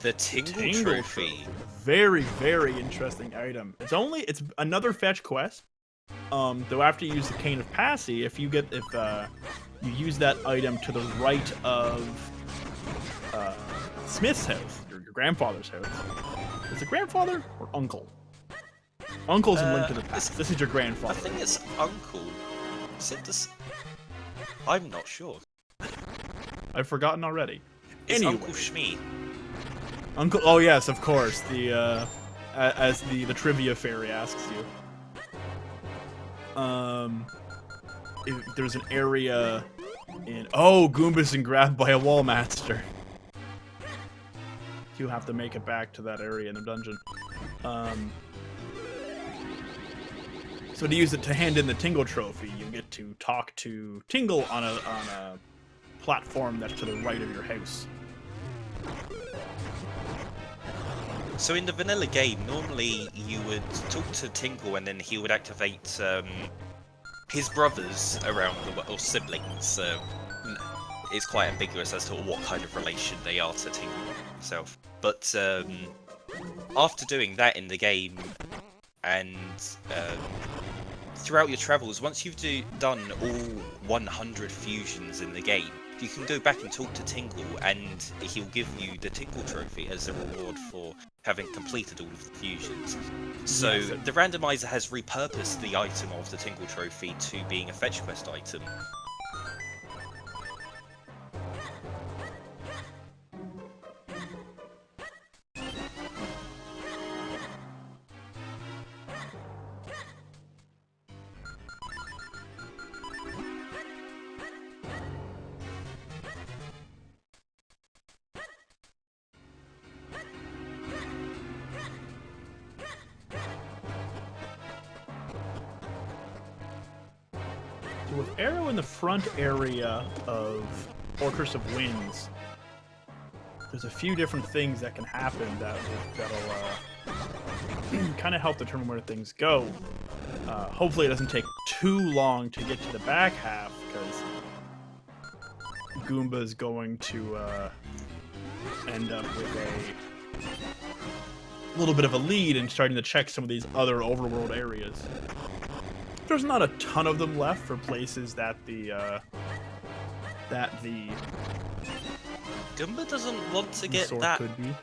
Speaker 1: The Tingle Trophy.
Speaker 2: Very, very interesting item. It's another fetch quest. Though after you use the Cane of Passy, if you use that item to the right of Smith's house, your grandfather's house. Is it grandfather or uncle? Uncle's in Link to the Past. This is your grandfather.
Speaker 1: I think it's uncle. I'm not sure.
Speaker 2: I've forgotten already.
Speaker 1: It's
Speaker 2: anyway.
Speaker 1: Uncle Shmee.
Speaker 2: Uncle. Oh yes, of course. As the trivia fairy asks you. If there's an area in. Oh, Goomba's been grabbed by a wall master. You have to make it back to that area in the dungeon. So to use it to hand in the Tingle Trophy, you get to talk to Tingle on a platform that's to the right of your house.
Speaker 1: So in the vanilla game, normally you would talk to Tingle and then he would activate his brothers around the world, or siblings. It's quite ambiguous as to what kind of relation they are to Tingle himself. But after doing that in the game, and throughout your travels, once you've done all 100 fusions in the game, you can go back and talk to Tingle, and he'll give you the Tingle Trophy as a reward for having completed all of the fusions. So yes, the randomizer has repurposed the item of the Tingle Trophy to being a fetch quest item.
Speaker 2: So with Arrow in the front area of Fortress of Winds, there's a few different things that can happen that'll kind of help determine where things go. Hopefully it doesn't take too long to get to the back half, because Goomba's going to end up with a little bit of a lead and starting to check some of these other overworld areas. There's not a ton of them left for places that the
Speaker 1: Goomba doesn't want to get that
Speaker 2: could be.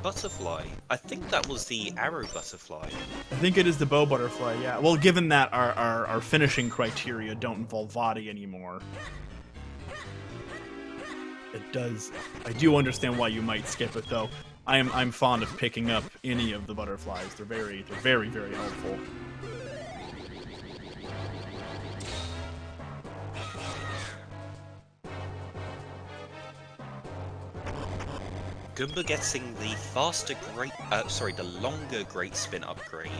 Speaker 1: butterfly. I think that was the arrow butterfly.
Speaker 2: I think it is the bow butterfly, yeah. Well, given that our finishing criteria don't involve Vadi anymore, it does. I do understand why you might skip it, though. I'm fond of picking up any of the butterflies. They're very, very helpful.
Speaker 1: Goomba getting the the longer Great Spin upgrade.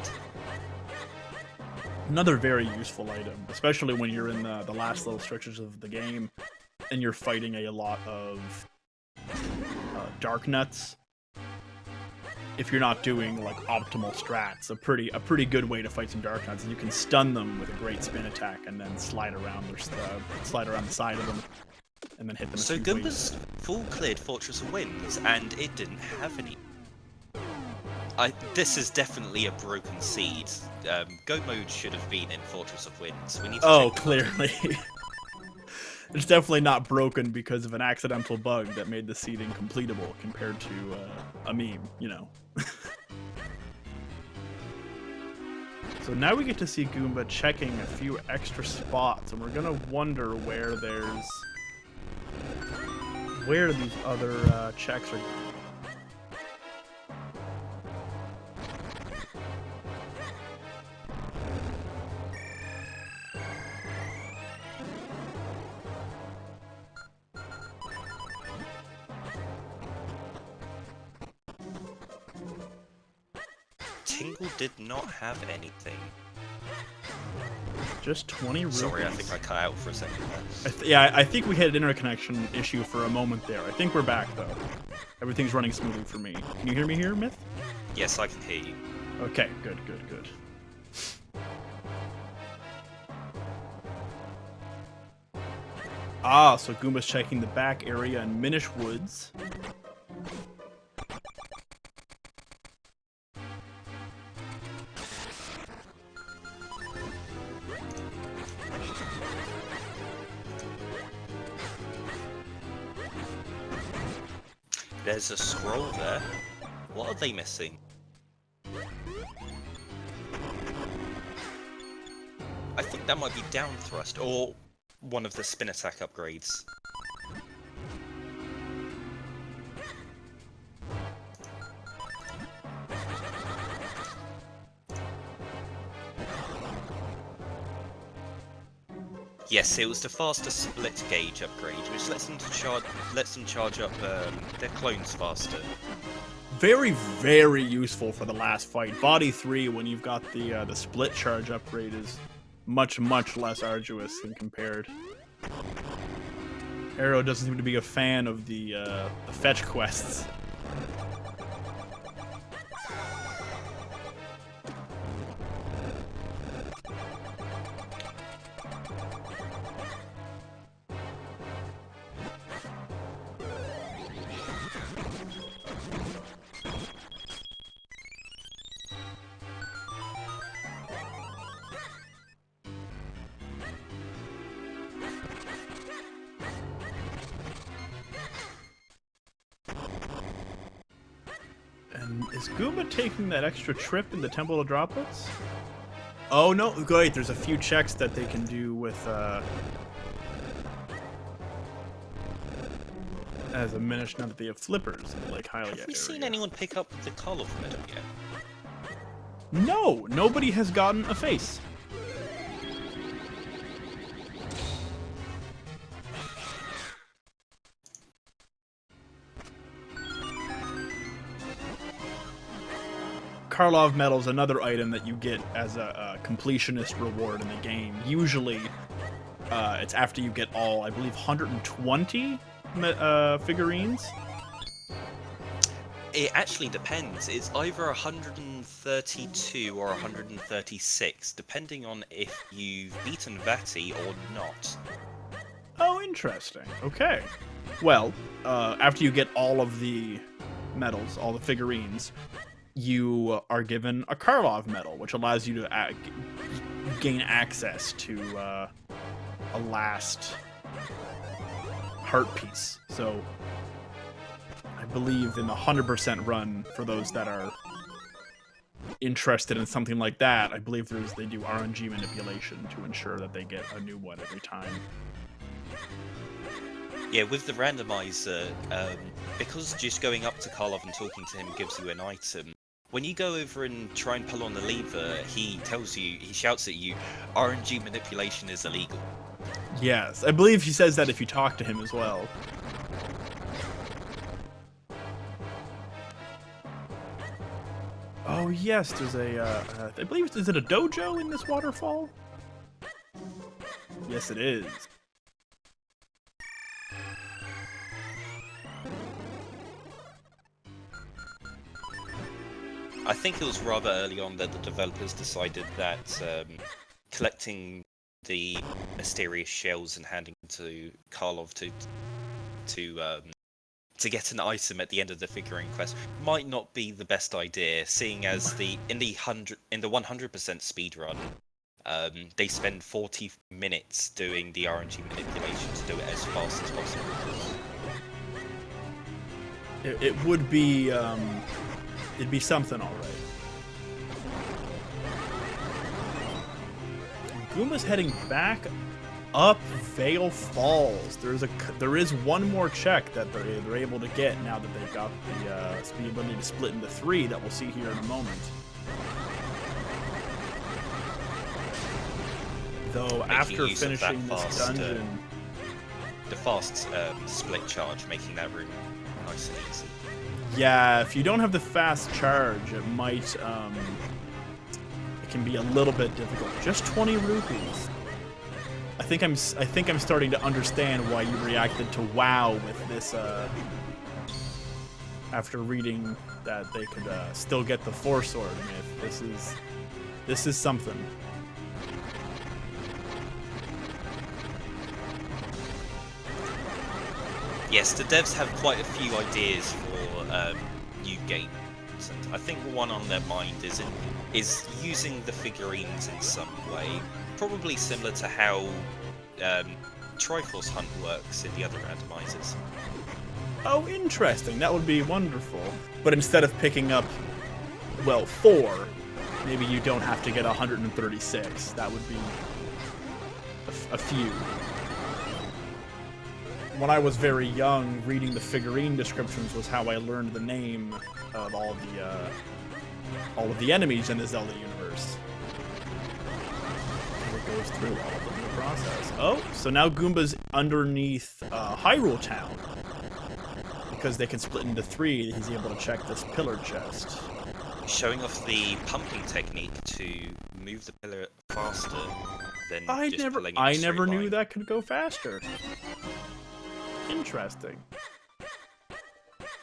Speaker 2: Another very useful item, especially when you're in the last little stretches of the game and you're fighting a lot of Dark Nuts. If you're not doing like optimal strats, a pretty good way to fight some Dark Nuts, and you can stun them with a Great Spin attack and then slide around the side of them. And then hit them.
Speaker 1: So Goomba's full cleared Fortress of Winds, and it didn't have any. This is definitely a broken seed. Go mode should have been in Fortress of Winds. We need to check
Speaker 2: clearly. It's definitely not broken because of an accidental bug that made the seed incompletable compared to a meme, you know. So now we get to see Goomba checking a few extra spots, and we're gonna wonder where these other checks are.
Speaker 1: Tingle did not have anything.
Speaker 2: Just 20 rupees.
Speaker 1: Sorry, I think I cut out for a second there.
Speaker 2: Yeah, I think we had an interconnection issue for a moment there. I think we're back, though. Everything's running smoothly for me. Can you hear me here, Myth?
Speaker 1: Yes, I can hear you.
Speaker 2: Okay, good. So Goomba's checking the back area in Minish Woods.
Speaker 1: There's a scroll there. What are they missing? I think that might be down thrust, or one of the spin attack upgrades. Yes, it was the faster split gauge upgrade, which lets them charge up their clones faster.
Speaker 2: Very, very useful for the last fight. Body 3, when you've got the split charge upgrade, is much, much less arduous than compared. Arrow doesn't seem to be a fan of the fetch quests. And is Goomba taking that extra trip in the Temple of Droplets? Oh no, wait, there's a few checks that they can do with, as a Minish now that they have flippers in the Lake Hylia
Speaker 1: Have we seen anyone pick up the Karlof medal yet?
Speaker 2: No, nobody has gotten a face. Karlof Metals, another item that you get as a completionist reward in the game. Usually, it's after you get all, I believe, 120 figurines.
Speaker 1: It actually depends. It's either 132 or 136, depending on if you've beaten Vati or not.
Speaker 2: Oh, interesting. Okay. Well, after you get all of the medals, all the figurines, you are given a Karlof medal, which allows you to gain access to a last heart piece. So, I believe in the 100% run, for those that are interested in something like that, I believe they do RNG manipulation to ensure that they get a new one every time.
Speaker 1: Yeah, with the randomizer, because just going up to Karlof and talking to him gives you an item, when you go over and try and pull on the lever, he shouts at you, RNG manipulation is illegal.
Speaker 2: Yes, I believe he says that if you talk to him as well. Oh yes, there's I believe, is it a dojo in this waterfall? Yes, it is.
Speaker 1: I think it was rather early on that the developers decided that collecting the mysterious shells and handing them to Karlof to get an item at the end of the figurine quest might not be the best idea, seeing as in the 100% speedrun, they spend 40 minutes doing the RNG manipulation to do it as fast as possible.
Speaker 2: It would be it'd be something, all right. Goomba's heading back up Vale Falls. There is one more check that they're able to get now that they've got the ability to split into 3 that we'll see here in a moment. Though after finishing this dungeon,
Speaker 1: the fast split charge, making that room nice and easy.
Speaker 2: Yeah, if you don't have the fast charge, it might it can be a little bit difficult. Just 20 rupees. I think I'm starting to understand why you reacted to WoW with this after reading that they could still get the 4-sword myth. This is something.
Speaker 1: Yes, the devs have quite a few ideas for new games. And I think one on their mind is using the figurines in some way, probably similar to how Triforce Hunt works in the other randomizers.
Speaker 2: Oh, interesting. That would be wonderful. But instead of picking up, well, 4, maybe you don't have to get 136. That would be a few. When I was very young, reading the figurine descriptions was how I learned the name of all of the enemies in the Zelda universe. And it goes through all of them in the process. Oh, so now Goomba's underneath Hyrule Town. Because they can split into 3, he's able to check this pillar chest.
Speaker 1: Showing off the pumping technique to move the pillar faster than
Speaker 2: I
Speaker 1: just pulling it in a
Speaker 2: never
Speaker 1: straight
Speaker 2: knew
Speaker 1: line.
Speaker 2: that could go faster. Interesting.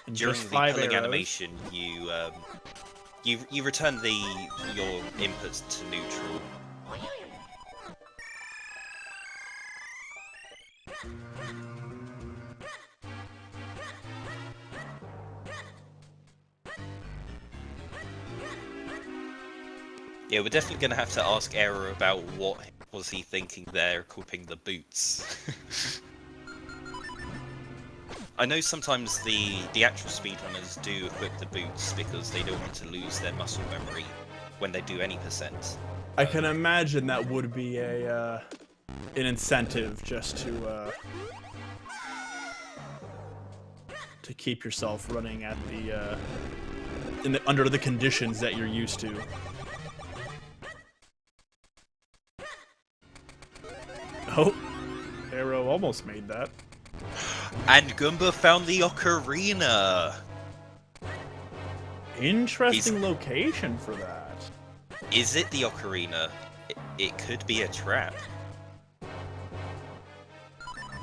Speaker 2: And
Speaker 1: During
Speaker 2: just
Speaker 1: the
Speaker 2: 5
Speaker 1: pulling
Speaker 2: arrows.
Speaker 1: animation, you return your inputs to neutral. Yeah, we're definitely going to have to ask Era about what was he thinking there, equipping the boots. I know sometimes the actual speedrunners do equip the boots because they don't want to lose their muscle memory when they do any percent.
Speaker 2: I can imagine that would be an incentive just to keep yourself running at under the conditions that you're used to. Oh, Arrow almost made that.
Speaker 1: And Goomba found the Ocarina!
Speaker 2: Interesting location for that.
Speaker 1: Is it the Ocarina? It could be a trap.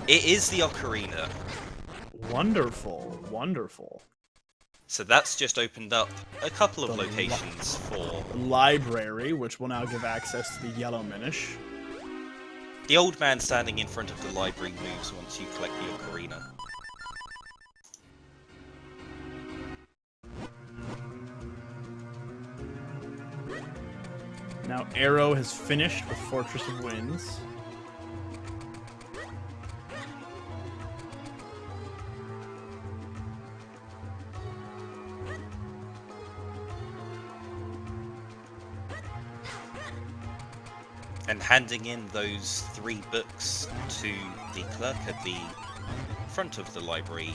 Speaker 1: It is the Ocarina.
Speaker 2: Wonderful, wonderful.
Speaker 1: So that's just opened up a couple of locations for...
Speaker 2: Library, which will now give access to the Yellow Minish.
Speaker 1: The old man standing in front of the library moves once you collect the Ocarina.
Speaker 2: Now Arrow has finished with Fortress of Winds.
Speaker 1: And handing in those 3 books to the clerk at the front of the library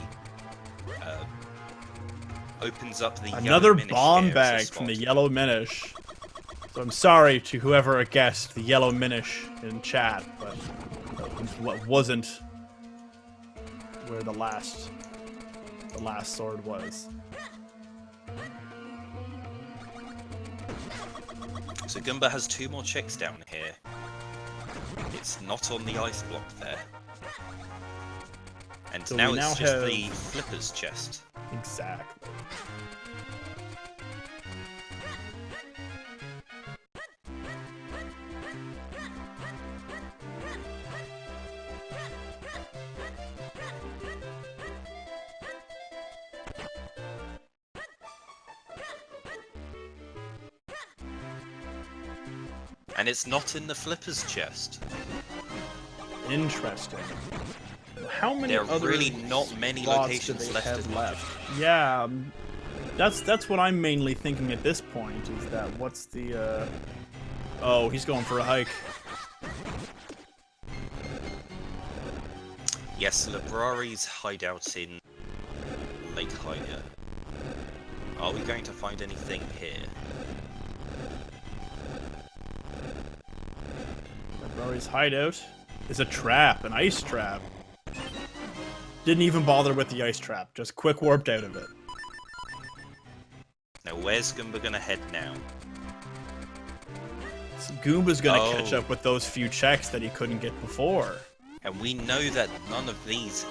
Speaker 1: opens up the
Speaker 2: Another
Speaker 1: Yellow Minish
Speaker 2: bomb
Speaker 1: here as a
Speaker 2: bag from the
Speaker 1: spot.
Speaker 2: Yellow Minish. So I'm sorry to whoever guessed the Yellow Minish in chat, but what wasn't where the last sword was.
Speaker 1: So Goomba has 2 more checks down here. It's not on the ice block there. And
Speaker 2: So
Speaker 1: now
Speaker 2: we
Speaker 1: it's
Speaker 2: now
Speaker 1: just
Speaker 2: have-
Speaker 1: the Flipper's chest.
Speaker 2: Exactly.
Speaker 1: And it's not in the Flipper's chest.
Speaker 2: Interesting. How many
Speaker 1: There are
Speaker 2: other
Speaker 1: really not many
Speaker 2: spots
Speaker 1: locations
Speaker 2: do they
Speaker 1: left
Speaker 2: have
Speaker 1: in
Speaker 2: left? Yeah, that's what I'm mainly thinking at this point. Is that what's the? Oh, he's going for a hike.
Speaker 1: Yes, Librari's hideout in Lake Hylia. Are we going to find anything here?
Speaker 2: Rory's hideout is a trap, an ice trap. Didn't even bother with the ice trap, just quick warped out of it.
Speaker 1: Now, where's Goomba gonna head now?
Speaker 2: So Goomba's gonna
Speaker 1: Oh.
Speaker 2: catch up with those few checks that he couldn't get before.
Speaker 1: And we know that none of these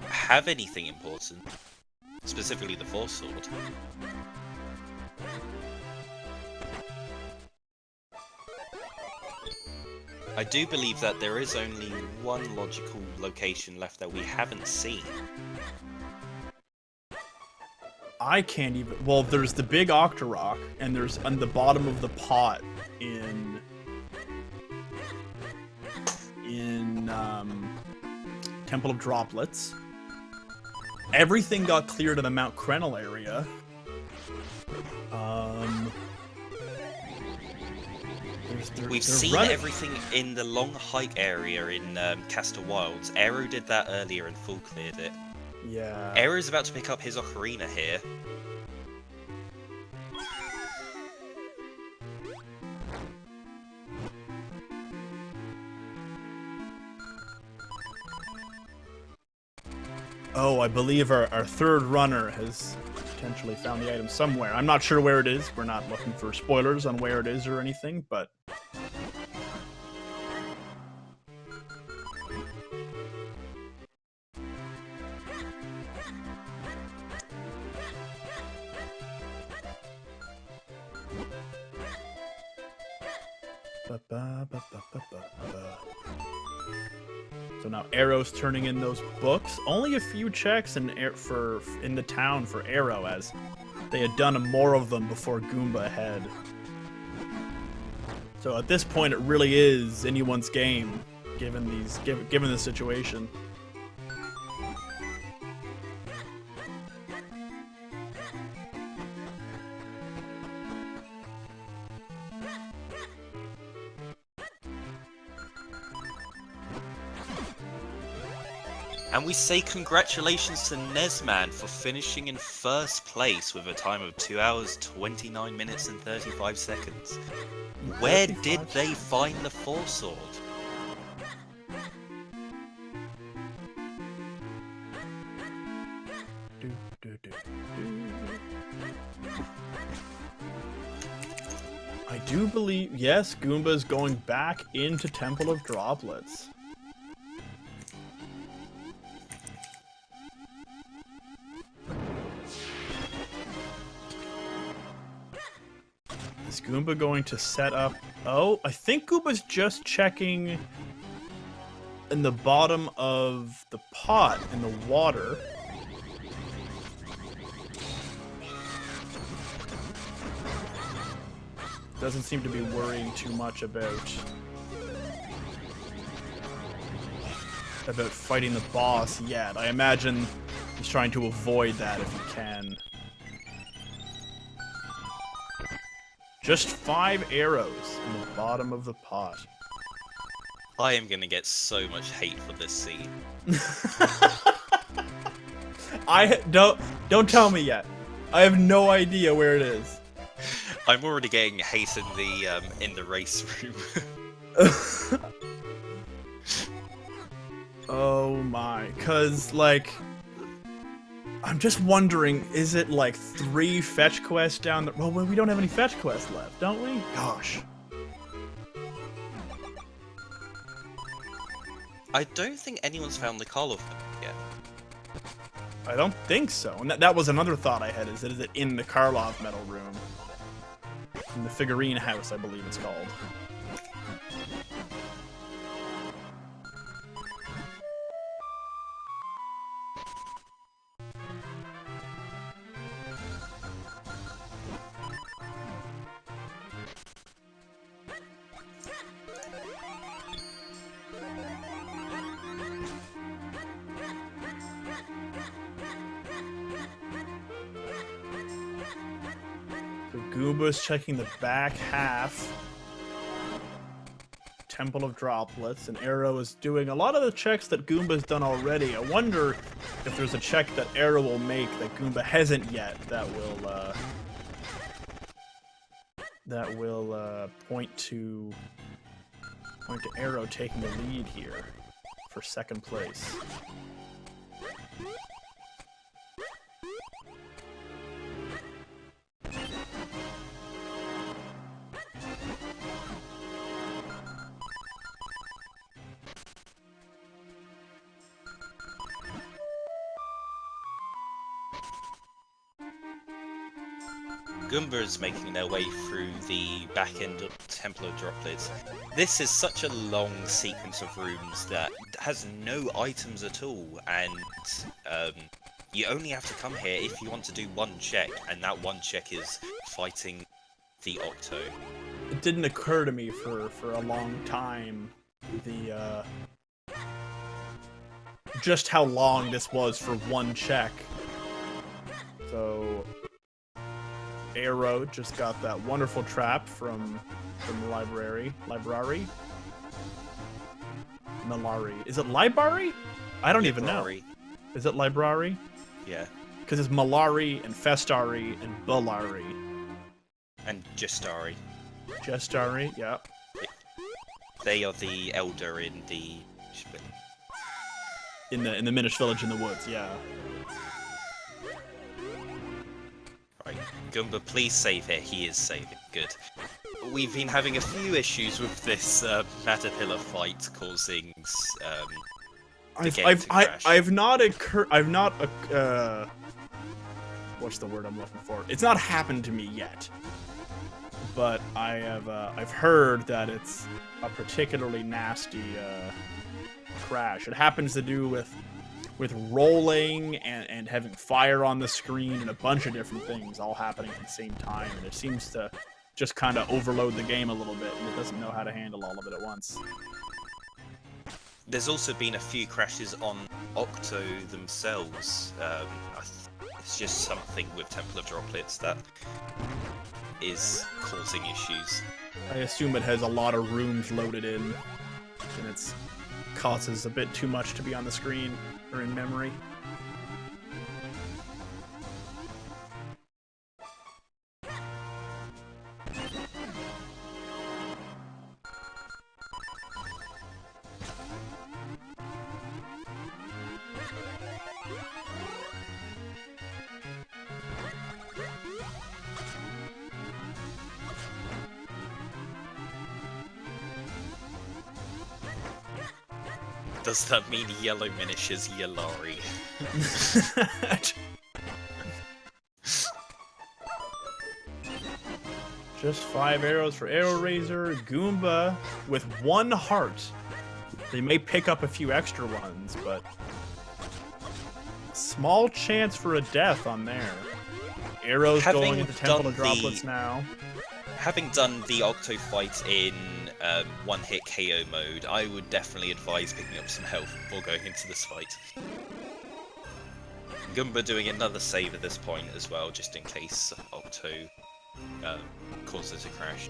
Speaker 1: have anything important. Specifically the Force Sword. I do believe that there is only one logical location left that we haven't seen.
Speaker 2: I can't even. Well, there's the big Octorok, and there's on the bottom of the pot in Temple of Droplets. Everything got cleared in the Mount Krenel area.
Speaker 1: We've seen everything in the long hike area in Castle Wilds. Aero did that earlier and full cleared it.
Speaker 2: Yeah.
Speaker 1: Aero's about to pick up his Ocarina here.
Speaker 2: Oh, I believe our third runner has potentially found the item somewhere. I'm not sure where it is. We're not looking for spoilers on where it is or anything, but... So now Arrow's turning in those books. Only a few checks in the town for Arrow, as they had done more of them before Goomba had. So at this point, it really is anyone's game, given the situation.
Speaker 1: And we say congratulations to Nesman for finishing in first place with a time of 2 hours, 29 minutes and 35 seconds. Where did they find the Force Sword? I do believe, yes, Goomba's going back into Temple of Droplets. Is Goomba going to set up... Oh, I think Goomba's just checking in the bottom of the pot in the water. Doesn't seem to be worrying too much about fighting the boss yet. I imagine he's trying to avoid that if he can. Just 5 arrows in the bottom of the pot. I am gonna get so much hate for this scene.
Speaker 2: Don't tell me yet. I have no idea where it is.
Speaker 1: I'm already getting hate in the race room.
Speaker 2: Oh my, 'cause like I'm just wondering, is it like 3 fetch quests down the... Well, we don't have any fetch quests left, don't we? Gosh.
Speaker 1: I don't think anyone's found the Karlof yet.
Speaker 2: I don't think so. And that was another thought I had, is it in the Karlof Metal room? In the figurine house, I believe it's called. Goomba's checking the back half. Temple of Droplets, and Arrow is doing a lot of the checks that Goomba's done already. I wonder if there's a check that Arrow will make that Goomba hasn't yet that will point to Arrow taking the lead here for second place.
Speaker 1: Goombas making their way through the back end of Temple of Droplets. This is such a long sequence of rooms that has no items at all, and you only have to come here if you want to do one check, and that one check is fighting the Octo.
Speaker 2: It didn't occur to me for a long time just how long this was for one check. So Arrow just got that wonderful trap from the library. Malari. Is it Library? I don't even know. Is it Library?
Speaker 1: Yeah.
Speaker 2: Because it's Malari and Festari and Balari.
Speaker 1: And Jestari.
Speaker 2: Jestari, yeah.
Speaker 1: They are the elder in the...
Speaker 2: In the Minish village in the woods, yeah.
Speaker 1: Right, Goomba, please save it. He is saving. Good. We've been having a few issues with this caterpillar fight causing the game to crash.
Speaker 2: I've not what's the word I'm looking for? It's not happened to me yet, but I've heard that it's a particularly nasty crash. It happens to do with rolling and having fire on the screen and a bunch of different things all happening at the same time, and it seems to just kind of overload the game a little bit, and it doesn't know how to handle all of it at once.
Speaker 1: There's also been a few crashes on Octo themselves. It's just something with Temple of Droplets that is causing issues.
Speaker 2: I assume it has a lot of rooms loaded in, and it causes a bit too much to be on the screen or in memory.
Speaker 1: Does that mean Yellow Minish is Yalari?
Speaker 2: Just 5 arrows for Arrow Razor. Goomba with 1 heart. They may pick up a few extra ones, but small chance for a death on there. Arrows going into Temple of Droplets now.
Speaker 1: Having done the Octo fight in one-hit KO mode, I would definitely advise picking up some health before going into this fight. Goomba doing another save at this point as well, just in case Octo causes a crash.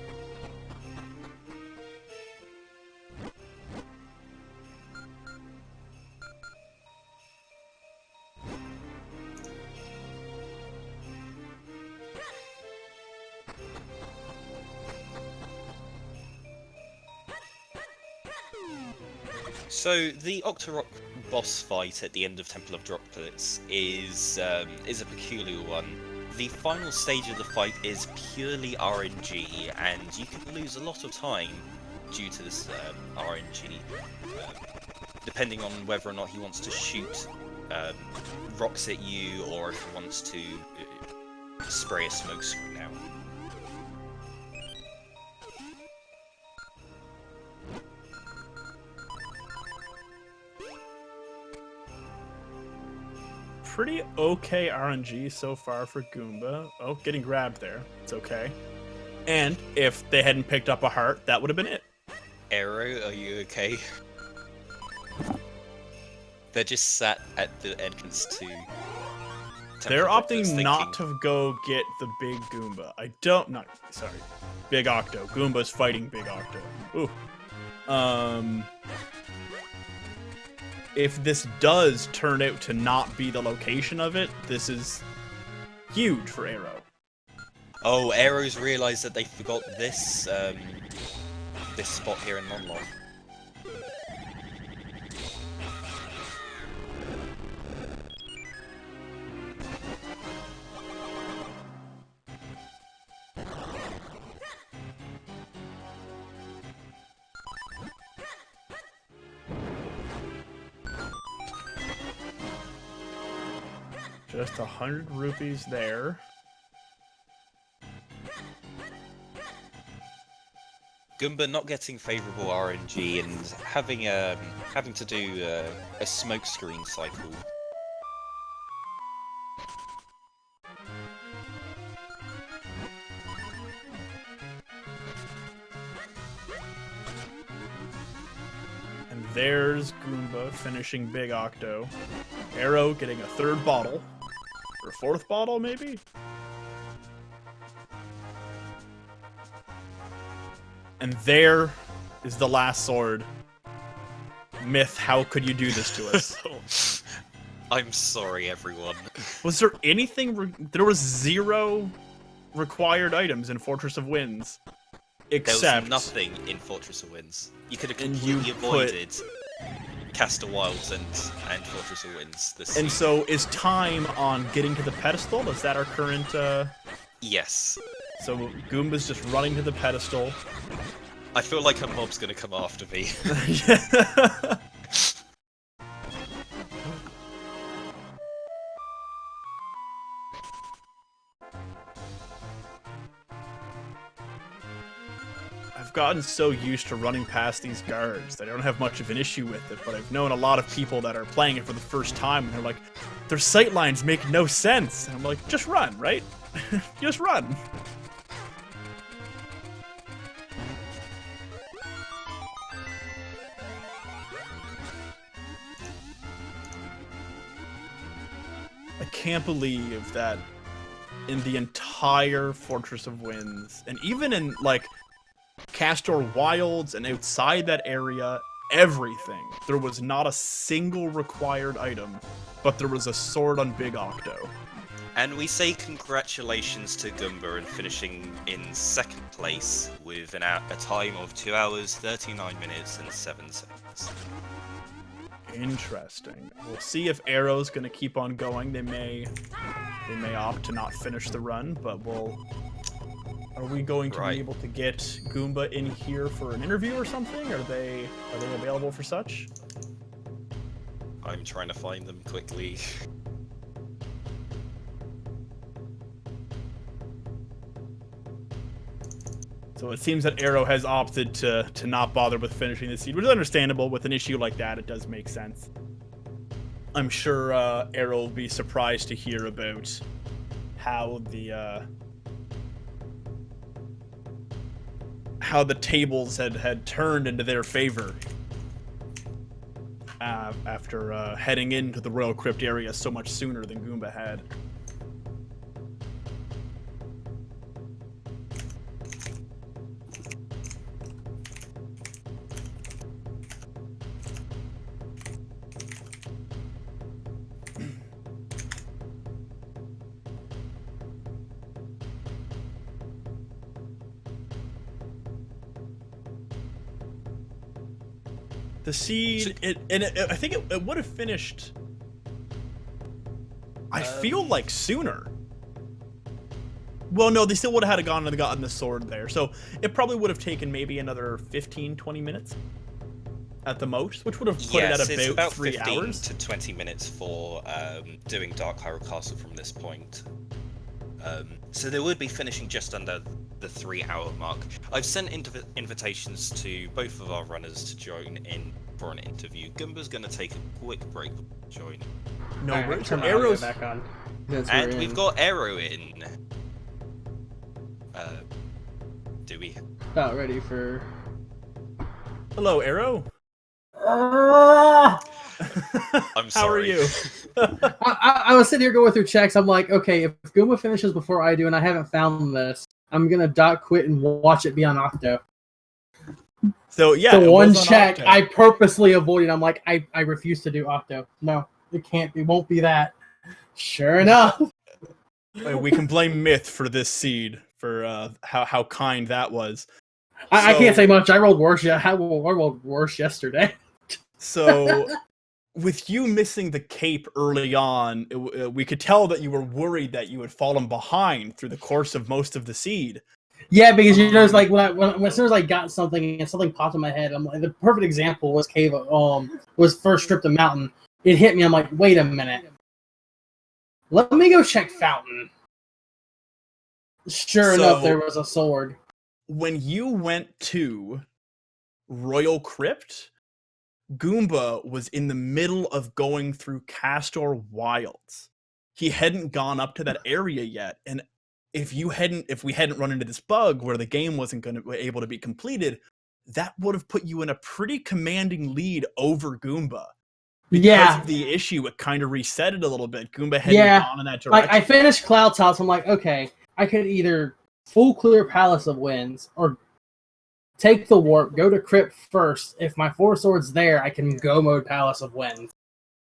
Speaker 1: So the Octorok Boss fight at the end of Temple of Droplets is a peculiar one. The final stage of the fight is purely RNG, and you can lose a lot of time due to this RNG, depending on whether or not he wants to shoot rocks at you or if he wants to spray a smoke screen out.
Speaker 2: Pretty okay RNG so far for Goomba. Oh, getting grabbed there. It's okay. And if they hadn't picked up a heart, that would have been it.
Speaker 1: Arrow, are you okay? They're just sat at the entrance to...
Speaker 2: They're opting not to go get the big Goomba. Sorry. Big Octo. Goomba's fighting Big Octo. Ooh. If this does turn out to not be the location of it, this is huge for Arrow.
Speaker 1: Oh, Arrow's realised that they forgot this this spot here in Monlong.
Speaker 2: Just 100 rupees there.
Speaker 1: Goomba not getting favourable RNG and having to do a smoke screen cycle.
Speaker 2: there's Goomba finishing Big Octo. Arrow getting a third bottle. Or fourth bottle, maybe? And there is the last sword. Myth, how could you do this to us?
Speaker 1: I'm sorry, everyone.
Speaker 2: Was there anything... there was 0 required items in Fortress of Winds. Except...
Speaker 1: There was nothing in Fortress of Winds. You could have completely avoided Castor Wilds and Fortress of Winds.
Speaker 2: And so, is time on getting to the pedestal? Is that our current...
Speaker 1: Yes.
Speaker 2: So, Goomba's just running to the pedestal.
Speaker 1: I feel like a mob's gonna come after me.
Speaker 2: I've gotten so used to running past these guards that I don't have much of an issue with it, but I've known a lot of people that are playing it for the first time, and they're like, their sight lines make no sense. And I'm like, just run, right? Just run. I can't believe that in the entire Fortress of Winds, and even in, like, Castor Wilds and outside that area, everything, there was not a single required item, but there was a sword on Big Octo.
Speaker 1: And we say congratulations to Goomba in finishing in 2nd place with a time of 2 hours, 39 minutes, and 7 seconds.
Speaker 2: Interesting. We'll see if Arrow's gonna keep on going. They may opt to not finish the run, but are we going to be able to get Goomba in here for an interview or something? Are they available for such?
Speaker 1: I'm trying to find them quickly.
Speaker 2: So it seems that Arrow has opted to not bother with finishing the seed, which is understandable. With an issue like that, it does make sense. I'm sure Arrow will be surprised to hear about how the tables had turned into their favor after heading into the Royal Crypt area so much sooner than Goomba had. The seed, I think it would have finished. I feel like sooner. Well, no, they still would have had gotten the sword there, so it probably would have taken maybe another 15-20 minutes at the most, which would have put it at about 3
Speaker 1: 15
Speaker 2: hours
Speaker 1: to 20 minutes for doing Dark Hyrule Castle from this point. So they would be finishing just under the 3-hour mark. I've sent invitations to both of our runners to join in for an interview. Goomba's going to take a quick break to join.
Speaker 2: No,
Speaker 3: right,
Speaker 2: turn my audio
Speaker 3: back on.
Speaker 1: And we've got Arrow in. Do we?
Speaker 3: About ready for...
Speaker 2: Hello, Arrow.
Speaker 3: Ah!
Speaker 1: I'm sorry.
Speaker 2: How are you?
Speaker 3: I was sitting here going through checks. I'm like, okay, if Goomba finishes before I do and I haven't found this, I'm going to quit and watch it be on Octo.
Speaker 2: So, yeah.
Speaker 3: The one check
Speaker 2: Octo.
Speaker 3: I purposely avoided. I'm like, I refuse to do Octo. No, it can't. It won't be that. Sure enough.
Speaker 2: We can blame Myth for this seed, for how kind that was.
Speaker 3: I can't say much. I rolled worse. I rolled worse yesterday.
Speaker 2: So, with you missing the cape early on, we could tell that you were worried that you had fallen behind through the course of most of the seed.
Speaker 3: Yeah, because you know, it's like when as soon as I got something and something popped in my head, I'm like, the perfect example was was first Strip the Mountain. It hit me. I'm like, wait a minute. Let me go check Fountain. Sure enough, there was a sword.
Speaker 2: When you went to Royal Crypt, Goomba was in the middle of going through Castor Wilds. He hadn't gone up to that area yet, and if we hadn't run into this bug where the game wasn't able to be completed, that would have put you in a pretty commanding lead over Goomba.
Speaker 3: Yeah.
Speaker 2: Of the issue, it kind of reset it a little bit. Goomba hadn't gone in that direction.
Speaker 3: Like, I finished Cloud Tops, I'm like, okay, I could either full clear Palace of Winds, or take the warp, go to Crypt first. If my 4 swords there, I can go mode Palace of Winds.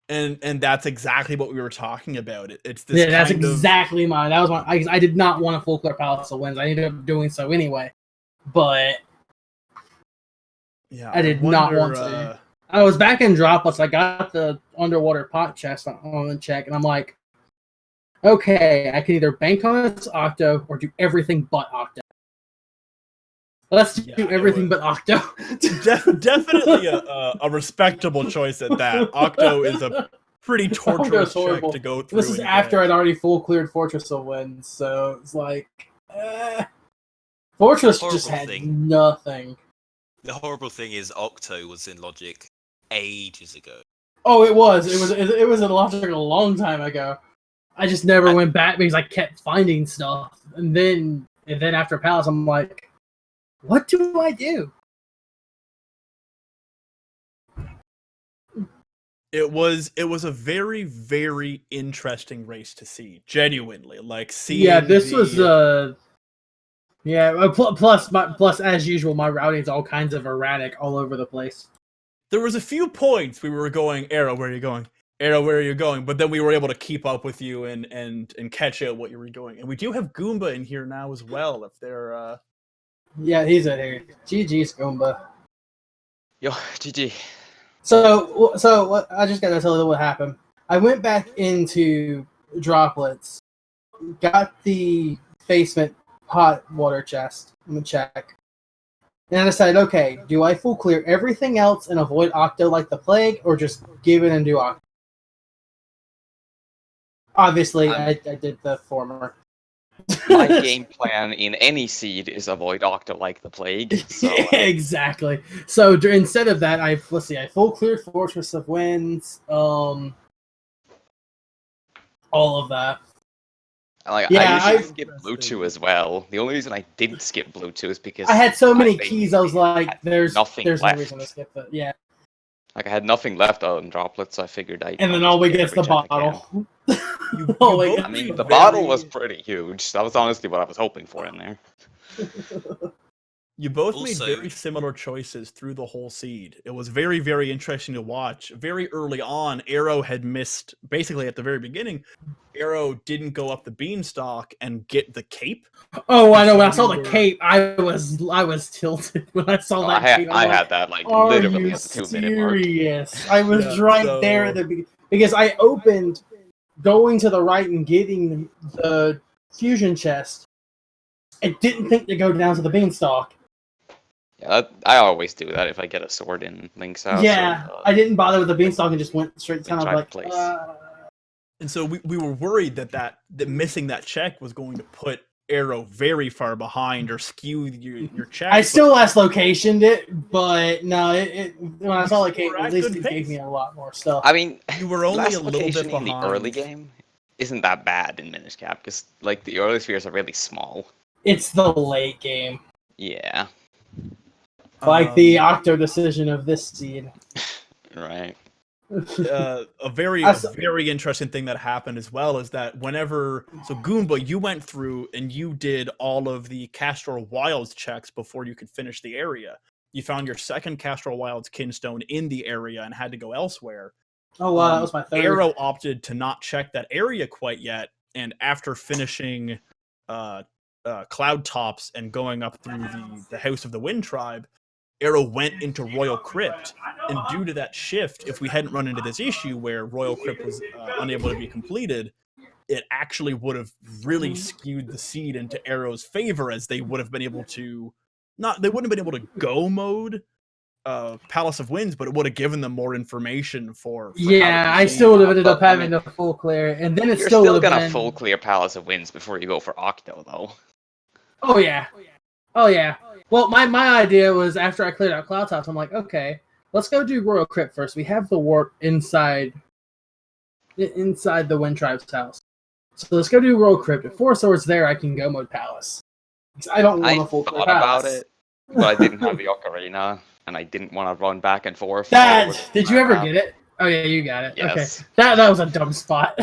Speaker 2: And that's exactly what we were talking about. It's this.
Speaker 3: Yeah, that's exactly mine. That was my. I did not want a full clear Palace of Winds. I ended up doing so anyway, but
Speaker 2: yeah,
Speaker 3: I did not want to. I was back in Droplets. I got the underwater pot chest on the check, and I'm like, okay, I can either bank on this Octo or do everything but Octo. Let's do everything but Octo.
Speaker 2: Definitely a respectable choice at that. Octo is a pretty torturous check to go through.
Speaker 3: This is after I'd already full cleared Fortress of Winds, so it's like, Fortress just had nothing.
Speaker 1: The horrible thing is Octo was in Logic ages ago.
Speaker 3: Oh, it was in Logic a long time ago. I just never went back because I kept finding stuff, and then after Palace, I'm like, what do I do?
Speaker 2: It was a very, very interesting race to see. Genuinely, like seeing.
Speaker 3: Yeah, this was yeah. Plus, as usual, my routing's all kinds of erratic, all over the place.
Speaker 2: There was a few points we were going, Arrow, where are you going? Arrow, where are you going? But then we were able to keep up with you and catch out what you were doing. And we do have Goomba in here now as well. If they're
Speaker 3: Yeah, he's in here. GG's Goomba.
Speaker 4: Yo, GG.
Speaker 3: So what, I just gotta tell you what happened. I went back into Droplets, got the basement hot water chest. I'm gonna check. And I decided, okay, do I full clear everything else and avoid Octo like the plague, or just give it and do Octo? Obviously, I did the former.
Speaker 4: My game plan in any seed is avoid Octo like the plague. So,
Speaker 3: exactly. So instead of that, I full cleared Fortress of Winds, all of that.
Speaker 4: Like, I usually skip Blue 2 as well. The only reason I didn't skip Blue 2 is because
Speaker 3: I had so many keys. I was like, there's no
Speaker 4: left.
Speaker 3: reason to skip it. Yeah.
Speaker 4: Like, I had nothing left on Droplets, so I figured I.
Speaker 3: And then all we get is the bottle.
Speaker 4: I mean, the bottle was pretty huge. That was honestly what I was hoping for in there.
Speaker 2: You both
Speaker 1: Also,
Speaker 2: made very similar choices through the whole seed. It was very, very interesting to watch. Very early on, Arrow had missed, basically at the very beginning, Arrow didn't go up the beanstalk and get the cape.
Speaker 3: Oh, I know. When I saw the cape, I was tilted when I saw that cape.
Speaker 4: I had that like literally at the 2-minute mark.
Speaker 3: Serious? I was right there at the beginning because I opened going to the right and getting the fusion chest. I didn't think to go down to the beanstalk.
Speaker 4: Yeah, I always do that if I get a sword in Link's house.
Speaker 3: Yeah, I didn't bother with the beanstalk and just went straight to town. I was like,
Speaker 2: And so we were worried that missing that check was going to put Arrow very far behind or skew your check.
Speaker 3: I still last locationed it, but no, when I saw the cape, at least it gave me a lot more stuff.
Speaker 4: I mean,
Speaker 2: you were only
Speaker 4: last
Speaker 2: a little bit
Speaker 4: location in
Speaker 2: behind.
Speaker 4: the early game isn't that bad in Minish Cap because like the early spheres are really small.
Speaker 3: It's the late game.
Speaker 4: Yeah.
Speaker 3: Like the Octo decision of this seed.
Speaker 4: Right.
Speaker 2: A very interesting thing that happened as well is that so Goomba, you went through and you did all of the Castral Wilds checks before you could finish the area. You found your second Castral Wilds kinstone in the area and had to go elsewhere.
Speaker 3: Oh wow, that was my third.
Speaker 2: Arrow opted to not check that area quite yet, and after finishing Cloud Tops and going up through the House of the Wind Tribe, Arrow went into Royal Crypt, and due to that shift, if we hadn't run into this issue where Royal Crypt was unable to be completed, it actually would have really skewed the seed into Arrow's favor, as they would have been able to they wouldn't have been able to go mode Palace of Winds, but it would have given them more information for
Speaker 3: I still would have ended up having to full clear, and then
Speaker 4: You're still gonna full clear Palace of Winds before you go for Octo, though.
Speaker 3: Oh yeah. Well, my idea was after I cleared out Cloud Tops, I'm like, okay, let's go do Royal Crypt first. We have the warp inside the Wind Tribe's house. So let's go do Royal Crypt. If 4 swords there, I can go mode Palace. I don't want to full clear Palace.
Speaker 4: About it. but I didn't have the ocarina, and I didn't want to run back and forth.
Speaker 3: Did you ever get it? Oh yeah, you got it.
Speaker 4: Yes.
Speaker 3: Okay, that was a dumb spot.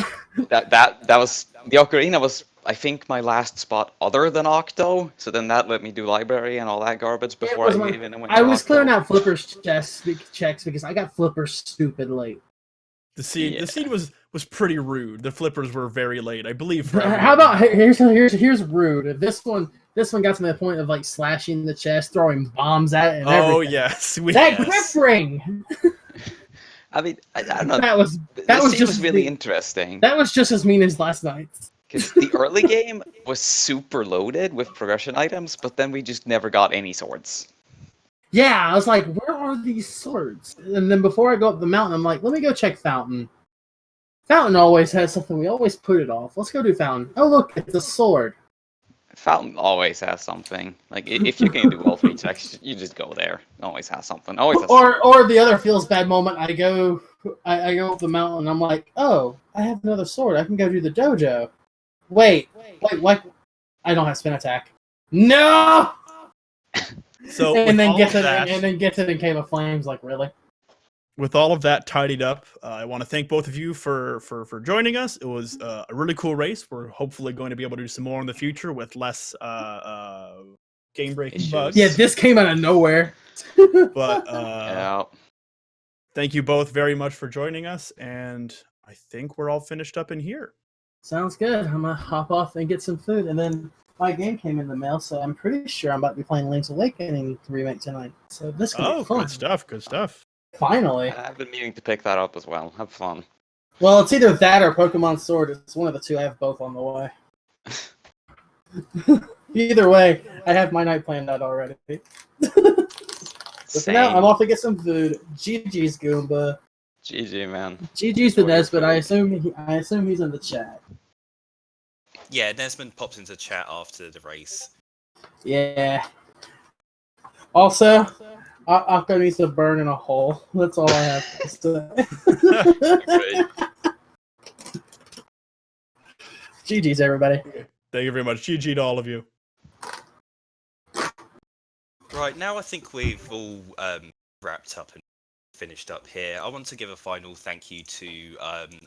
Speaker 4: That was the ocarina was, I think, my last spot other than Octo. So then that let me do library and all that garbage before I even went.
Speaker 3: I was
Speaker 4: Octo.
Speaker 3: clearing out Flipper's checks because I got Flipper's stupid late.
Speaker 2: The seed was pretty rude. The flippers were very late, I believe.
Speaker 3: How about here's rude. This one got to the point of like slashing the chest, throwing bombs at it. And everything.
Speaker 2: Yes,
Speaker 3: that grip ring.
Speaker 4: I mean, I don't know.
Speaker 3: That was
Speaker 4: just really interesting.
Speaker 3: That was just as mean as last night's.
Speaker 4: Because the early game was super loaded with progression items, but then we just never got any swords.
Speaker 3: Yeah, I was like, where are these swords? And then before I go up the mountain, I'm like, let me go check Fountain. Fountain always has something. We always put it off. Let's go do Fountain. Oh, look, it's a sword.
Speaker 4: Fountain always has something. Like, if you can do all 3 checks, you just go there. It always has something. Always has
Speaker 3: or the other feels bad moment, I go up the mountain, and I'm like, oh, I have another sword. I can go do the dojo. Wait, what? I don't have spin attack. No!
Speaker 2: So
Speaker 3: and then get to the Cave of Flames, like, really?
Speaker 2: With all of that tidied up, I want to thank both of you for joining us. It was a really cool race. We're hopefully going to be able to do some more in the future with less game-breaking bugs.
Speaker 3: Yeah, this came out of nowhere.
Speaker 2: But
Speaker 4: yeah.
Speaker 2: Thank you both very much for joining us, and I think we're all finished up in here.
Speaker 3: Sounds good. I'm going to hop off and get some food, and then my game came in the mail, so I'm pretty sure I'm about to be playing Link's Awakening remake tonight. So this could be fun.
Speaker 2: Good stuff.
Speaker 3: Finally.
Speaker 4: I've been meaning to pick that up as well. Have fun.
Speaker 3: Well, it's either that or Pokemon Sword. It's one of the two. I have both on the way. Either way, I have my night planned out already. So for now, I'm off to get some food. GG's Goomba.
Speaker 4: GG, man.
Speaker 3: GG's the Nesbit. I assume he's in the chat.
Speaker 1: Yeah, Nesmond pops into chat after the race.
Speaker 3: Yeah. Also, Octo needs to burn in a hole. That's all I have to say. GG's, everybody.
Speaker 2: Thank you very much. GG to all of you.
Speaker 1: Right, now I think we've all wrapped up and finished up here. I want to give a final thank you to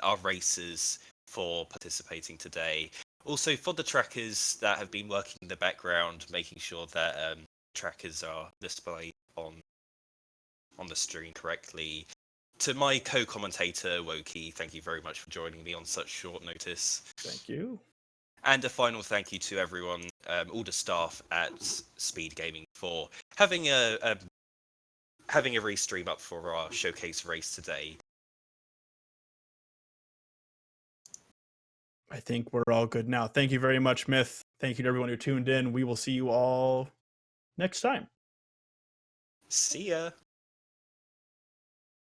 Speaker 1: our racers for participating today. Also, for the trackers that have been working in the background, making sure that trackers are displayed on the stream correctly. To my co-commentator, Woki, thank you very much for joining me on such short notice.
Speaker 2: Thank you.
Speaker 1: And a final thank you to everyone, all the staff at Speed Gaming for having a restream up for our showcase race today.
Speaker 2: I think we're all good now. Thank you very much, Myth. Thank you to everyone who tuned in. We will see you all next time.
Speaker 1: See ya.